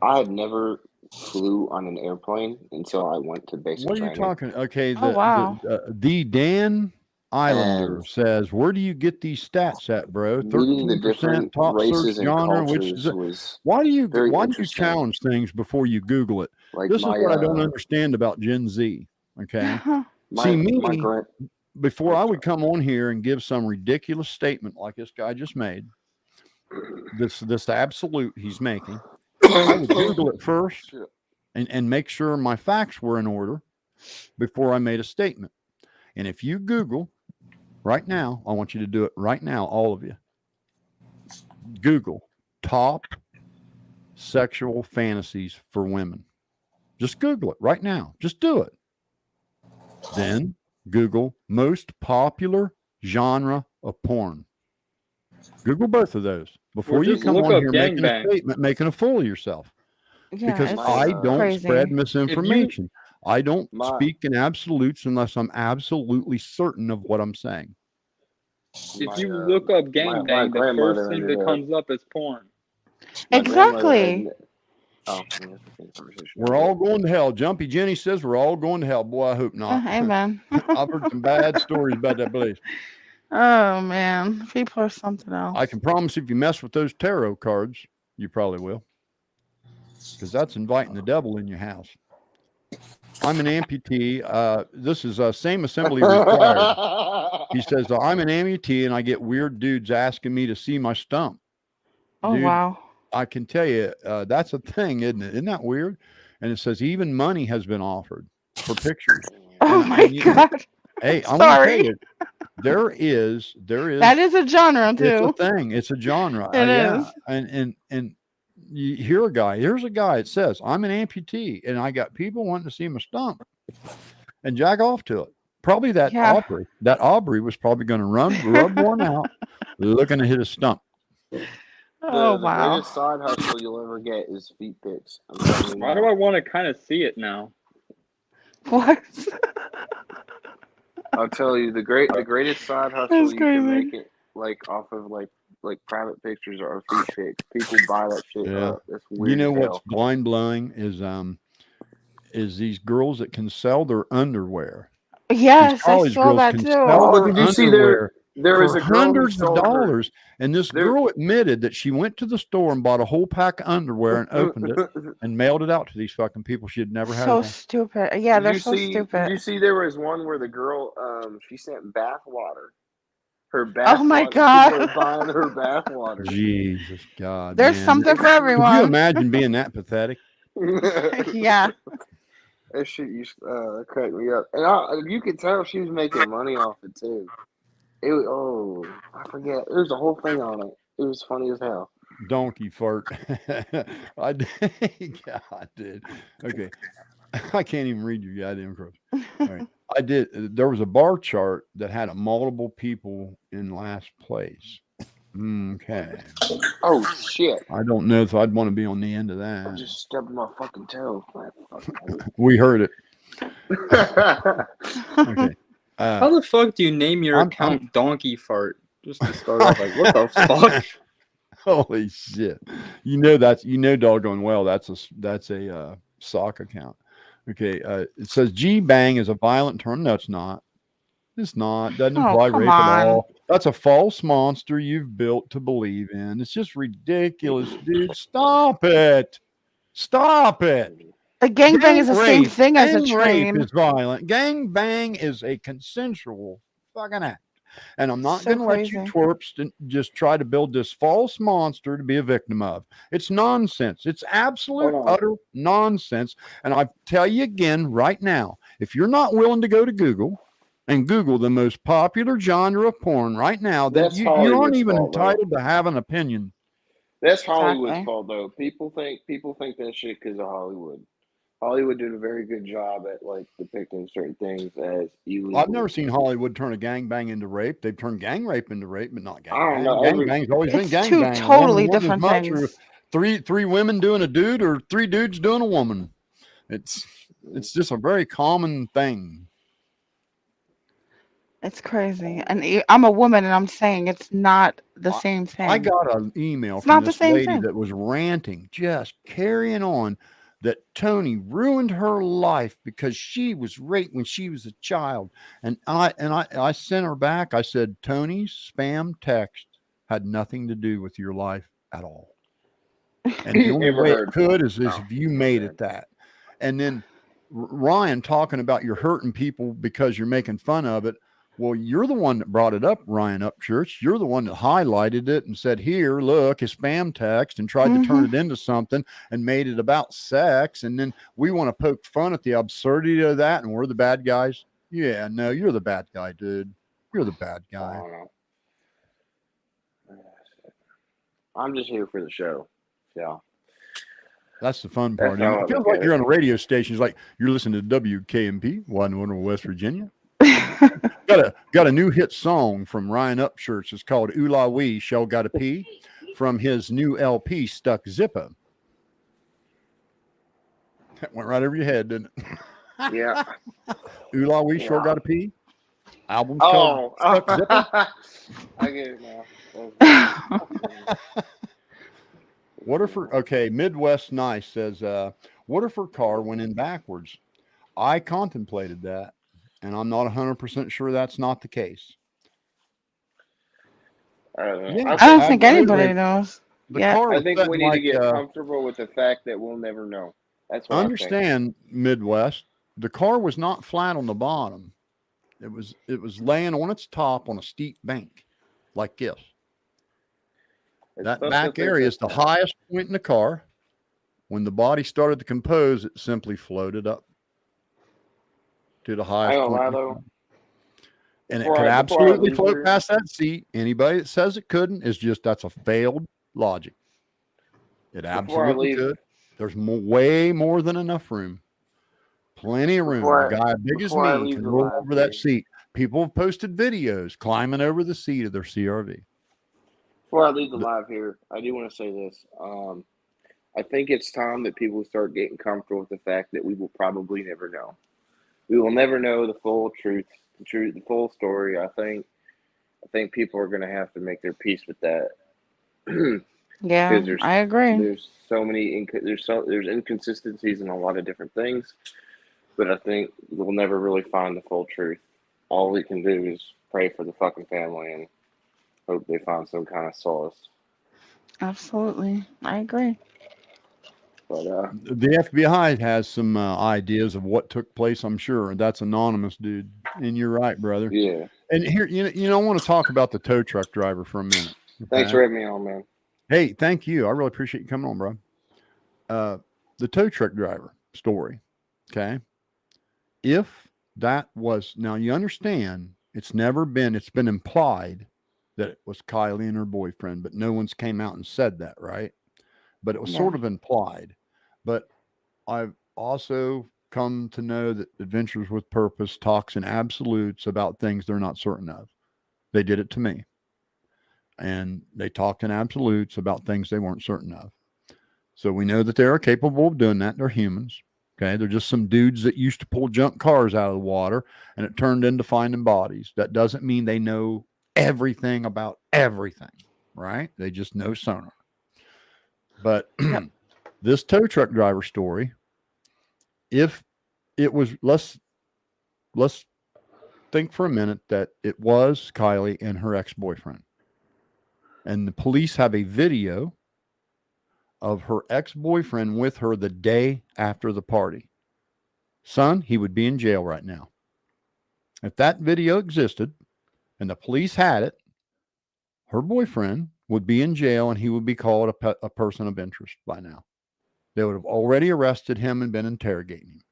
I had never flew on an airplane until I went to basic What are you training. talking? Okay, Oh wow. the Dan Islander And says, "Where do you get these stats at, bro? meeting the 13% different top search races and genre. Which cultures was why do you very interesting. challenge things before you Google it? Like This is my what I don't understand about Gen Z. Okay, see my me grand before I would come on here and give some ridiculous statement like this guy just made. this absolute he's making, I would Google it first and make sure my facts were in order before I made a statement. And if you Google right now, I want you to do it right now, all of you. Google top sexual fantasies for women. Just Google it right now. Just do it. Then Google most popular genre of porn. Google both of those before you come on here making a statement, making a fool of yourself. Yeah, Because it's I don't crazy. spread misinformation. I don't speak in absolutes unless I'm absolutely certain of what I'm saying. If you look up gangbang, the first thing that comes up is porn. Exactly. We're all going to hell. Jumpy Jenny says we're all going to hell. Boy, I hope not. Amen. I've heard some bad stories about that place. Oh man, people are something else. I can promise if you mess with those tarot cards, you probably will. Because that's inviting the devil in your house. I'm an amputee. This is same assembly required. He says, I'm an amputee and I get weird dudes asking me to see my stump. Oh, Dude, wow. I can tell you, that's a thing, isn't it? Isn't that weird? And it says even money has been offered for pictures. Oh my God. Hey, I'm sorry. gonna tell you, there is. That is a genre too. It's a thing. It's a genre. It yeah. is. And you hear a guy. Here's a guy. It says, I'm an amputee, and I got people wanting to see my stump and jack off to it. Probably that Aubrey. That Aubrey was probably going to rub one out, looking to hit a stump. Oh wow! The greatest side hustle you'll ever get is feet pics. Why do I want to kind of see it now? What? I'll tell you, the greatest side hustle you can make it like off of like private pictures or feet pics. People buy that shit up. That's weird. You know what's blind blowing is these girls that can sell their underwear. Yes, I saw that too. Did you see there was a girl hundreds of dollars, and this girl admitted that she went to the store and bought a whole pack of underwear and opened it and mailed it out to these fucking people she had never had. So stupid. Yeah, they're so stupid. Did you see there was one where the girl she sent bath water. Her bath. Oh my water. God! People are buying her bath water. Jesus God! There's something for everyone. Could you imagine being that pathetic? Yeah. That shit used to crack me up, and you could tell she was making money off it too. It was, I forget. There's a whole thing on it. It was funny as hell. Donkey fart. I did. God, dude. Okay. I can't even read your goddamn cross. All right. I did. There was a bar chart that had multiple people in last place. Okay. Oh shit! I don't know if I'd want to be on the end of that. I just stubbed my fucking toe. We heard it. Okay. How the fuck do you name your account Donkey Fart? Just to start off, like, what the fuck? Holy shit! You know doggone well that's a sock account. Okay. It says G bang is a violent term. No, it's not. It's not. Doesn't imply rape at all. That's a false monster you've built to believe in. It's just ridiculous, dude. Stop it. Stop it. A gangbang is the same thing as a train. Rape is violent. Gangbang is a consensual fucking act. And I'm not going to let you twerps just try to build this false monster to be a victim of. It's nonsense. It's absolute, utter nonsense. And I tell you again right now, if you're not willing to go to Google and Google the most popular genre of porn right now, then you aren't even entitled to have an opinion. That's Hollywood's fault, though. People think that shit because of Hollywood. Hollywood did a very good job at like depicting certain things as illegal. I've never seen Hollywood turn a gangbang into rape. They've turned gang rape into rape, but not gangbang. Gangbang's always been gangbang. Two totally different things. Three women doing a dude, or three dudes doing a woman. It's just a very common thing. It's crazy, and I'm a woman, and I'm saying it's not the same thing. I got an email from this lady that was ranting, just carrying on, that Tony ruined her life because she was raped when she was a child. And I sent her back. I said, Tony's spam text had nothing to do with your life at all. And the only way it could is if you made it that. And then Ryan talking about you're hurting people because you're making fun of it. Well, you're the one that brought it up, Ryan Upchurch. You're the one that highlighted it and said, here, look, a spam text, and tried to turn it into something and made it about sex. And then we want to poke fun at the absurdity of that, and we're the bad guys. Yeah, no, you're the bad guy, dude. You're the bad I guy. don't know. I'm just here for the show. Yeah. That's the fun part. That's how I It feels look like at you're it. on a radio station. It's like you're listening to WKMP, Washington, West Virginia. got a new hit song from Ryan Upchurch. It's called Ooh La Wee, Shell Gotta Pee, from his new LP, Stuck Zipper. That went right over your head, didn't it? Yeah. Ooh La Wee, Yeah. Shell Gotta Pee. Album's called Stuck Zipper. I get it now. What if her, okay, Midwest Nice says, what if her car went in backwards? I contemplated that, and I'm not 100% sure that's not the case. I don't think anybody knows. I think we need to get comfortable with the fact that we'll never know. That's what understand, Midwest. The car was not flat on the bottom. It was laying on its top on a steep bank, like this. That back area is the highest point in the car. When the body started to compose, it simply floated up to the highest point. Lie, though. And it could absolutely float past that seat. Anybody that says it couldn't is just, that's a failed logic. It absolutely could. There's way more than enough room. Plenty of room. A guy big as me can roll over that seat. People have posted videos climbing over the seat of their CRV. Before I leave the live here, I do want to say this. I think it's time that people start getting comfortable with the fact that we will probably never know. We will never know the full truth, the full story. I think people are going to have to make their peace with that. Yeah, I agree. There's so many there's inconsistencies in a lot of different things, but I think we'll never really find the full truth. All we can do is pray for the fucking family and hope they find some kind of solace. Absolutely, I agree. But the FBI has some ideas of what took place. I'm sure that's anonymous, dude. And you're right, brother. Yeah. And here, I want to talk about the tow truck driver for a minute. Okay? Thanks for having me on, man. Hey, thank you. I really appreciate you coming on, bro. The tow truck driver story. Okay. If that was, now you understand, it's been implied that it was Kylie and her boyfriend, but no one's came out and said that, right? But it was sort of implied. But I've also come to know that Adventures with Purpose talks in absolutes about things they're not certain of. They did it to me. And they talked in absolutes about things they weren't certain of. So we know that they are capable of doing that. They're humans. Okay. They're just some dudes that used to pull junk cars out of the water, and it turned into finding bodies. That doesn't mean they know everything about everything, right? They just know sonar. But this tow truck driver story, if it was, let's think for a minute that it was Kylie and her ex-boyfriend. And the police have a video of her ex-boyfriend with her the day after the party. Son, he would be in jail right now. If that video existed and the police had it, her boyfriend would be in jail and he would be called a person of interest by now. They would have already arrested him and been interrogating him.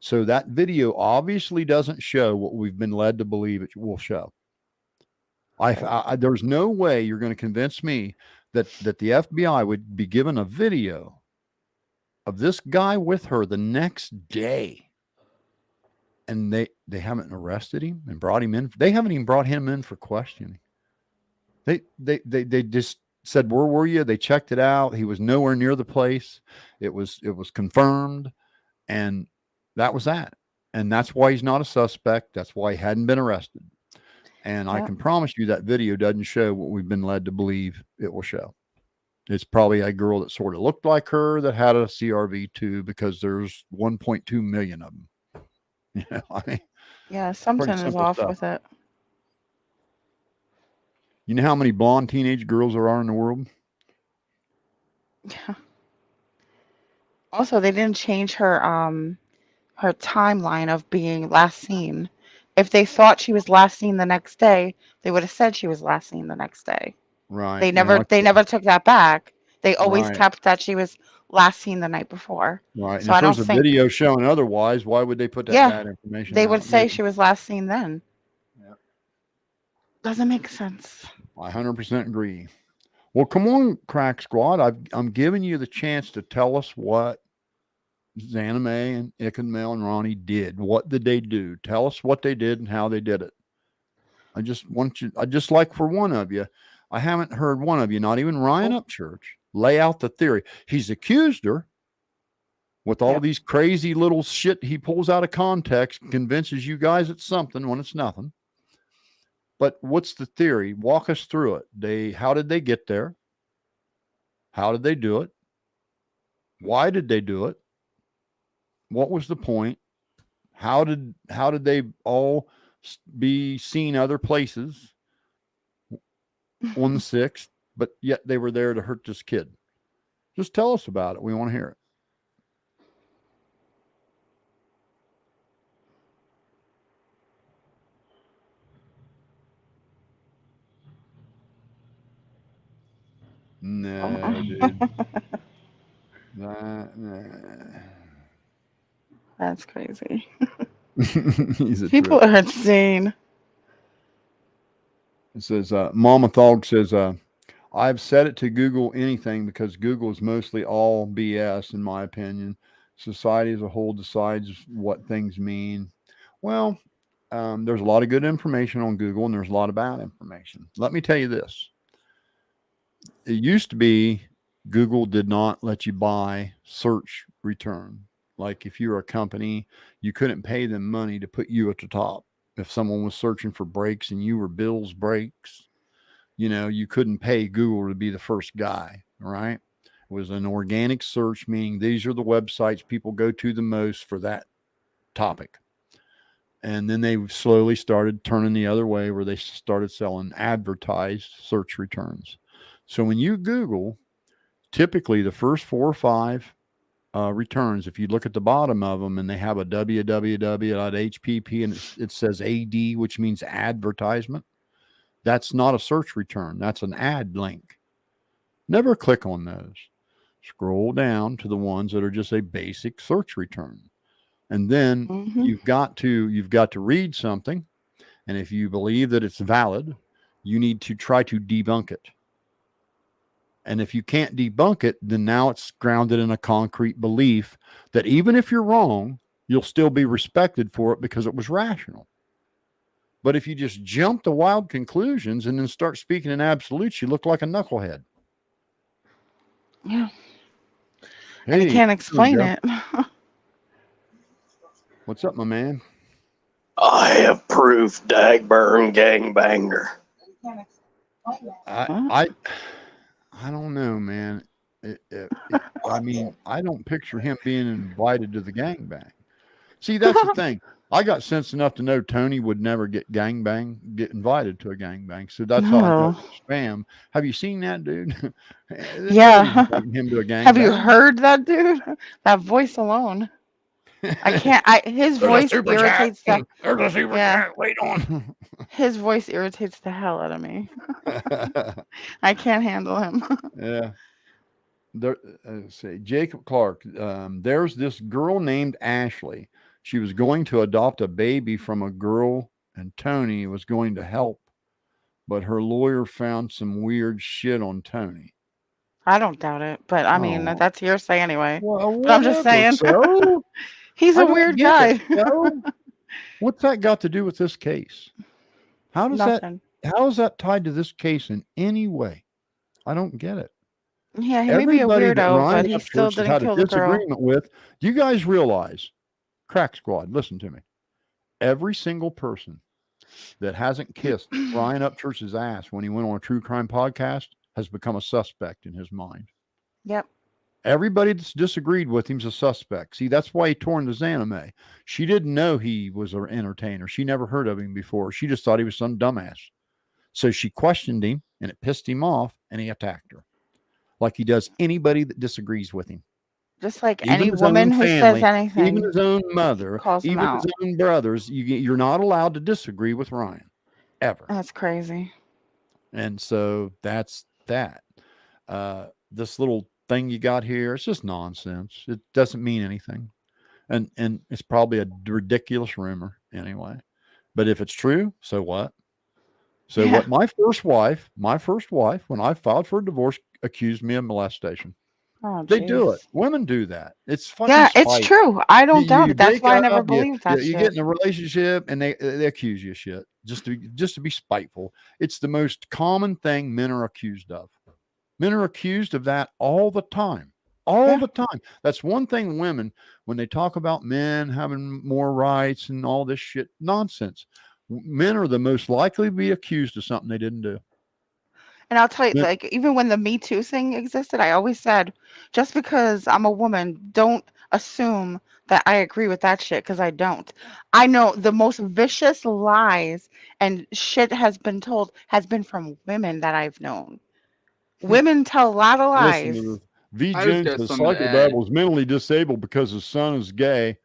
So that video obviously doesn't show what we've been led to believe it will show. There's no way you're going to convince me that the FBI would be given a video of this guy with her the next day, and they haven't arrested him and brought him in. They haven't even brought him in for questioning. They just said, where were you? They checked it out. He was nowhere near the place. It was confirmed, and that was that. And that's why he's not a suspect. That's why he hadn't been arrested. And I can promise you that video doesn't show what we've been led to believe it will show. It's probably a girl that sort of looked like her that had a CRV too, because there's 1.2 million of them. You know, I mean, yeah, something is off with it. You know how many blonde teenage girls there are in the world? Yeah. Also, they didn't change her her timeline of being last seen. If they thought she was last seen the next day, they would have said she was last seen the next day. Right. They And never like, they never took that back. They always right. kept that she was last seen the night before. Right. And So if I don't there's a think, video showing otherwise, why would they put that yeah, bad information they would out? say she was last seen then. Yeah. Doesn't make sense. I 100% agree. Well, come on, Crack Squad. I'm giving you the chance to tell us what Zanime and Ickandmel and Ronnie did. What did they do? Tell us what they did and how they did it. I just like for one of you, I haven't heard one of you, not even Ryan Upchurch, lay out the theory. He's accused her with all these crazy little shit he pulls out of context, convinces you guys it's something when it's nothing. But what's the theory? Walk us through it. How did they get there? How did they do it? Why did they do it? What was the point? How did they all be seen other places on the 6th, but yet they were there to hurt this kid? Just tell us about it. We want to hear it. No, dude. That's crazy. People are insane. It says, Mama Thog says, I've said it to Google anything because Google is mostly all BS, in my opinion. Society as a whole decides what things mean. Well, there's a lot of good information on Google and there's a lot of bad information. Let me tell you this. It used to be Google did not let you buy search return. Like if you were a company, you couldn't pay them money to put you at the top. If someone was searching for brakes and you were Bill's Brakes, you couldn't pay Google to be the first guy, right? It was an organic search, meaning these are the websites people go to the most for that topic. And then they slowly started turning the other way where they started selling advertised search returns. So when you Google, typically the first 4 or 5 returns, if you look at the bottom of them and they have a www.hpp and it says AD, which means advertisement, that's not a search return. That's an ad link. Never click on those. Scroll down to the ones that are just a basic search return. And then you've got to read something. And if you believe that it's valid, you need to try to debunk it. And if you can't debunk it, then now it's grounded in a concrete belief that even if you're wrong, you'll still be respected for it because it was rational. But if you just jump to wild conclusions and then start speaking in absolutes, you look like a knucklehead. Yeah. And you can't explain it. What's up, my man? I approve Dagburn Gangbanger. I don't know, man. I mean, I don't picture him being invited to the gangbang. See, that's the thing. I got sense enough to know Tony would never get invited to a gangbang. So that's how I know it's spam. Have you seen that dude? Yeah. Him to a gangbang. Have you heard that dude? That voice alone. I can't. His voice irritates the. There's a super chat. Wait on. His voice irritates the hell out of me. I can't handle him. Yeah. Let's see. Jacob Clark. There's this girl named Ashley. She was going to adopt a baby from a girl, and Tony was going to help, but her lawyer found some weird shit on Tony. I don't doubt it, but I mean that's hearsay anyway. Well, but I'm just saying. So? He's a weird guy. What's that got to do with this case? How does Nothing. How is that tied to this case in any way? I don't get it. Yeah, he may be a weirdo, but he still didn't kill the girl. With. Do you guys realize, Crack Squad, listen to me. Every single person that hasn't kissed Ryan Upchurch's ass when he went on a true crime podcast has become a suspect in his mind. Yep. Everybody that's disagreed with him's a suspect. See, that's why he torn the Zanime. She didn't know he was an entertainer. She never heard of him before. She just thought he was some dumbass. So she questioned him, and it pissed him off, and he attacked her. Like he does anybody that disagrees with him. Just like Even any his own woman who says family, even anything his own mother, calls him even his out. own brothers, you're not allowed to disagree with Ryan, ever. That's crazy. And so that's that. This little thing you got here, it's just nonsense. It doesn't mean anything. And it's probably a ridiculous rumor anyway. But if it's true, so what? So what? My first wife, when I filed for a divorce, accused me of molestation. Oh, They do it. jeez. Women do that. It's fucking Yeah, it's spite. true. I don't doubt You it. That's break why I never up, believed that you shit. get in a relationship and they accuse you of shit just to be spiteful. It's the most common thing men are accused of. Men are accused of that all the time. All the time. That's one thing women, when they talk about men having more rights and all this shit, nonsense. Men are the most likely to be accused of something they didn't do. And I'll tell you, Men- like, even when the Me Too thing existed, I always said, just because I'm a woman, don't assume that I agree with that shit, because I don't. I know the most vicious lies and shit has been told has been from women that I've known. Women tell a lot of Listen lies. to this. V. I just Jones got says something to add. psychobabble is mentally disabled because his son is gay.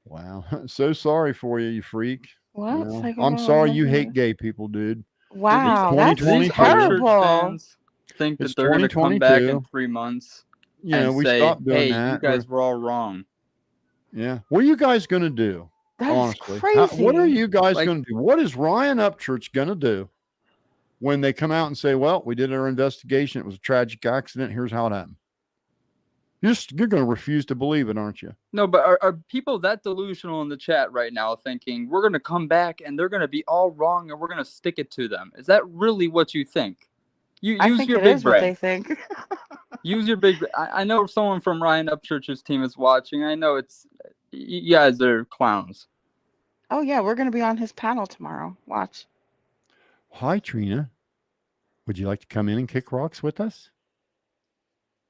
Wow. So sorry for you, you freak. What? Well, Psychobabble I'm sorry you mentally- hate gay people, dude. Wow, that's 2022. terrible. Fans think It's that they're going to come back in 2022. 3 months You and know, we say, stopped doing "Hey, that. you guys were all wrong." Yeah. What are you guys going to do? That's Honestly, crazy. what are you guys Like- going to do? What is Ryan Upchurch going to do when they come out and say, well, we did our investigation. It was a tragic accident. Here's how it happened. You're going to refuse to believe it, aren't you? No, but are people that delusional in the chat right now thinking we're going to come back and they're going to be all wrong and we're going to stick it to them? Is that really what you think? You I use think your it big is what brain. they think. Use your big. I know someone from Ryan Upchurch's team is watching. I know it's you guys are clowns. Oh yeah, we're gonna be on his panel tomorrow. Watch. Hi, Trina. Would you like to come in and kick rocks with us?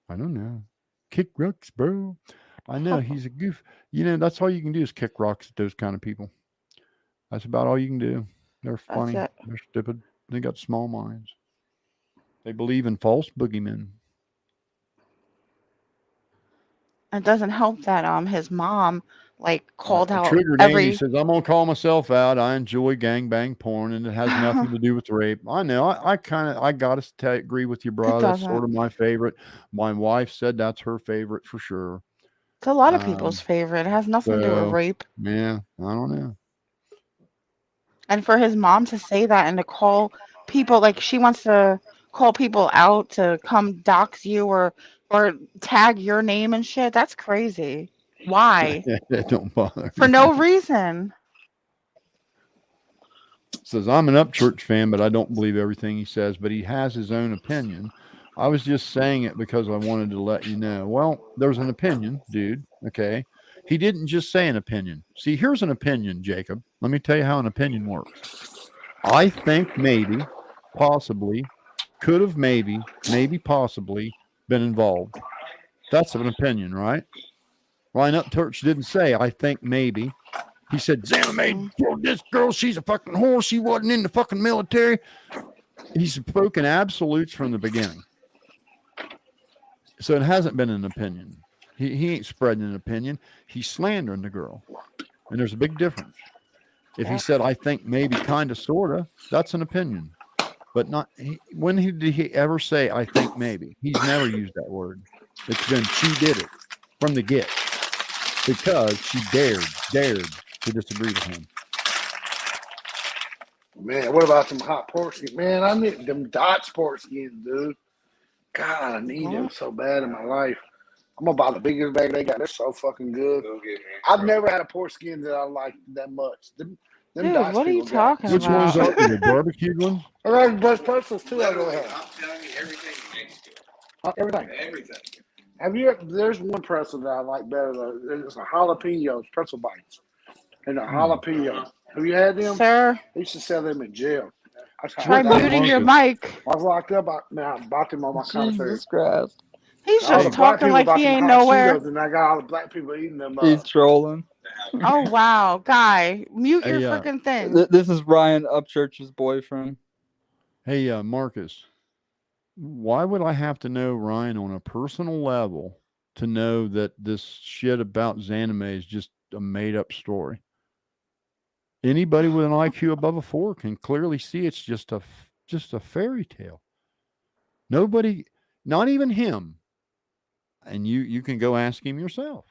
I don't know. Kick rocks, bro. I know he's a goof. You know, that's all you can do is kick rocks at those kind of people. That's about all you can do. They're funny. it. They're stupid. They got small minds. They believe in false boogeymen. It doesn't help that his mom like called out Triggered Amy every. says, I'm gonna call myself out. I enjoy gangbang porn and it has nothing to do with rape. I know. I gotta agree with you, bro. That's sort of my favorite. My wife said that's her favorite for sure. It's a lot of people's favorite. It has nothing to do with rape. Yeah, I don't know. And for his mom to say that and to call people, like she wants to call people out to come dox you or tag your name and shit, that's crazy. Why? That don't bother For me. no reason. Says, I'm an Upchurch fan, but I don't believe everything he says, but he has his own opinion. I was just saying it because I wanted to let you know. Well, there's an opinion, dude. Okay. He didn't just say an opinion. See, here's an opinion, Jacob. Let me tell you how an opinion works. I think maybe, possibly, could have maybe, possibly been involved. That's an opinion, right? Ryan Upchurch didn't say, I think maybe. He said, Xana made this girl, she's a fucking whore. She wasn't in the fucking military. He's spoken absolutes from the beginning. So it hasn't been an opinion. He ain't spreading an opinion. He's slandering the girl. And there's a big difference. If he said, I think maybe, kind of, sort of, that's an opinion. But not, when did he ever say, I think maybe? He's never used that word. It's been, she did it from the get. Because she dared to disagree with him. Man, what about some hot pork skins? Man, I need them dot sport skins, dude. God, I need them so bad in my life. I'm gonna buy the biggest bag they got. They're so fucking good. I've never had a pork skin that I like that much. Them Dude, Dot's what are you people got. talking Which about? ones are the barbecued ones? I like best pretzels too. I go ahead. I'm telling you, everything makes good. Everything. Everything. Have you? There's one pretzel that I like better though. It's a jalapeno pretzel bites, and a jalapeno. Have you had them? Sir, They used to sell them in jail. try muting your mic. I was locked up. I bought them on my commissary. Jesus Christ. He's All the just black talking people like bought he them ain't hot nowhere. Cheetos, and I got all the black people eating them. He's trolling. Oh wow, guy, mute your Hey, freaking thing. This is Ryan Upchurch's boyfriend. Hey, Marcus, why would I have to know Ryan on a personal level to know that this shit about Zanime is just a made up story. Anybody with an IQ above a 4 can clearly see it's just a fairy tale. Nobody, not even him. And you can go ask him yourself.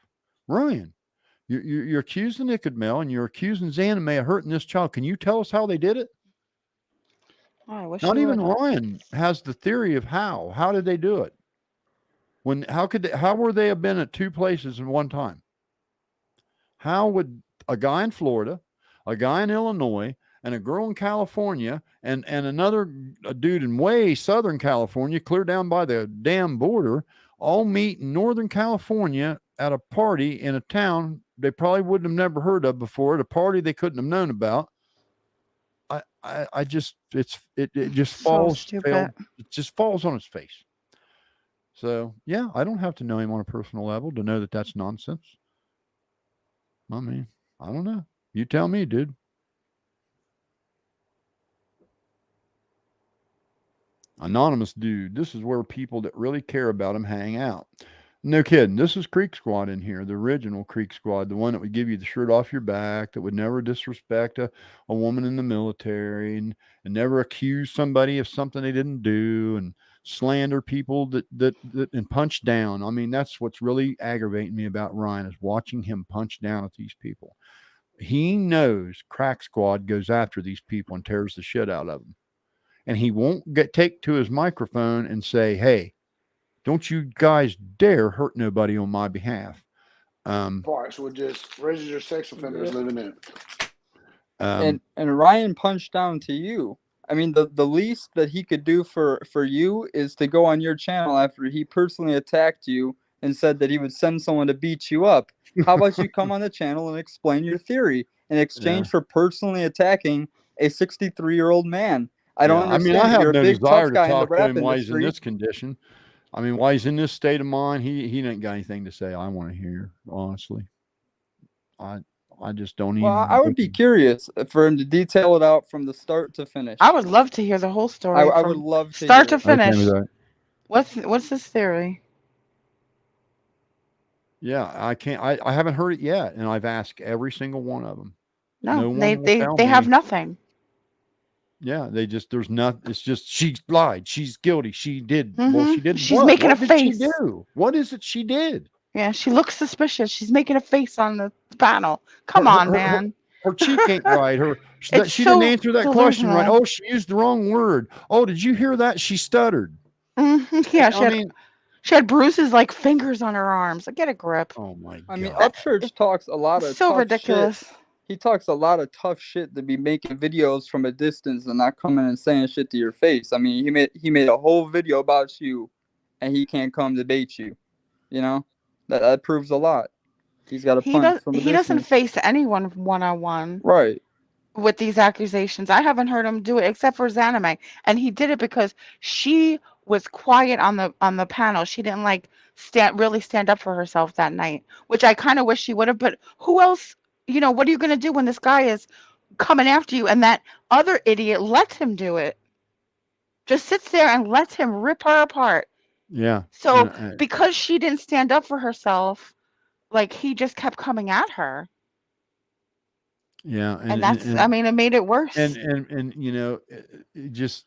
Ryan, you're accusing Ichabod and you're accusing Zanime of hurting this child. Can you tell us how they did it? Oh, I wish Not you even would. Ryan has the theory of how. How did they do it? How were they have been at two places in one time? How would a guy in Florida, a guy in Illinois, and a girl in California, and another dude in way Southern California, clear down by the damn border, all meet in Northern California at a party in a town they probably wouldn't have never heard of before, at a party they couldn't have known about? I just it just So falls stupid. it just falls on its face. So yeah, I don't have to know him on a personal level to know that that's nonsense. I mean, I don't know. You tell me, dude. Anonymous dude. This is where people that really care about him hang out. No kidding. This is Creek Squad in here, the original Creek Squad, the one that would give you the shirt off your back, that would never disrespect a woman in the military, and never accuse somebody of something they didn't do, and slander people that and punch down. I mean, that's what's really aggravating me about Ryan, is watching him punch down at these people. He knows Crack Squad goes after these people and tears the shit out of them. And he won't take to his microphone and say, hey, don't you guys dare hurt nobody on my behalf. Parts with just registered sex offenders living in it. And Ryan punched down to you. I mean, the least that he could do for you is to go on your channel after he personally attacked you and said that he would send someone to beat you up. How about you come on the channel and explain your theory in exchange for personally attacking a 63-year-old man? I don't understand. I mean, I have You're no a big desire tough guy to in the talk to rap him while he's in industry. this condition. I mean, while he's in this state of mind, he ain't got anything to say I want to hear, honestly. I just don't even. Well, I would be curious for him to detail it out from the start to finish. I would love to hear the whole story. I from would love to start hear to it. finish. Okay with that. What's his theory? Yeah, I can't. I haven't heard it yet, and I've asked every single one of them. No, one they will tell have me. nothing. Yeah, there's nothing. It's just she lied. She's guilty. She did. Mm-hmm. Well, she did. She's what? making What a did face. she do? What is it she did? Yeah, she looks suspicious. She's making a face on the panel. Come on, man. Her cheek ain't right. She didn't answer that question right. Oh, she used the wrong word. Oh, did you hear that? She stuttered. Mm-hmm. Yeah, she had bruises like fingers on her arms. Get a grip. Oh my God. I mean, Upchurch talks a lot of so tough ridiculous. Shit. He talks a lot of tough shit to be making videos from a distance and not coming and saying shit to your face. I mean, he made a whole video about you, and he can't come debate you. You know, that proves a lot. He's got a punch from a distance. He doesn't face anyone one-on-one. Right. With these accusations, I haven't heard him do it except for Zanime, and he did it because she was quiet on the panel. She didn't really stand up for herself that night, which I kind of wish she would have. But who else? What are you going to do when this guy is coming after you and that other idiot lets him do it? Just sits there and lets him rip her apart. Yeah. So because she didn't stand up for herself, he just kept coming at her. Yeah, and that's I mean, it made it worse. And it just,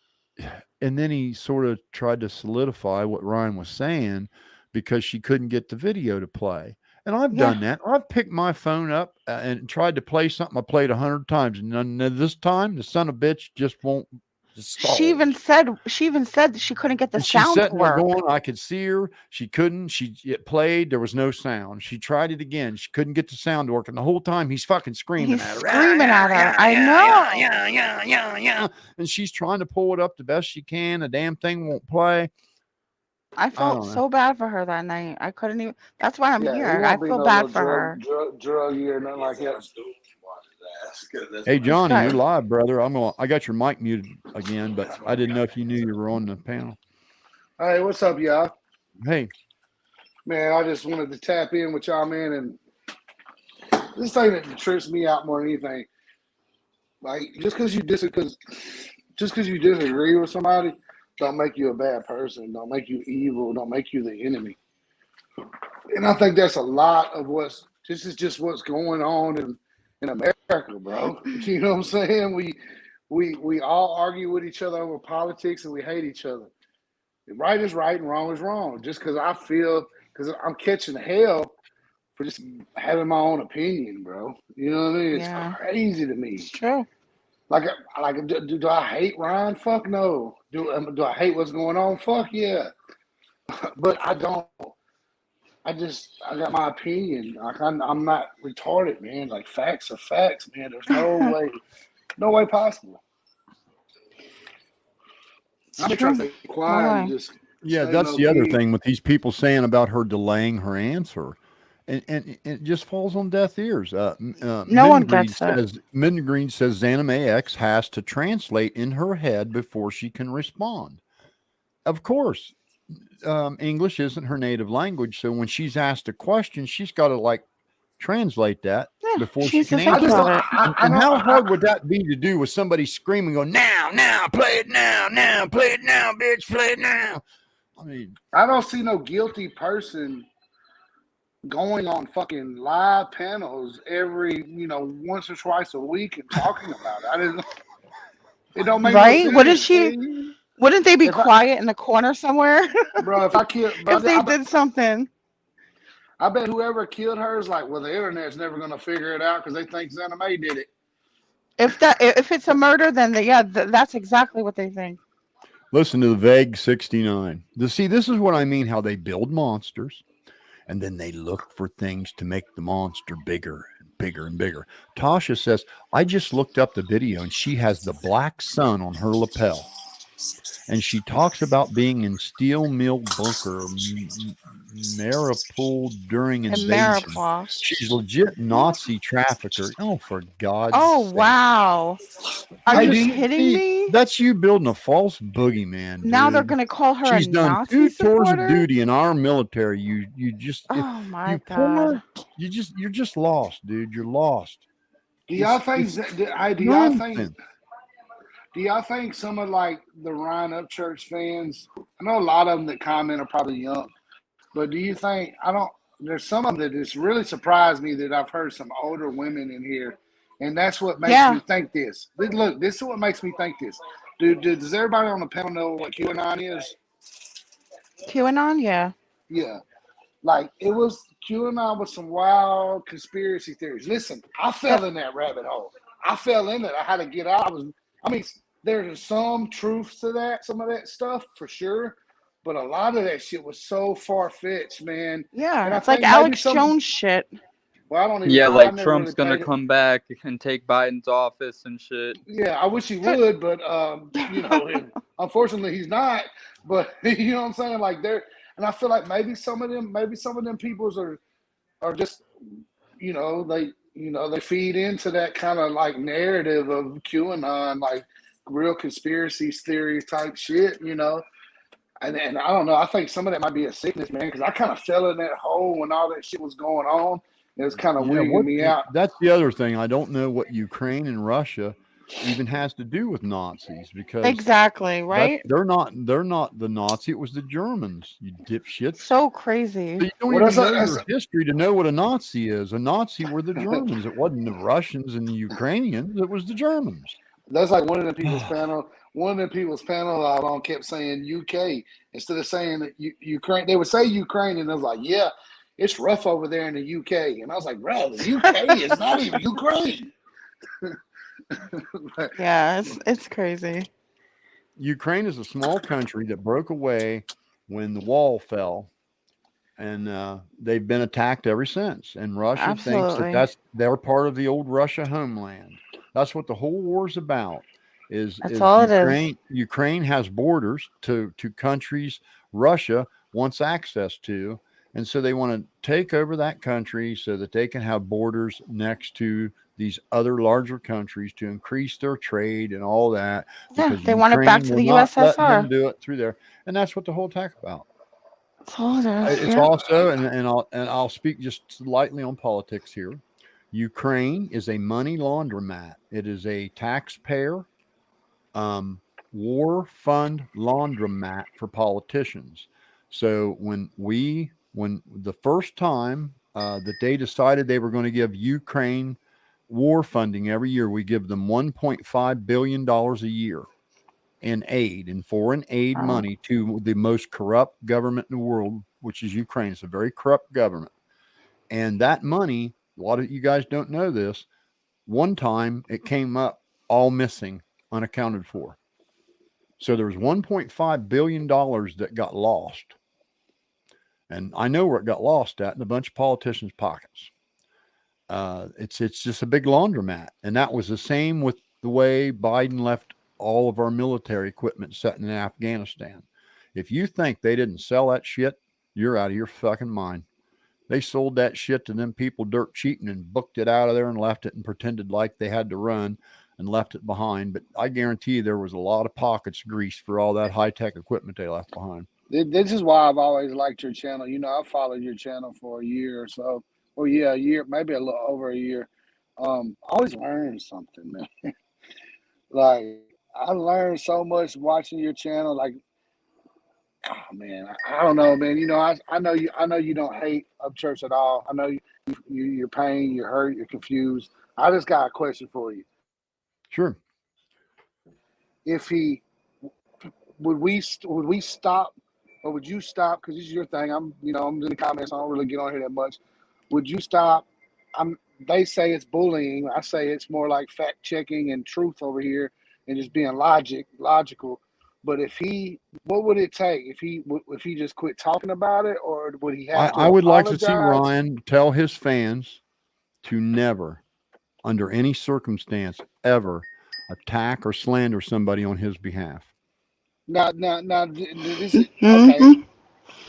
and then he sort of tried to solidify what Ryan was saying because she couldn't get the video to play. And I've done that. I've picked my phone up and tried to play something I played 100 times, and this time the son of a bitch just won't. She even said that she couldn't get the sound to work. Going, I could see her. She couldn't. It played. There was no sound. She tried it again. She couldn't get the sound to work, and the whole time he's fucking screaming at her. Screaming at her. I know. Yeah. And she's trying to pull it up the best she can. The damn thing won't play. I felt so bad for her that night. I couldn't even. That's why I'm here. I feel bad for her. Drug year, nothing like that. Hey Johnny, you're live, brother. I got your mic muted again, but I didn't know if you knew you were on the panel. Hey, what's up, y'all? Hey, man, I just wanted to tap in with y'all, man, and this thing that trips me out more than anything, just because you disagree with somebody, don't make you a bad person. Don't make you evil. Don't make you the enemy. And I think that's a lot of this is just what's going on in America, bro. You know what I'm saying? We all argue with each other over politics and we hate each other. Right is right and wrong is wrong. Just because I'm catching hell for just having my own opinion, bro. You know what I mean? It's crazy to me. It's true. Like do I hate Ryan? Fuck no. Do I hate what's going on? Fuck yeah. But I don't. I got my opinion. Like I'm not retarded, man. Like facts are facts, man. There's no way possible. I'm trying to stay quiet and just. Yeah, that's the other thing with these people saying about her delaying her answer, and it just falls on deaf ears. No one gets it. Green says Zanime X has to translate in her head before she can respond. Of course, English isn't her native language, so when she's asked a question, she's got to translate that before she can answer it. And how hard would that be to do with somebody screaming, "Go now, play it now, play it now, bitch, play it now"? I mean, I don't see no guilty person going on fucking live panels every, once or twice a week and talking about it. It don't make no sense. Wouldn't they be quiet in the corner somewhere? Bro, if they did something. I bet whoever killed her is like, well, the internet's never going to figure it out because they think Zanime did it. If it's a murder, then that's exactly what they think. Listen to the vague 69. See, this is what I mean, how they build monsters and then they look for things to make the monster bigger and bigger and bigger. Tasha says, I just looked up the video and she has the black sun on her lapel. And she talks about being in steel mill bunker, Mariupol during invasion. She's legit Nazi trafficker. Oh, for God's sake. Wow. Are you kidding me? That's you building a false boogeyman. Now dude. they're going to call her She's a done Nazi 2 tours of supporter? duty in our military. You just Oh my God. You're just lost, dude. You're lost. Do y'all think some of the Ryan Upchurch fans? I know a lot of them that comment are probably young, but do you think there's some of them that just really surprised me that I've heard some older women in here, and that's what makes me think this. Look, this is what makes me think this. Does everybody on the panel know what QAnon is? QAnon, yeah. Yeah. It was QAnon with some wild conspiracy theories. Listen, I fell in that rabbit hole. I fell in it. I had to get out. There's some truth to that, some of that stuff for sure. But a lot of that shit was so far-fetched, man. Yeah, and it's like Alex Jones shit. Well, I don't even. Yeah, like Trump's gonna come back and take Biden's office and shit. Yeah, I wish he would, but unfortunately he's not. But you know what I'm saying? And I feel like maybe some of them peoples are just, they feed into that kind of narrative of QAnon, real conspiracy theories type shit, And I don't know. I think some of that might be a sickness, man, because I kind of fell in that hole when all that shit was going on. It was kind of wigging me out. That's the other thing. I don't know what Ukraine and Russia even has to do with Nazis, because exactly right. They're not the Nazi. It was the Germans. You dipshits. So crazy. So you don't even know your history to know what a Nazi is. A Nazi were the Germans. It wasn't the Russians and the Ukrainians. It was the Germans. That's like one of the people's panel. One of the people's panel out on kept saying UK instead of saying Ukraine. They would say Ukraine, and I was like, yeah, it's rough over there in the UK. And I was like, bro, the UK is not even Ukraine. Yeah, it's crazy. Ukraine is a small country that broke away when the wall fell, and they've been attacked ever since. And Russia thinks they're part of the old Russia homeland. That's what the whole war's about. That's all Ukraine, it is. Ukraine has borders to countries Russia wants access to, and so they want to take over that country so that they can have borders next to these other larger countries to increase their trade and all that. Yeah, they want it back to the USSR. Let them do it through there, and that's what the whole attack about. That's all it is. It's also, and I'll speak just lightly on politics here. Ukraine is a money laundromat. It is a taxpayer war fund laundromat for politicians. So when we when the first time that they decided they were going to give Ukraine war funding every year, we give them $1.5 billion a year in aid, in foreign aid money to the most corrupt government in the world, which is Ukraine. It's a very corrupt government. And that money, a lot of you guys don't know this, one time it came up all missing, unaccounted for. So there was $1.5 billion that got lost. And I know where it got lost at, in a bunch of politicians' pockets. It's just a big laundromat. And that was the same with the way Biden left all of our military equipment set in Afghanistan. If you think they didn't sell that shit, you're out of your fucking mind. They sold that shit to them people dirt cheating and booked it out of there and left it and pretended like they had to run and left it behind. But I guarantee you there was a lot of pockets greased for all that high-tech equipment they left behind. This is why I've always liked your channel. You know, I've followed your channel for a year or so. Well, yeah, a year, maybe a little over a year. I always learn something, man. Like, I learned so much watching your channel. Like, oh man, I don't know, man. You know, I know you don't hate Upchurch at all. I know you're pain, you're hurt, you're confused. I just got a question for you. Sure. If he would we stop, or would you stop? Because this is your thing. I'm in the comments. I don't really get on here that much. Would you stop? They say it's bullying. I say it's more like fact checking and truth over here, and just being logical. But what would it take if he just quit talking about it, or would he have to I would like to see apologize? Ryan tell his fans to never, under any circumstance, ever attack or slander somebody on his behalf. Now, this is okay.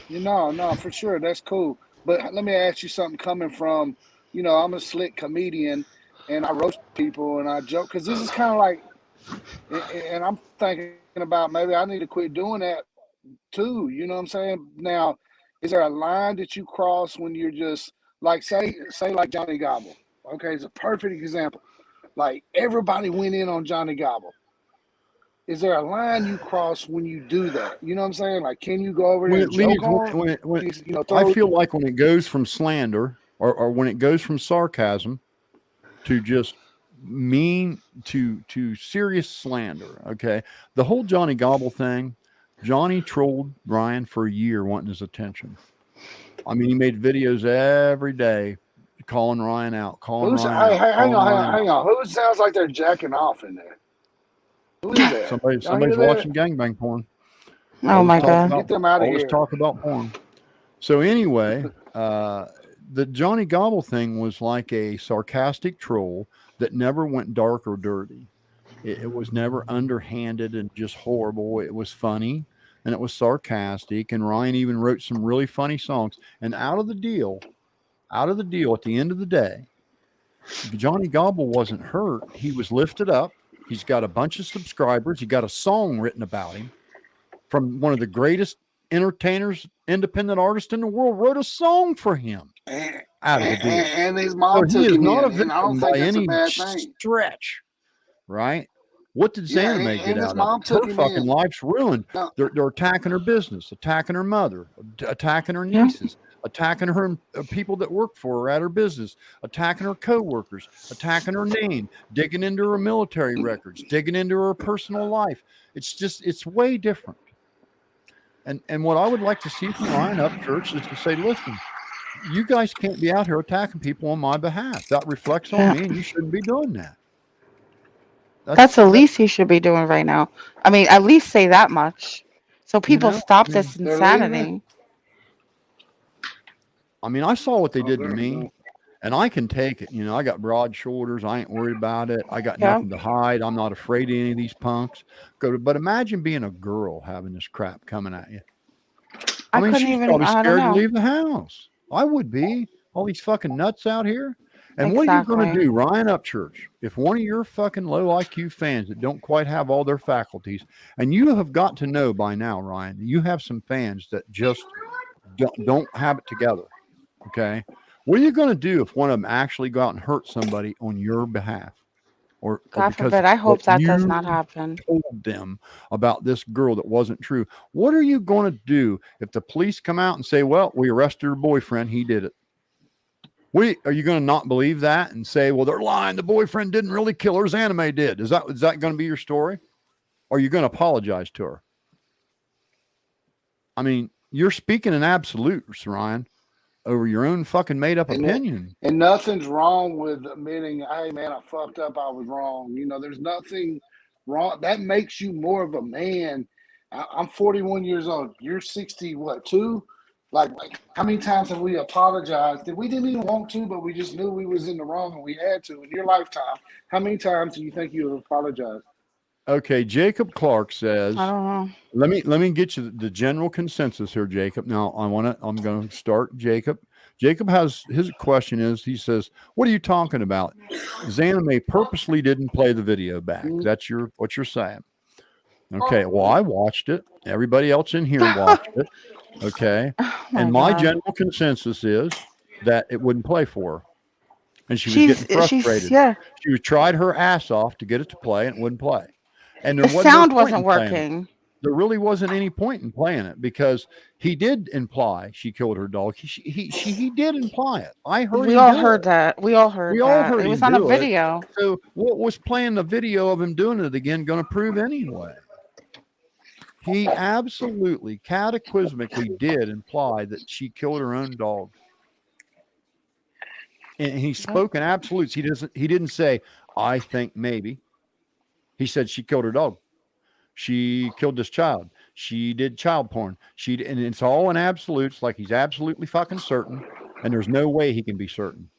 No, for sure, that's cool. But let me ask you something. Coming from, I'm a slick comedian, and I roast people and I joke, because this is kind of like, and I'm thinking about maybe I need to quit doing that too. You know what I'm saying? Now, is there a line that you cross when you're just like, say like Johnny Gobble? Okay, it's a perfect example. Like, everybody went in on Johnny Gobble. Is there a line you cross when you do that? You know what I'm saying? Like, can you go over there and joke on? I feel like when it goes from slander or when it goes from sarcasm to just mean to serious slander. Okay. The whole Johnny Gobble thing, Johnny trolled Ryan for a year wanting his attention. I mean, he made videos every day calling Ryan out, hang on. Who sounds like they're jacking off in there? Who is that? Somebody's watching gangbang porn. Oh my God. Get them out of here. Always talk about porn. So anyway, the Johnny Gobble thing was like a sarcastic troll that never went dark or dirty. It was never underhanded and just horrible. It was funny and it was sarcastic. And Ryan even wrote some really funny songs. And out of the deal, at the end of the day, Johnny Gobble wasn't hurt. He was lifted up. He's got a bunch of subscribers. He got a song written about him from one of the greatest entertainers, independent artists in the world, wrote a song for him. Out of the deal. And his mom took him in, and I don't think that's a bad thing. Stretch, right? What did Zanime get out of it? Her fucking life's ruined. No. They're attacking her business, attacking her mother, attacking her nieces, attacking her people that work for her at her business, attacking her coworkers, attacking her name, digging into her military records, digging into her personal life. It's way different. And what I would like to see from Ryan Upchurch is to say, listen, you guys can't be out here attacking people on my behalf. That reflects on me, and you shouldn't be doing that. That's the least he should be doing right now. I mean, at least say that much, so people stop this insanity. I mean, I saw what they did to me, and I can take it. I got broad shoulders. I ain't worried about it. I got nothing to hide. I'm not afraid of any of these punks. But imagine being a girl having this crap coming at you. I mean, she's probably scared to leave the house. I would be. All these fucking nuts out here. And what are you going to do, Ryan Upchurch, if one of your fucking low IQ fans that don't quite have all their faculties, and you have got to know by now, Ryan, you have some fans that just don't have it together. Okay. What are you going to do if one of them actually go out and hurt somebody on your behalf? or God because forbid. I what hope that does you not happen. told them about this girl that wasn't true. What are you going to do if the police come out and say, well, we arrested her boyfriend, he did it? Are you going to not believe that and say, well, they're lying, the boyfriend didn't really kill her, Anime did? Is that going to be your story? Or are you going to apologize to her? I mean, you're speaking in absolutes, Ryan, over your own fucking made up opinion. And nothing's wrong with admitting, hey man, I fucked up, I was wrong. You know, there's nothing wrong. That makes you more of a man. I'm 41 years old. You're 60, what, 2? Like how many times have we apologized that we didn't even want to, but we just knew we was in the wrong and we had to? In your lifetime, how many times do you think you have apologized? Okay, Jacob Clark says, I don't know. Let me get you the general consensus here, Jacob. Now I'm going to start Jacob. Jacob has his question is, he says, what are you talking about? Zanime purposely didn't play the video back. That's what you're saying. Okay, well, I watched it. Everybody else in here watched it. Okay. And my general consensus is that it wouldn't play for her. And she was getting frustrated. She tried her ass off to get it to play and it wouldn't play. And the sound wasn't working. There really wasn't any point in playing it because he did imply she killed her dog. He did imply it. I heard. We all heard that. We all heard that. It was on a video. So what was playing the video of him doing it again going to prove anyway? He absolutely cataclysmically did imply that she killed her own dog. And he spoke in absolutes. He didn't say, I think maybe. He said she killed her dog. She killed this child. She did child porn. And it's all in absolutes, like he's absolutely fucking certain. And there's no way he can be certain.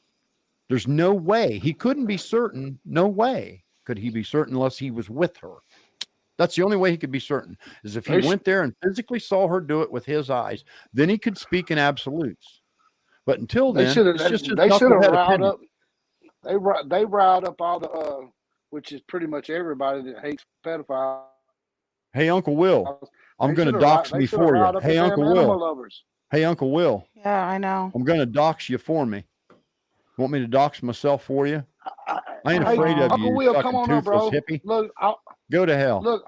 There's no way. He couldn't be certain. No way could he be certain unless he was with her. That's the only way he could be certain, is if he went there and physically saw her do it with his eyes. Then he could speak in absolutes. But until then, they should have riled up. They riled up all the which is pretty much everybody that hates pedophiles. Hey, Uncle Will, I'm going to dox me for you. Hey, Uncle Will. Hey, Uncle Will. Yeah, I know. I'm going to dox you for me. Want me to dox myself for you? I ain't afraid of you, Will, fucking come on toothless up, bro. hippie. Look, go to hell. Look,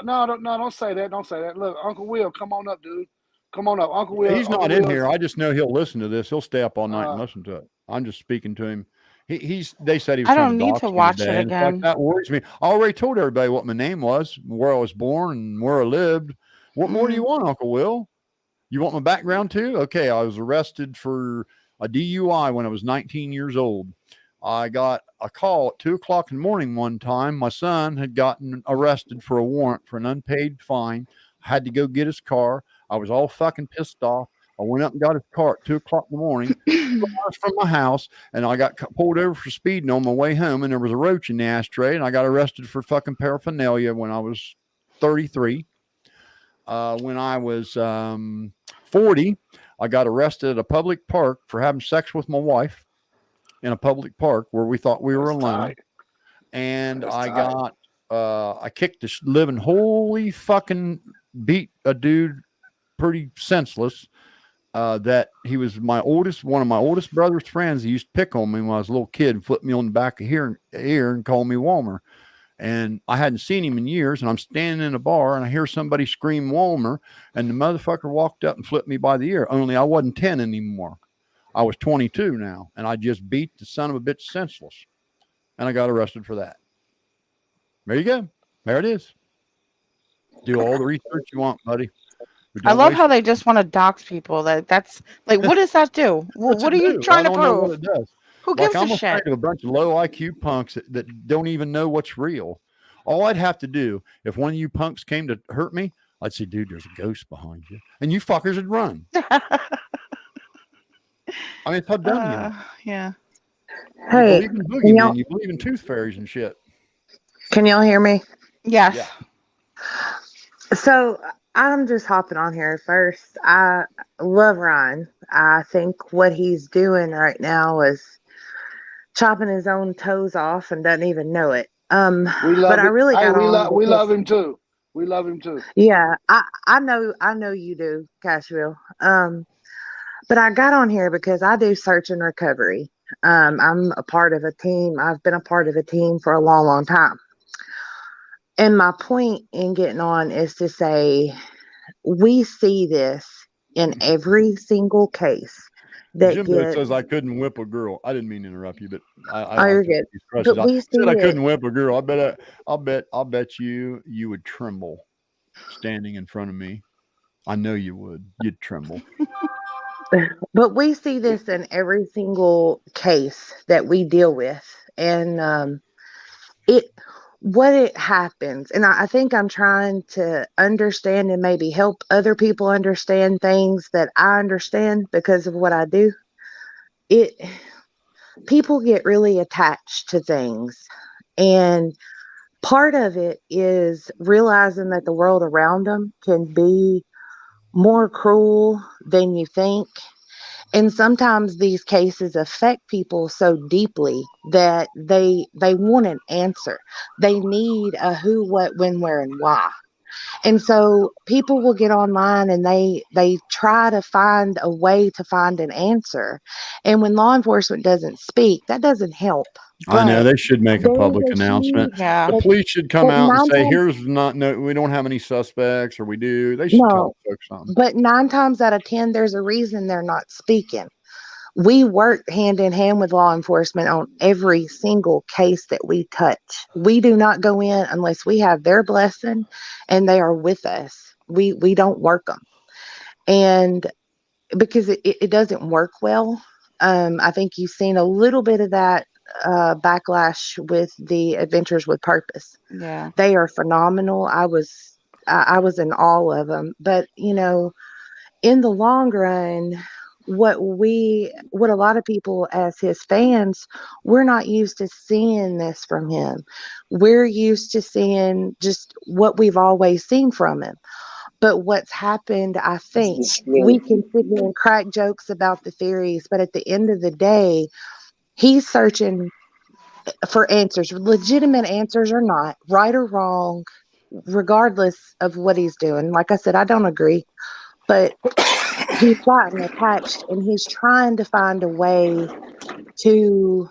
no, don't say that. Don't say that. Look, Uncle Will, come on up, dude. Come on up, Uncle Will. He's not in here. I just know he'll listen to this. He'll stay up all night and listen to it. I'm just speaking to him. They said he was. I don't need to watch it again. That worries me. I already told everybody what my name was, where I was born, and where I lived. What more do you want, Uncle Will? You want my background too? Okay, I was arrested for a DUI when I was 19 years old. I got a call at 2:00 in the morning one time. My son had gotten arrested for a warrant for an unpaid fine. I had to go get his car. I was all fucking pissed off. I went up and got his car at 2:00 in the morning from my house, and I got pulled over for speeding on my way home, and there was a roach in the ashtray, and I got arrested for fucking paraphernalia when I was 33. When I was 40, I got arrested at a public park for having sex with my wife in a public park where we thought we were alone. And I kicked the living holy fucking beat a dude pretty senseless. That he was one of my oldest brother's friends. He used to pick on me when I was a little kid and flip me on the back of ear and call me Walmer. And I hadn't seen him in years, and I'm standing in a bar and I hear somebody scream Walmer, and the motherfucker walked up and flipped me by the ear. Only I wasn't 10 anymore. I was 22 now, and I just beat the son of a bitch senseless. And I got arrested for that. There you go. There it is. Do all the research you want, buddy. I love how they just want to dox people. That's like, what does that do? What are you trying to prove? I don't know what it does. Who gives I'm a shit? afraid of a bunch of low IQ punks that don't even know what's real. All I'd have to do, if one of you punks came to hurt me, I'd say, dude, there's a ghost behind you. And you fuckers would run. I mean, it's how dumb you are. Yeah. Hey, you believe in boogeymen, you believe in tooth fairies and shit. Can y'all hear me? Yes. Yeah. So I'm just hopping on here first. I love Ryan. I think what he's doing right now is chopping his own toes off and doesn't even know it. We love him too. We love him too. Yeah, I know you do, Cashville. But I got on here because I do search and recovery. I'm a part of a team. I've been a part of a team for a long, long time. And my point in getting on is to say we see this in every single case that Jimbo gets. says I couldn't whip a girl. I didn't mean to interrupt you, but I Oh, like you're to good. express it. But I we said see I it. couldn't whip a girl. I'll bet you would tremble standing in front of me. I know you would. You'd tremble. But we see this in every single case that we deal with. And it happens, and I think I'm trying to understand and maybe help other people understand things that I understand because of what I do. It People get really attached to things, and part of it is realizing that the world around them can be more cruel than you think. And sometimes these cases affect people so deeply that they want an answer. They need a who, what, when, where, and why. And so people will get online and they try to find a way to find an answer. And when law enforcement doesn't speak, that doesn't help. I know But they should make a there is public a announcement. huge, Yeah. The police should come but out and nine say, times, "Here's no, we don't have any suspects, or we do." They should tell no, the folks something. but 9 times out of 10, there's a reason they're not speaking. We work hand in hand with law enforcement on every single case that we touch. We do not go in unless we have their blessing and they are with us. We don't work them. And because it doesn't work well. I think you've seen a little bit of that backlash with the Adventures with Purpose. Yeah. They are phenomenal. I was in awe of them. But in the long run, what a lot of people as his fans, we're not used to seeing this from him. We're used to seeing just what we've always seen from him. But what's happened, I think, we can sit here and crack jokes about the theories, but at the end of the day, he's searching for answers, legitimate answers or not, right or wrong, regardless of what he's doing. Like I said, I don't agree, but he's gotten attached and he's trying to find a way to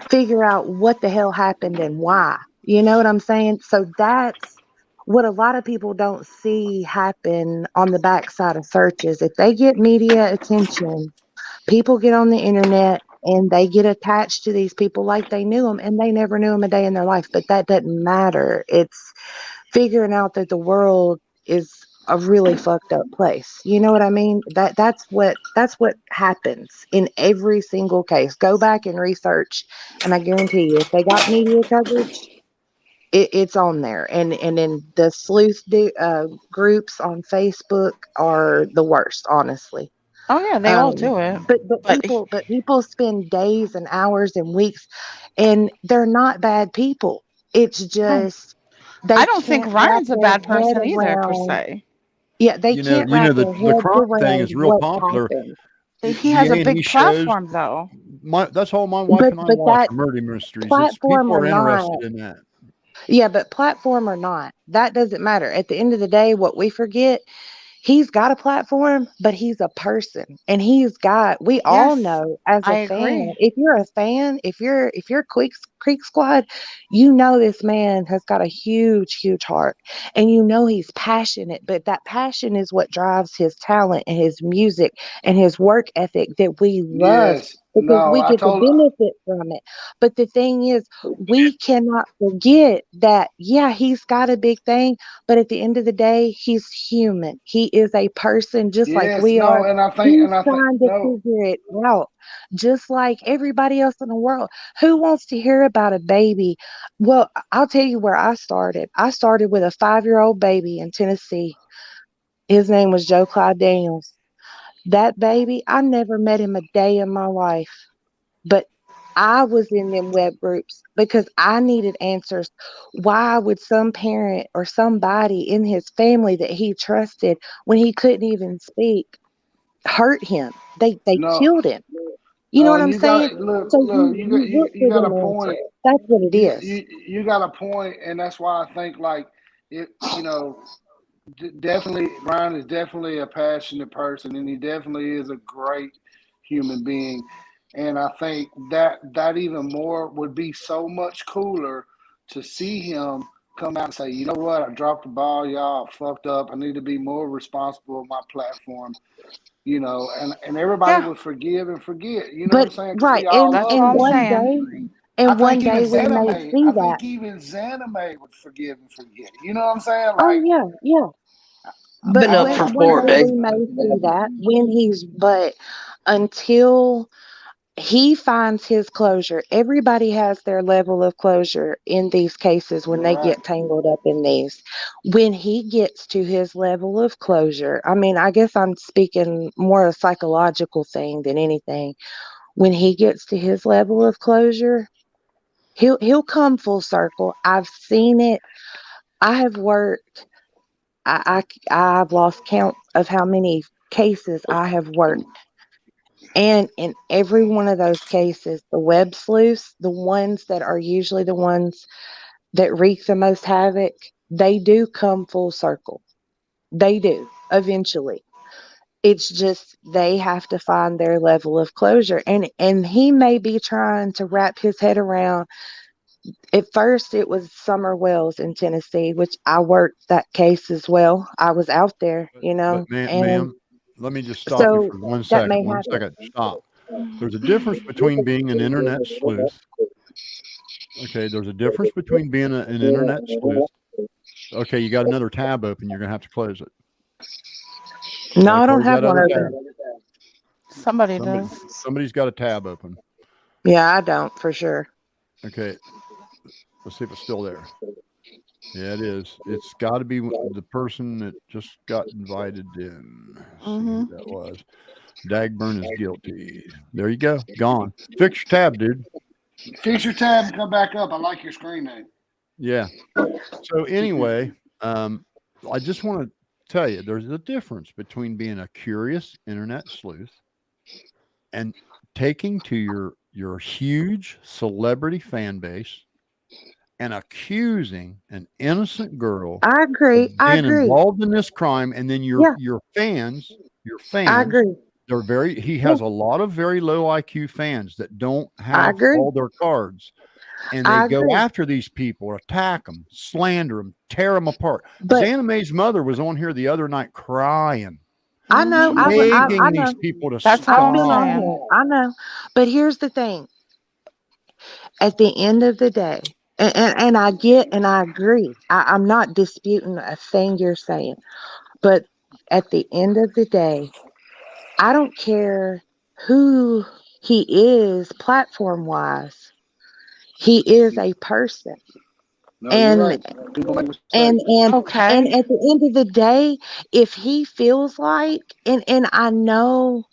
figure out what the hell happened and why. You know what I'm saying? So that's what a lot of people don't see happen on the backside of searches. If they get media attention, people get on the internet and they get attached to these people like they knew them and they never knew them a day in their life. But that doesn't matter. It's figuring out that the world is a really fucked up place. You know what I mean? That's what happens in every single case. Go back and research, and I guarantee you, if they got media coverage, it's on there. And then the groups on Facebook are the worst, honestly. Oh yeah, they all do it. But people spend days and hours and weeks, and they're not bad people. It's just they I don't think can't wrap Ryan's a their bad head person either, per around. se. Yeah, they can't wrap their The heads crime thing around is real what popular. happened. He The has a A&E big shows. platform, though. That's all my wife and I But watch that are murder mysteries. It's platform people or are interested not, in that. yeah, but platform or not, that doesn't matter. At the end of the day, what we forget, he's got a platform, but he's a person. And we all Yes, know as I a fan, agree. if you're a fan, if you're Creek Squad, you know this man has got a huge, huge heart. And you know he's passionate, but that passion is what drives his talent and his music and his work ethic that we love Yes. because No, we I get the told. benefit from it. But the thing is, we cannot forget that, yeah, he's got a big thing, but at the end of the day, he's human. He is a person just like Yes. we No, are. and He's I think trying to no. figure it out, just like everybody else in the world. Who wants to hear about a baby? Well, I'll tell you where I started. I started with a 5-year-old baby in Tennessee. His name was Joe Clyde Daniels. That baby, I never met him a day in my life, but I was in them web groups because I needed answers. Why would some parent or somebody in his family that he trusted, when he couldn't even speak, hurt him? They No. killed him. You know what I'm You saying? got look, So look. you look You for got them a point. answers. That's what it You is. you you got a point, and that's why I think like it. Definitely Ryan is definitely a passionate person, and he definitely is a great human being. And I think that even more would be so much cooler to see him come out and say, you know what, I dropped the ball, y'all, I fucked up. I need to be more responsible with my platform, and everybody would forgive and forget. You know what I'm But saying? Because right, we all That's love all and I'm this one saying. day, I and one think even day we may Zanime, see I that. think even Zanime would forgive and forget. You know what I'm saying? Oh Like, yeah, yeah. But Been up for one more, day Dig. we may see that but until he finds his closure, everybody has their level of closure in these cases when you're they right. get tangled up in these. When he gets to his level of closure, I mean, I guess I'm speaking more a psychological thing than anything. When he gets to his level of closure, he'll come full circle. I've seen it. I have worked. I've lost count of how many cases I have worked. And in every one of those cases, the web sleuths, the ones that are usually the ones that wreak the most havoc, they do come full circle. They do eventually. It's just they have to find their level of closure. And he may be trying to wrap his head around. At first, it was Summer Wells in Tennessee, which I worked that case as well. I was out there, But and ma'am, let me just stop you so for 1 that second. may 1 happen. second. Stop. There's a difference between being an internet sleuth. Okay, there's a difference between being an internet sleuth. Okay, you got another tab open. You're gonna have to close it. You No, gotta I don't close have that one other tab. open. Somebody does. Somebody's got a tab open. Yeah, I don't for sure. Okay, let's see if it's still there. Yeah, it is. It's got to be the person that just got invited in. Let's see who that was. Dagburn is guilty. There you go. Gone. Fix your tab, dude. Fix your tab and come back up. I like your screen name. Yeah. So anyway, I just want to tell you there's a difference between being a curious internet sleuth and taking to your huge celebrity fan base and accusing an innocent girl I agree. of I being agree. involved in this crime, and then Yeah, your fans, I agree. he Yeah, has a lot of very low IQ fans that don't I have agree. all their cards, and they I go agree. after these people, attack them, slander them, tear them apart. But Xanime's mother was on here the other night crying, I know. I begging these know. people to That's all I've I'm been stop. on saying. here. I know. But here's the thing. At the end of the day, and I get and I agree. I'm not disputing a thing you're saying. But at the end of the day, I don't care who he is platform wise. He is a person. No, you're And right. People make and mistakes. and and Okay. at the end of the day, if he feels like and I know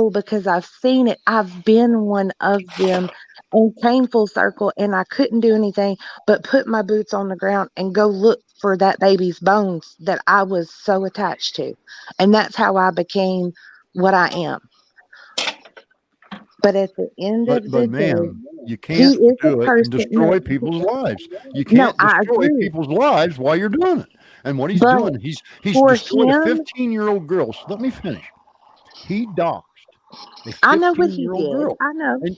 because I've seen it. I've been one of them and came full circle and I couldn't do anything but put my boots on the ground and go look for that baby's bones that I was so attached to. And that's how I became what I am. But at the end of But the day, ma'am, you he can't is a do it and person. destroy people's lives. You No, can't I destroy agree. people's lives while you're doing it. And what he's But doing, he's for destroyed a him, 15-year-old girl. So let me finish. He doxed a I know what he 15-year-old did. girl. I know. And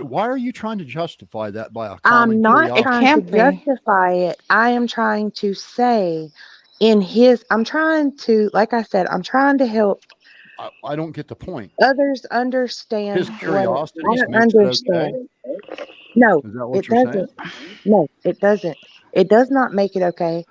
why are you trying to justify that by I'm calling not It curiosity? trying to can't be. justify it. I am trying to say I'm trying to, like I said, I'm trying to help I don't get the point. others understand His what curiosity I makes it okay. understand. No, Is that what it you're saying? doesn't. No, it doesn't. It does not make it okay.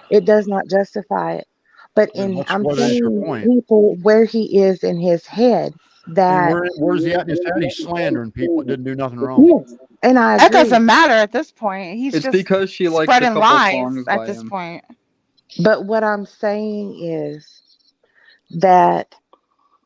It does not justify it. But That's I'm what is your telling point. people where he is in his head And that where's he at in his head? He's slandering people that didn't do nothing wrong. yes, and I That agree. doesn't matter at this point. He's It's just because she likes a spreading couple lies songs at by this him. point. But what I'm saying is that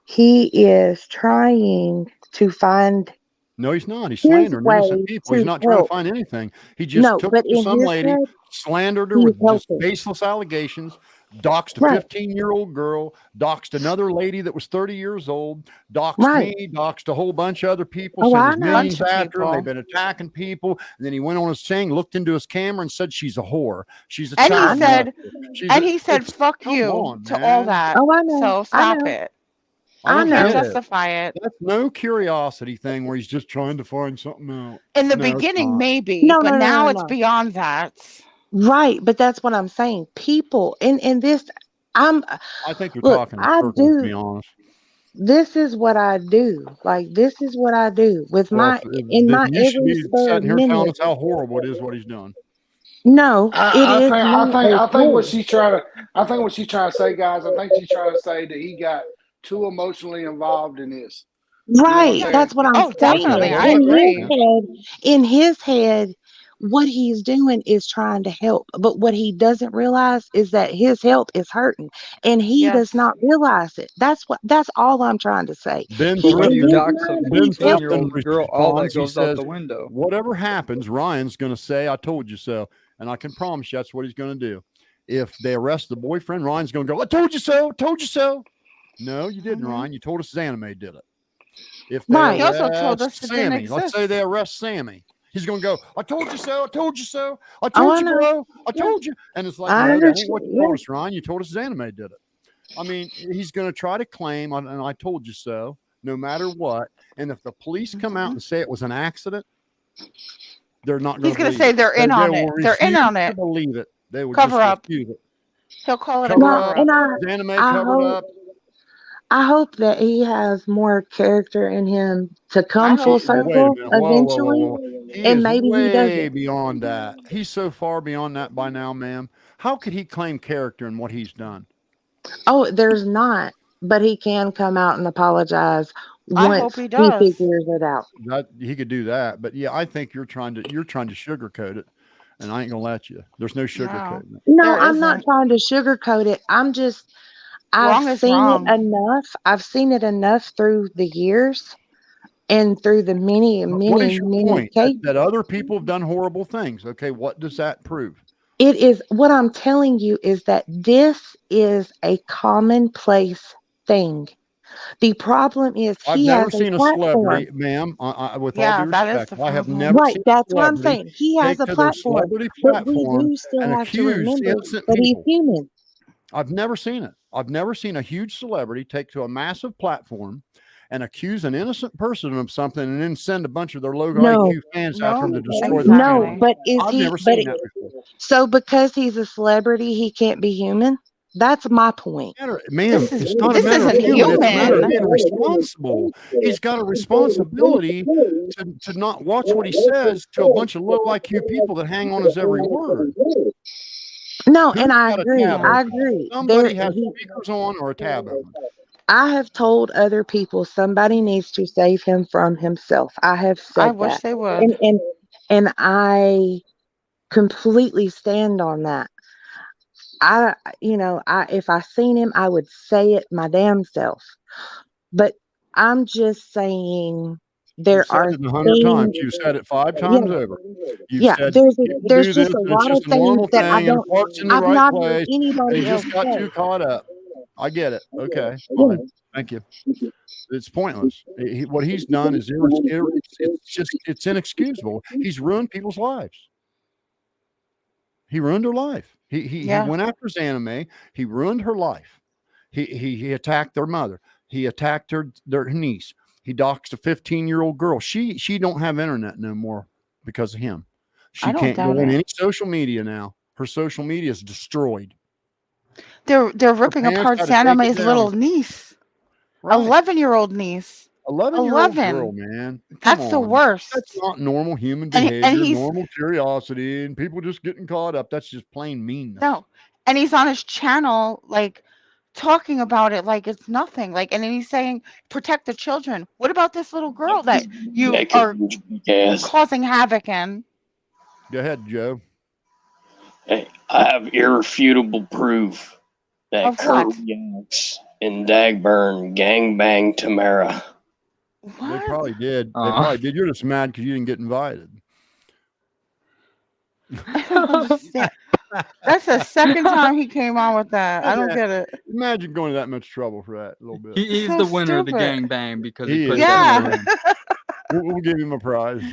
he is trying to find No, he's not. He's his slandering innocent way people. He's to not trying to help. find anything. He just No, took but to in some his lady, head, slandered her he's with just helping. baseless allegations, doxed a Right, 15-year-old girl, doxed another lady that was 30 years old, doxed right. me, doxed a whole bunch of other people, Oh, sent I his know. minions Bunch of after him. They've people. been attacking people. And then he went on his thing, looked into his camera and said she's a whore. She's a And he I child know. said, molester. Fuck It's you come on, to all man. that. Oh, I know. So I stop know. it. I don't Can't get it. justify it. That's no curiosity thing where he's just trying to find something out. In the No, it's beginning, not. maybe, No, but no, no, now no, it's no. beyond that. Right, but that's what I'm saying. People in this, I think you're look, talking in I circles, to be do. honest. This is what I do. Like this is what I do with Well, my in then my you should every be spare sitting here telling minute. us how horrible it is what he's doing. No, it I is think I not think I think what okay. she's trying to I think what she's trying to say, guys. I think she's trying to say that he got too emotionally involved in this. You know what I'm Right, Yeah. saying? that's what I'm Oh, saying. definitely. I In agree. in his head, what he's doing is trying to help. But what he doesn't realize is that his health is hurting, and he does Yes. not realize it. That's all I'm trying to say. Ben He When in you Thrifton, his dox a mind, Ben he's 14 year helping. Thrifton old girl, all that responds. He goes out says, the window. whatever happens, Ryan's going to say, I told you so. And I can promise you that's what he's going to do. If they arrest the boyfriend, Ryan's going to go, I told you so, told you so. No, you didn't, Ryan. You told us Zanime did it. If they Right. He also told us arrest it didn't Sammy, let's say exist. they arrest Sammy, he's going to go, I told you so, I told you so, I Oh, told I you, know. bro, I told you. And it's like, I no, that ain't understand. what you told us, Ryan. You told us Zanime did it. I mean, he's going to try to claim, and I told you so, no matter what. And if the police come out and say it was an accident, they're not going He's to going to believe say it. they're in They on will it. They're in refuse on to it. believe it. They will Cover just up. refuse it. He'll call it a Cover No, up. cover up. and Anime I covered hope up. I hope that he has more character in him to I come full hope so. Wait a circle minute. eventually, Whoa. He and is maybe he way doesn't. beyond that. He's so far beyond that by now, ma'am. How could he claim character in what he's done? Oh, there's not, but he can come out and apologize I hope once he he does. figures it out. That he could do that, but yeah, I think you're trying to sugarcoat it, and I ain't gonna let you. There's no No, sugarcoating it. No, there I'm not isn't. trying to sugarcoat it. I've Wrong is seen it wrong. enough. I've seen it enough through the years and through the many, But what many, is your many point? cases. That other people have done horrible things. Okay, what does that prove? It is what I'm telling you is that this is a commonplace thing. The problem is I've he never has a seen a celebrity, platform. ma'am. With all Yeah, due that is respect, the I have problem. never Right, seen a that's what I'm celebrity saying. He has take a to their platform, celebrity but we platform do still and have to accuse remember innocent that he's people. human. I've never seen it. I've never seen a huge celebrity take to a massive platform and accuse an innocent person of something and then send a bunch of their low No, IQ fans after him to destroy their no, channel. but is I've he? never But seen that before. so because he's a celebrity, he can't be human. That's my point. Ma'am, it's not a This matter of isn't human. It's a matter of human. being responsible. He's got a responsibility to not watch what he says to a bunch of low IQ people that hang on his every word. No, Who's and I got a agree. tab I open? agree. Somebody has speakers on or a tab open. I have told other people somebody needs to save him from himself. I have I said wish that, they and would. and I completely stand on that. If I seen him, I would say it my damn self. But I'm just saying You there said are it 100 times. things. You said it 5 Yeah, times over. You've yeah. said people There's do this just a and it's lot of just a things normal that I thing and don't. the heart's in the I've right not heard place and anybody you else just got say. too caught up. I get it. Okay, Yeah. fine. Thank you. It's pointless. What he's done is it's inexcusable. He's ruined people's lives. He ruined her life. He Yeah. went after Zanime. He ruined her life. He attacked their mother. He attacked their niece. He doxed a 15-year-old girl. She don't have internet no more because of him. She I don't can't go doubt on it. any social media now. Her social media is destroyed. They're Her ripping parents apart had to take it Sanime's little down. niece. Right. 11-year-old niece. 11-year-old girl, man. Come That's the on. worst. That's not normal human And behavior, he's normal curiosity, and people just getting caught up. That's just plain meanness. no, and he's on his channel like talking about it like it's nothing. Like, and then he's saying protect the children. What about this little girl that you are causing havoc in? Go ahead, Joe. Hey, I have irrefutable proof that Of Kurt what? Yanks and Dagburn gangbanged Tamara. They probably did. They probably did. You're just mad because you didn't get invited. I don't understand. That's the second time he came on with that. I don't get it. Imagine going to that much trouble for that a little bit. He's So the winner of the stupid. gangbang because He he put is. that Yeah. in. We'll give him a prize.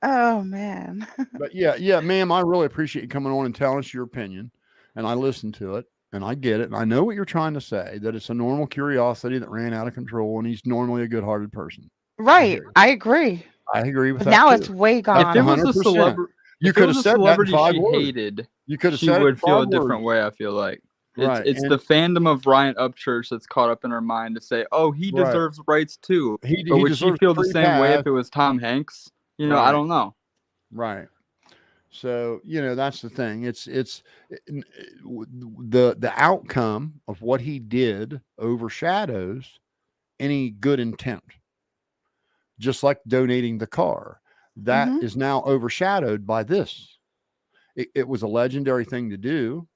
Oh man. But yeah, ma'am, I really appreciate you coming on and telling us your opinion, and I listened to it. and I get it, and I know what you're trying to say, that it's a normal curiosity that ran out of control, and he's normally a good-hearted person. Right. I agree. I agree with But that now too. it's way That's If it gone. was a 100%. celebrity, You if it could was have a said that in celebrity 5 she words. hated, You could have she said it in would feel 5 a different words. way. I feel like Right, it's and the fandom of Ryan Upchurch that's caught up in her mind to say, "Oh, he right. deserves rights too." He But would she deserves a feel the free same way pass. if it was Tom Hanks? You know, I Right, don't know. right. So, that's the thing. It's the outcome of what he did overshadows any good intent. Just like donating the car, that Mhm. is now overshadowed by this. It was a legendary thing to do,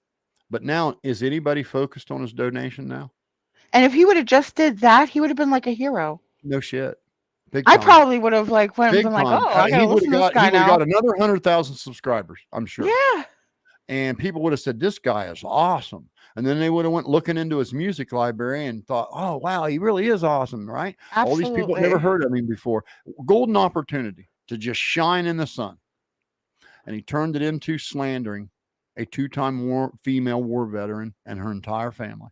but now is anybody focused on his donation now? And if he would have just did that, he would have been like a hero. No shit. Big I time. probably would have like went and Big been like, time. "Oh, I He gotta would listen have to this got he guy would have now." got another 100,000 subscribers, I'm sure. Yeah. And people would have said, "This guy is awesome." And then they would have went looking into his music library and thought, "Oh, wow, he really is awesome," right? All these people had never Absolutely. heard of him before. Golden opportunity to just shine in the sun. And he turned it into slandering a 2-time female war veteran and her entire family.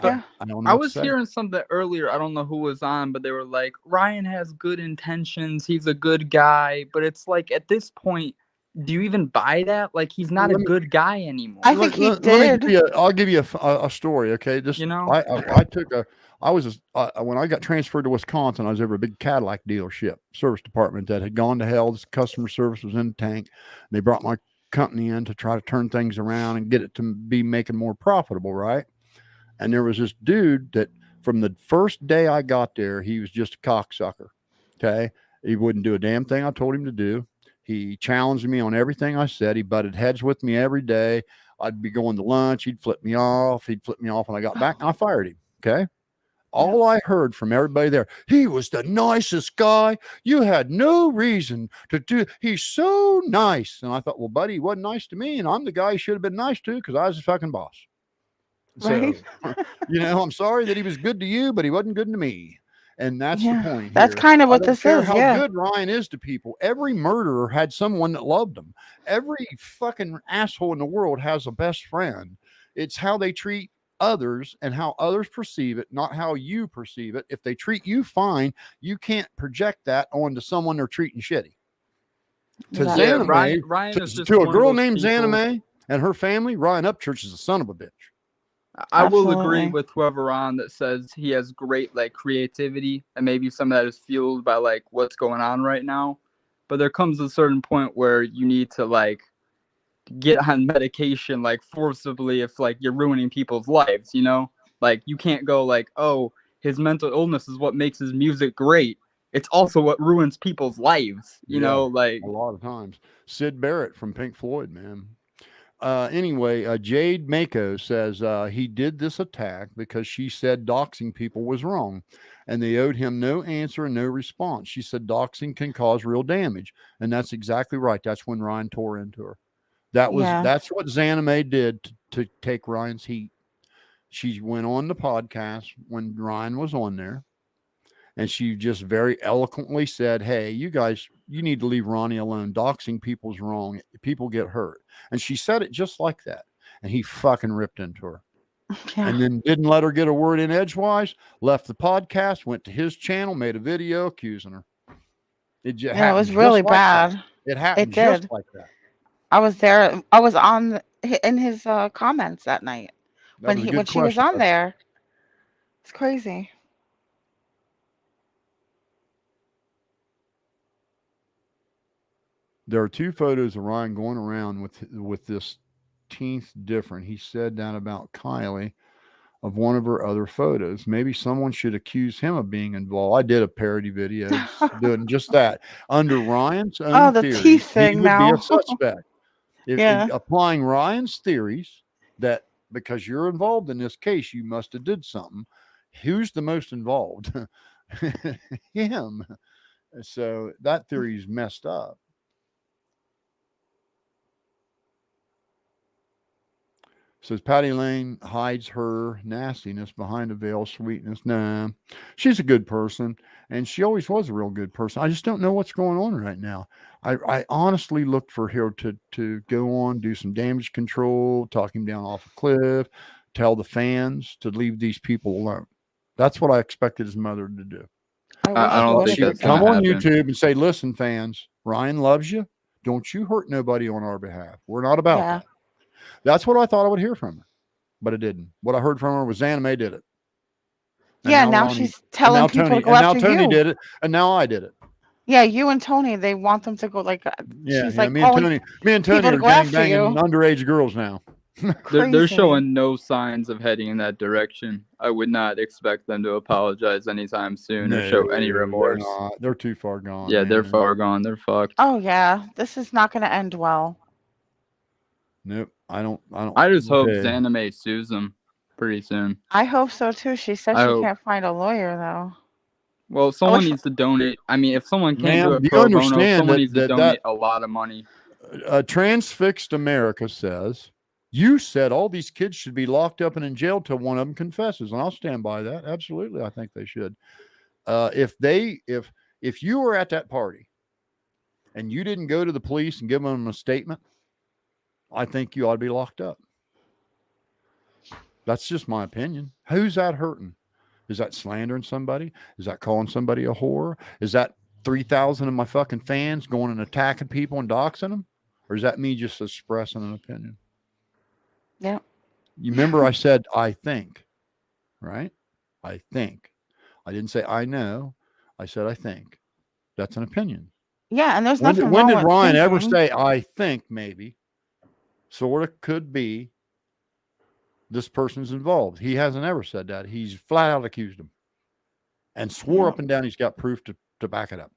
Yeah. I don't know I what to was say. hearing something earlier. I don't know who was on, but they were like, Ryan has good intentions. He's a good guy. But it's like, at this point, do you even buy that? Like, he's not a Let me good guy anymore. I think he let me give did. you I'll give you a story, okay? Just You know? when I got transferred to Wisconsin, I was over a big Cadillac dealership service department that had gone to hell. This customer service was in the tank. They brought my company in to try to turn things around and get it to be making more profitable, right? And there was this dude that from the first day I got there, he was just a cocksucker. Okay. He wouldn't do a damn thing I told him to do. He challenged me on everything I said. He butted heads with me every day. I'd be going to lunch. He'd flip me off. He'd flip me off when I got back and I fired him. Okay. All I heard from everybody there, he was the nicest guy. You had no reason to do. He's so nice. And I thought, well, buddy, he wasn't nice to me. And I'm the guy he should have been nice to because I was his fucking boss. Right. So, I'm sorry that he was good to you, but he wasn't good to me. And that's the Yeah. point That's here. kind of I what don't this care is. how Yeah. good Ryan is to people. Every murderer had someone that loved him. Every fucking asshole in the world has a best friend. It's how they treat others and how others perceive it, not how you perceive it. If they treat you fine, you can't project that onto someone they're treating shitty. To That's Yeah, true. Ryan is just to a one of girl those named people. Zanime and her family, Ryan Upchurch is a son of a bitch. I will agree Absolutely. with whoever on that says he has great like creativity, and maybe some of that is fueled by like what's going on right now. But there comes a certain point where you need to like get on medication like forcibly if like you're ruining people's lives, you know? Like you can't go like, "Oh, his mental illness is what makes his music great." It's also what ruins people's lives, you Yeah, know, like a lot of times. Sid Barrett from Pink Floyd, man. Anyway, Jade Mako says he did this attack because she said doxing people was wrong and they owed him no answer and no response. She said doxing can cause real damage. And that's exactly right. That's when Ryan tore into her. Yeah. That's what Zanime did to take Ryan's heat. She went on the podcast when Ryan was on there. And she just very eloquently said, "Hey, you guys, you need to leave Ronnie alone. Doxing people's wrong. People get hurt." And she said it just like that. And he fucking ripped into her. Yeah. And then didn't let her get a word in edgewise, left the podcast, went to his channel, made a video accusing her. It just Yeah, it was happened really just like that. bad. It happened It just did. like that. I was there. I was on in his comments that night That was a when good she was question. on there. It's crazy. There are 2 photos of Ryan going around with this teeth different. He said that about Kylie of one of her other photos. Maybe someone should accuse him of being involved. I did a parody video doing just that. Under Ryan's Oh, own the theories, teeth he thing would be a now. suspect. Yeah. Applying Ryan's theories that because you're involved in this case, you must have did something. Who's the most involved? Him. So that theory is messed up. Says Patty Lane hides her nastiness behind a veil of sweetness. Nah, she's a good person, and she always was a real good person. I just don't know what's going on right now. I honestly looked for her to go on, do some damage control, talk him down off a cliff, tell the fans to leave these people alone. That's what I expected his mother to do. I don't think that's come gonna on happen. YouTube and say, "Listen, fans, Ryan loves you. Don't you hurt nobody on our behalf. We're not about that." That's what I thought I would hear from her, but it didn't. What I heard from her was Anime did it. And Yeah, now Ronnie, she's telling people to go after Tony you. did it, and now I did it. Yeah, you and Tony, they want them to go like. She's like Me and calling Tony people to are go after gangbanging you. underage girls now. They're showing no signs of heading in that direction. I would not expect them to apologize anytime soon or show any remorse. They're not. They're too far gone. Yeah, they're man. far gone. They're fucked. Oh yeah, this is not going to end well. Nope. I don't. I just hope okay. Zanime sues them pretty soon. I hope so too. She said I she hope. can't find a lawyer though. Well, someone needs to donate. I mean, if someone can't do Ma'am, it do you pro bono, understand someone that- needs to that- donate a lot of money. Transfixed America says, you said all these kids should be locked up and in jail till one of them confesses, and I'll stand by that. Absolutely, I think they should. If you were at that party and you didn't go to the police and give them a statement, I think you ought to be locked up. That's just my opinion. Who's that hurting? Is that slandering somebody? Is that calling somebody a whore? Is that 3,000 of my fucking fans going and attacking people and doxing them? Or is that me just expressing an opinion? Yeah. You remember I said, I think, right? I think. I didn't say I know. I said, I think. That's an opinion. Yeah, and there's When nothing did, when wrong did with Ryan ever thinking. say, I think maybe, sort of could be, this person's involved? He hasn't ever said that. He's flat out accused him and swore up and down he's got proof to back it up.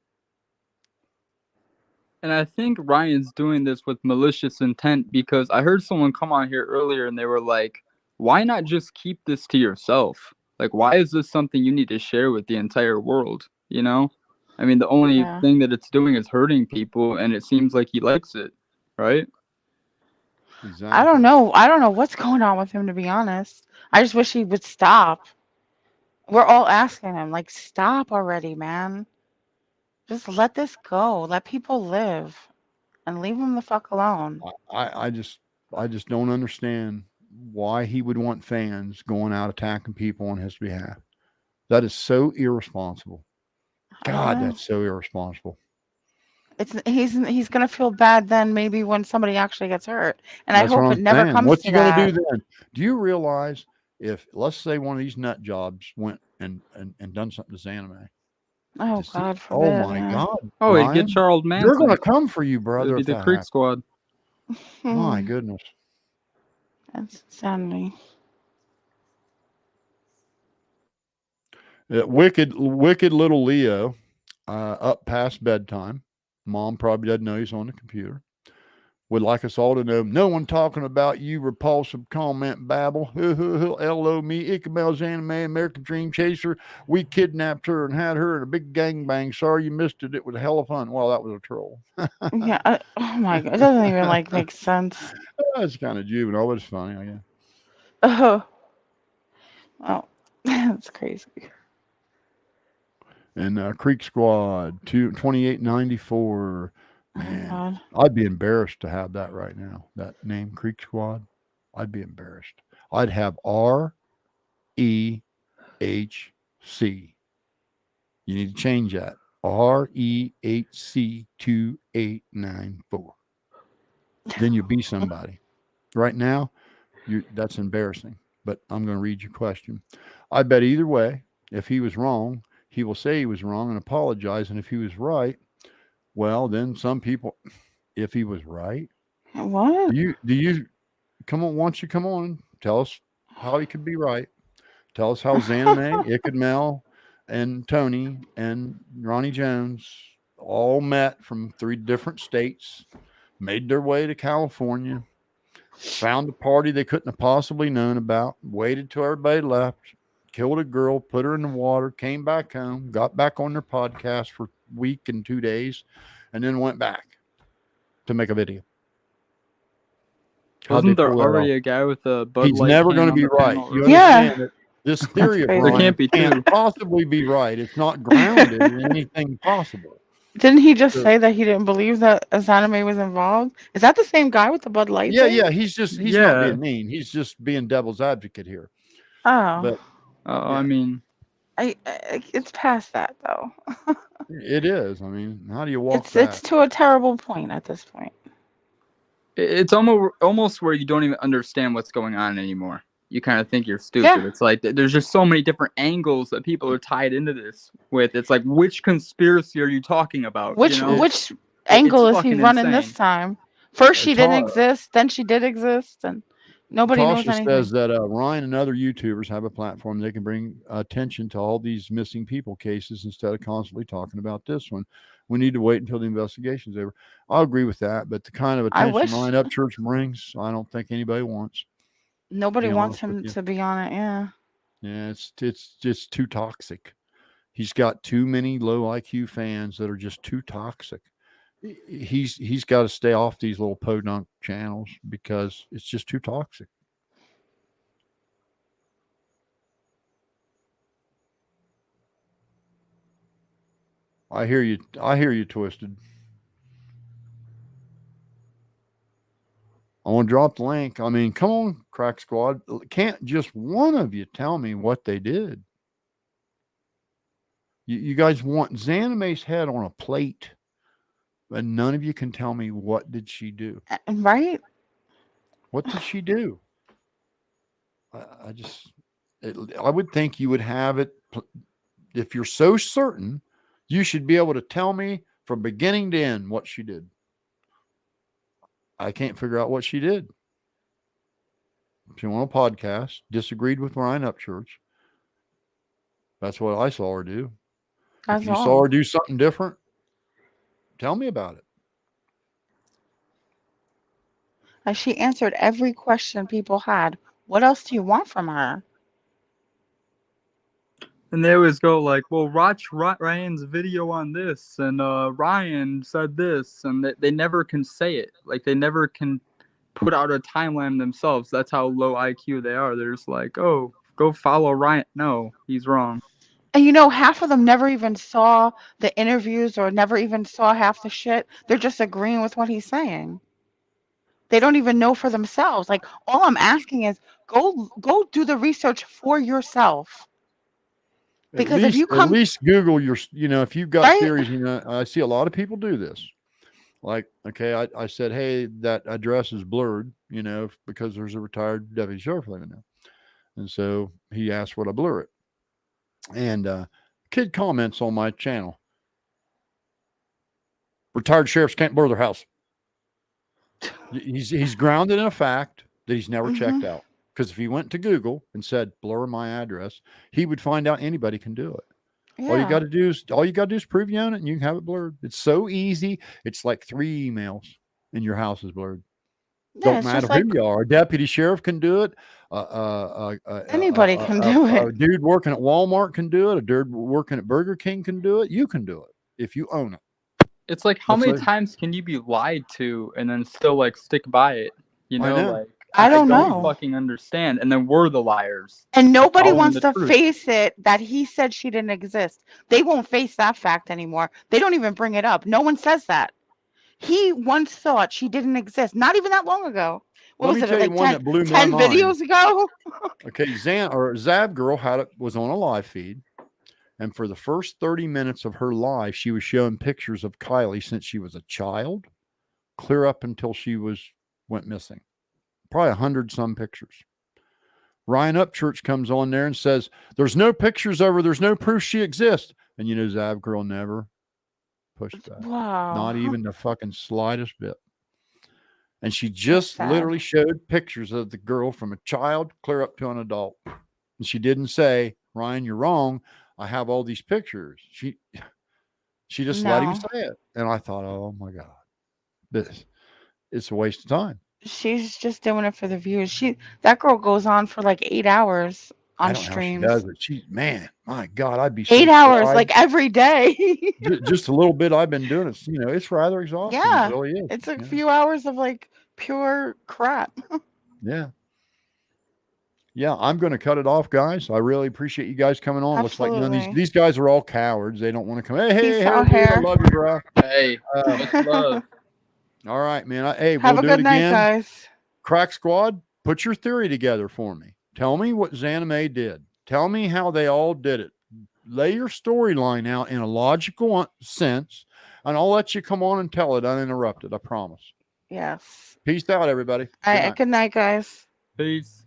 And I think Ryan's doing this with malicious intent because I heard someone come on here earlier and they were like, why not just keep this to yourself? Like, why is this something you need to share with the entire world? You know? I mean, the only thing that it's doing is hurting people, and it seems like he likes it, right? Exactly. I don't know. I don't know what's going on with him, to be honest. I just wish he would stop. We're all asking him, like, stop already, man. Just let this go. Let people live and leave him the fuck alone. I just don't understand why he would want fans going out attacking people on his behalf. That is so irresponsible. God, that's so irresponsible. He's gonna feel bad then maybe when somebody actually gets hurt. And That's I hope what it I'm never saying. comes What's to he going that. to do then? Do you realize if, let's say, one of these nut jobs went and done something to Zanime? Oh God forbid. Oh my God. Oh, it'd Ryan, get Charles Manson. they're going to come for you, brother. It'd be if the that Creek happens. Squad. My goodness. That's insanity. Wicked little Leo, up past bedtime. Mom probably doesn't know he's on the computer. Would like us all to know, no one talking about you, repulsive comment babble. L.O. me, Ichabel's Anime, American Dream Chaser. We kidnapped her and had her in a big gangbang. Sorry you missed it. It was a hell of fun. Well, that was a troll. Yeah. Oh my God. It doesn't even like make sense. That's kind of juvenile, but it's funny, I guess. Oh. Well, that's crazy. And Creek Squad, 2894. Man, Oh, I'd be embarrassed to have that right now. That name, Creek Squad. I'd be embarrassed. I'd have REHC. You need to change that. REHC 2894. Then you'll be somebody. Right now, that's embarrassing. But I'm going to read your question. I bet either way, if he was wrong, he will say he was wrong and apologize. And if he was right, well, then some people, if he was right, what? do you come on? Once you come on, tell us how he could be right. Tell us how Zanime, Ichabel, and Tony and Ronnie Jones all met from 3 different states, made their way to California, found a party they couldn't have possibly known about, waited till everybody left, killed a girl, put her in the water, came back home, got back on their podcast for a week and 2 days, and then went back to make a video. Wasn't there already a guy with a Bud He's Light never can going to on be the right. panel You earlier? understand that this theory of crazy. There Ryan can't be can't two. possibly be right. It's not grounded in anything possible. Didn't he just So- say that he didn't believe that Azaname was involved? Is that the same guy with the Bud Light Yeah, thing? yeah. He's not being mean. He's just being devil's advocate here. Oh. But I mean, it's past that though. it is. I mean, how do you walk It's that? to a terrible point at this point. it's almost where you don't even understand what's going on anymore. You kind of think you're stupid. Yeah. It's like there's just so many different angles that people are tied into this with. It's like, which conspiracy are you talking about? Which you know? which angle It's is he fucking running insane. this time? First she didn't exist, then she did exist, and nobody knows Tasha anything. says that Ryan and other YouTubers have a platform they can bring attention to all these missing people cases instead of constantly talking about this one. We need to wait until the investigation's over. I'll agree with that, but the kind of attention wish- Ryan Upchurch brings, I don't think anybody wants. Nobody be wants honest with him you. to be on it, yeah. Yeah, it's just too toxic. He's got too many low IQ fans that are just too toxic. He's got to stay off these little podunk channels because it's just too toxic. I hear you, Twisted. I want to drop the link. I mean, come on, Crack Squad. Can't just one of you tell me what they did? You guys want Xanime's head on a plate, but none of you can tell me what did she do. Right? What did she do? I would think you would have it. If you're so certain, you should be able to tell me from beginning to end what she did. I can't figure out what she did. She went on a podcast, disagreed with Ryan Upchurch. That's what I saw her do. That's if you all. saw her do something different, tell me about it. And she answered every question people had. What else do you want from her? And they always go like, well, watch Ryan's video on this, and Ryan said this, and they never can say it. Like, they never can put out a timeline themselves. That's how low IQ they are. They're just like, oh, go follow Ryan. No, he's wrong. And you know, half of them never even saw the interviews or never even saw half the shit. They're just agreeing with what he's saying. They don't even know for themselves. Like, all I'm asking is go do the research for yourself. Because if you come, at least Google your, if you've got Right? theories, I see a lot of people do this. Like, okay, I said, hey, that address is blurred, because there's a retired deputy sheriff living there. And so he asked would I blur it. And kid comments on my channel. Retired sheriffs can't blur their house. He's grounded in a fact that he's never checked out. Because if he went to Google and said blur my address, he would find out anybody can do it. Yeah. All you got to do is prove you own it, and you can have it blurred. It's so easy. It's like 3 emails, and your house is blurred. Yeah, Don't matter who you are. A deputy sheriff can do it. Anybody can do it. A dude working at Walmart can do it. A dude working at Burger King can do it. You can do it if you own it. It's like, how many times can you be lied to and then still like stick by it? know. I don't know. Fucking understand. And then we're the liars. And nobody Following wants the to truth. face it that he said she didn't exist. They won't face that fact anymore. They don't even bring it up. No one says that. He once thought she didn't exist. Not even that long ago. What Let was me it? tell you Like one 10, that blew my 10 mind. videos ago? Okay, Zab girl was on a live feed, and for the first 30 minutes of her live, she was showing pictures of Kylie since she was a child, clear up until she went missing. Probably 100-some pictures. Ryan Upchurch comes on there and says, "There's no pictures of her. There's no proof she exists." And Zab girl never pushed back. Wow. Not even the fucking slightest bit. And she just literally showed pictures of the girl from a child clear up to an adult. And she didn't say, "Ryan, you're wrong. I have all these pictures." She just let him say it. And I thought, oh my God, it's a waste of time. She's just doing it for the views. That girl goes on for like 8 hours on streams. I don't know how she does it. Man, my God, I'd be 8 hours, fried. like every day. Just a little bit I've been doing it. It's rather exhausting. Yeah. It really is. It's a few hours of like pure crap. Yeah. Yeah, I'm going to cut it off, guys. I really appreciate you guys coming on. Looks like none of Absolutely. these guys are all cowards. They don't want to come. Hey, Peace hey, out dude, I here. love you, bro. Hey, much love. All right, man. Hey, Have we'll a do it good night, again. guys. Crack Squad, put your theory together for me. Tell me what Zanime did. Tell me how they all did it. Lay your storyline out in a logical sense, and I'll let you come on and tell it uninterrupted. I promise. Yes. Peace out, everybody. All right. Good night, guys. Peace.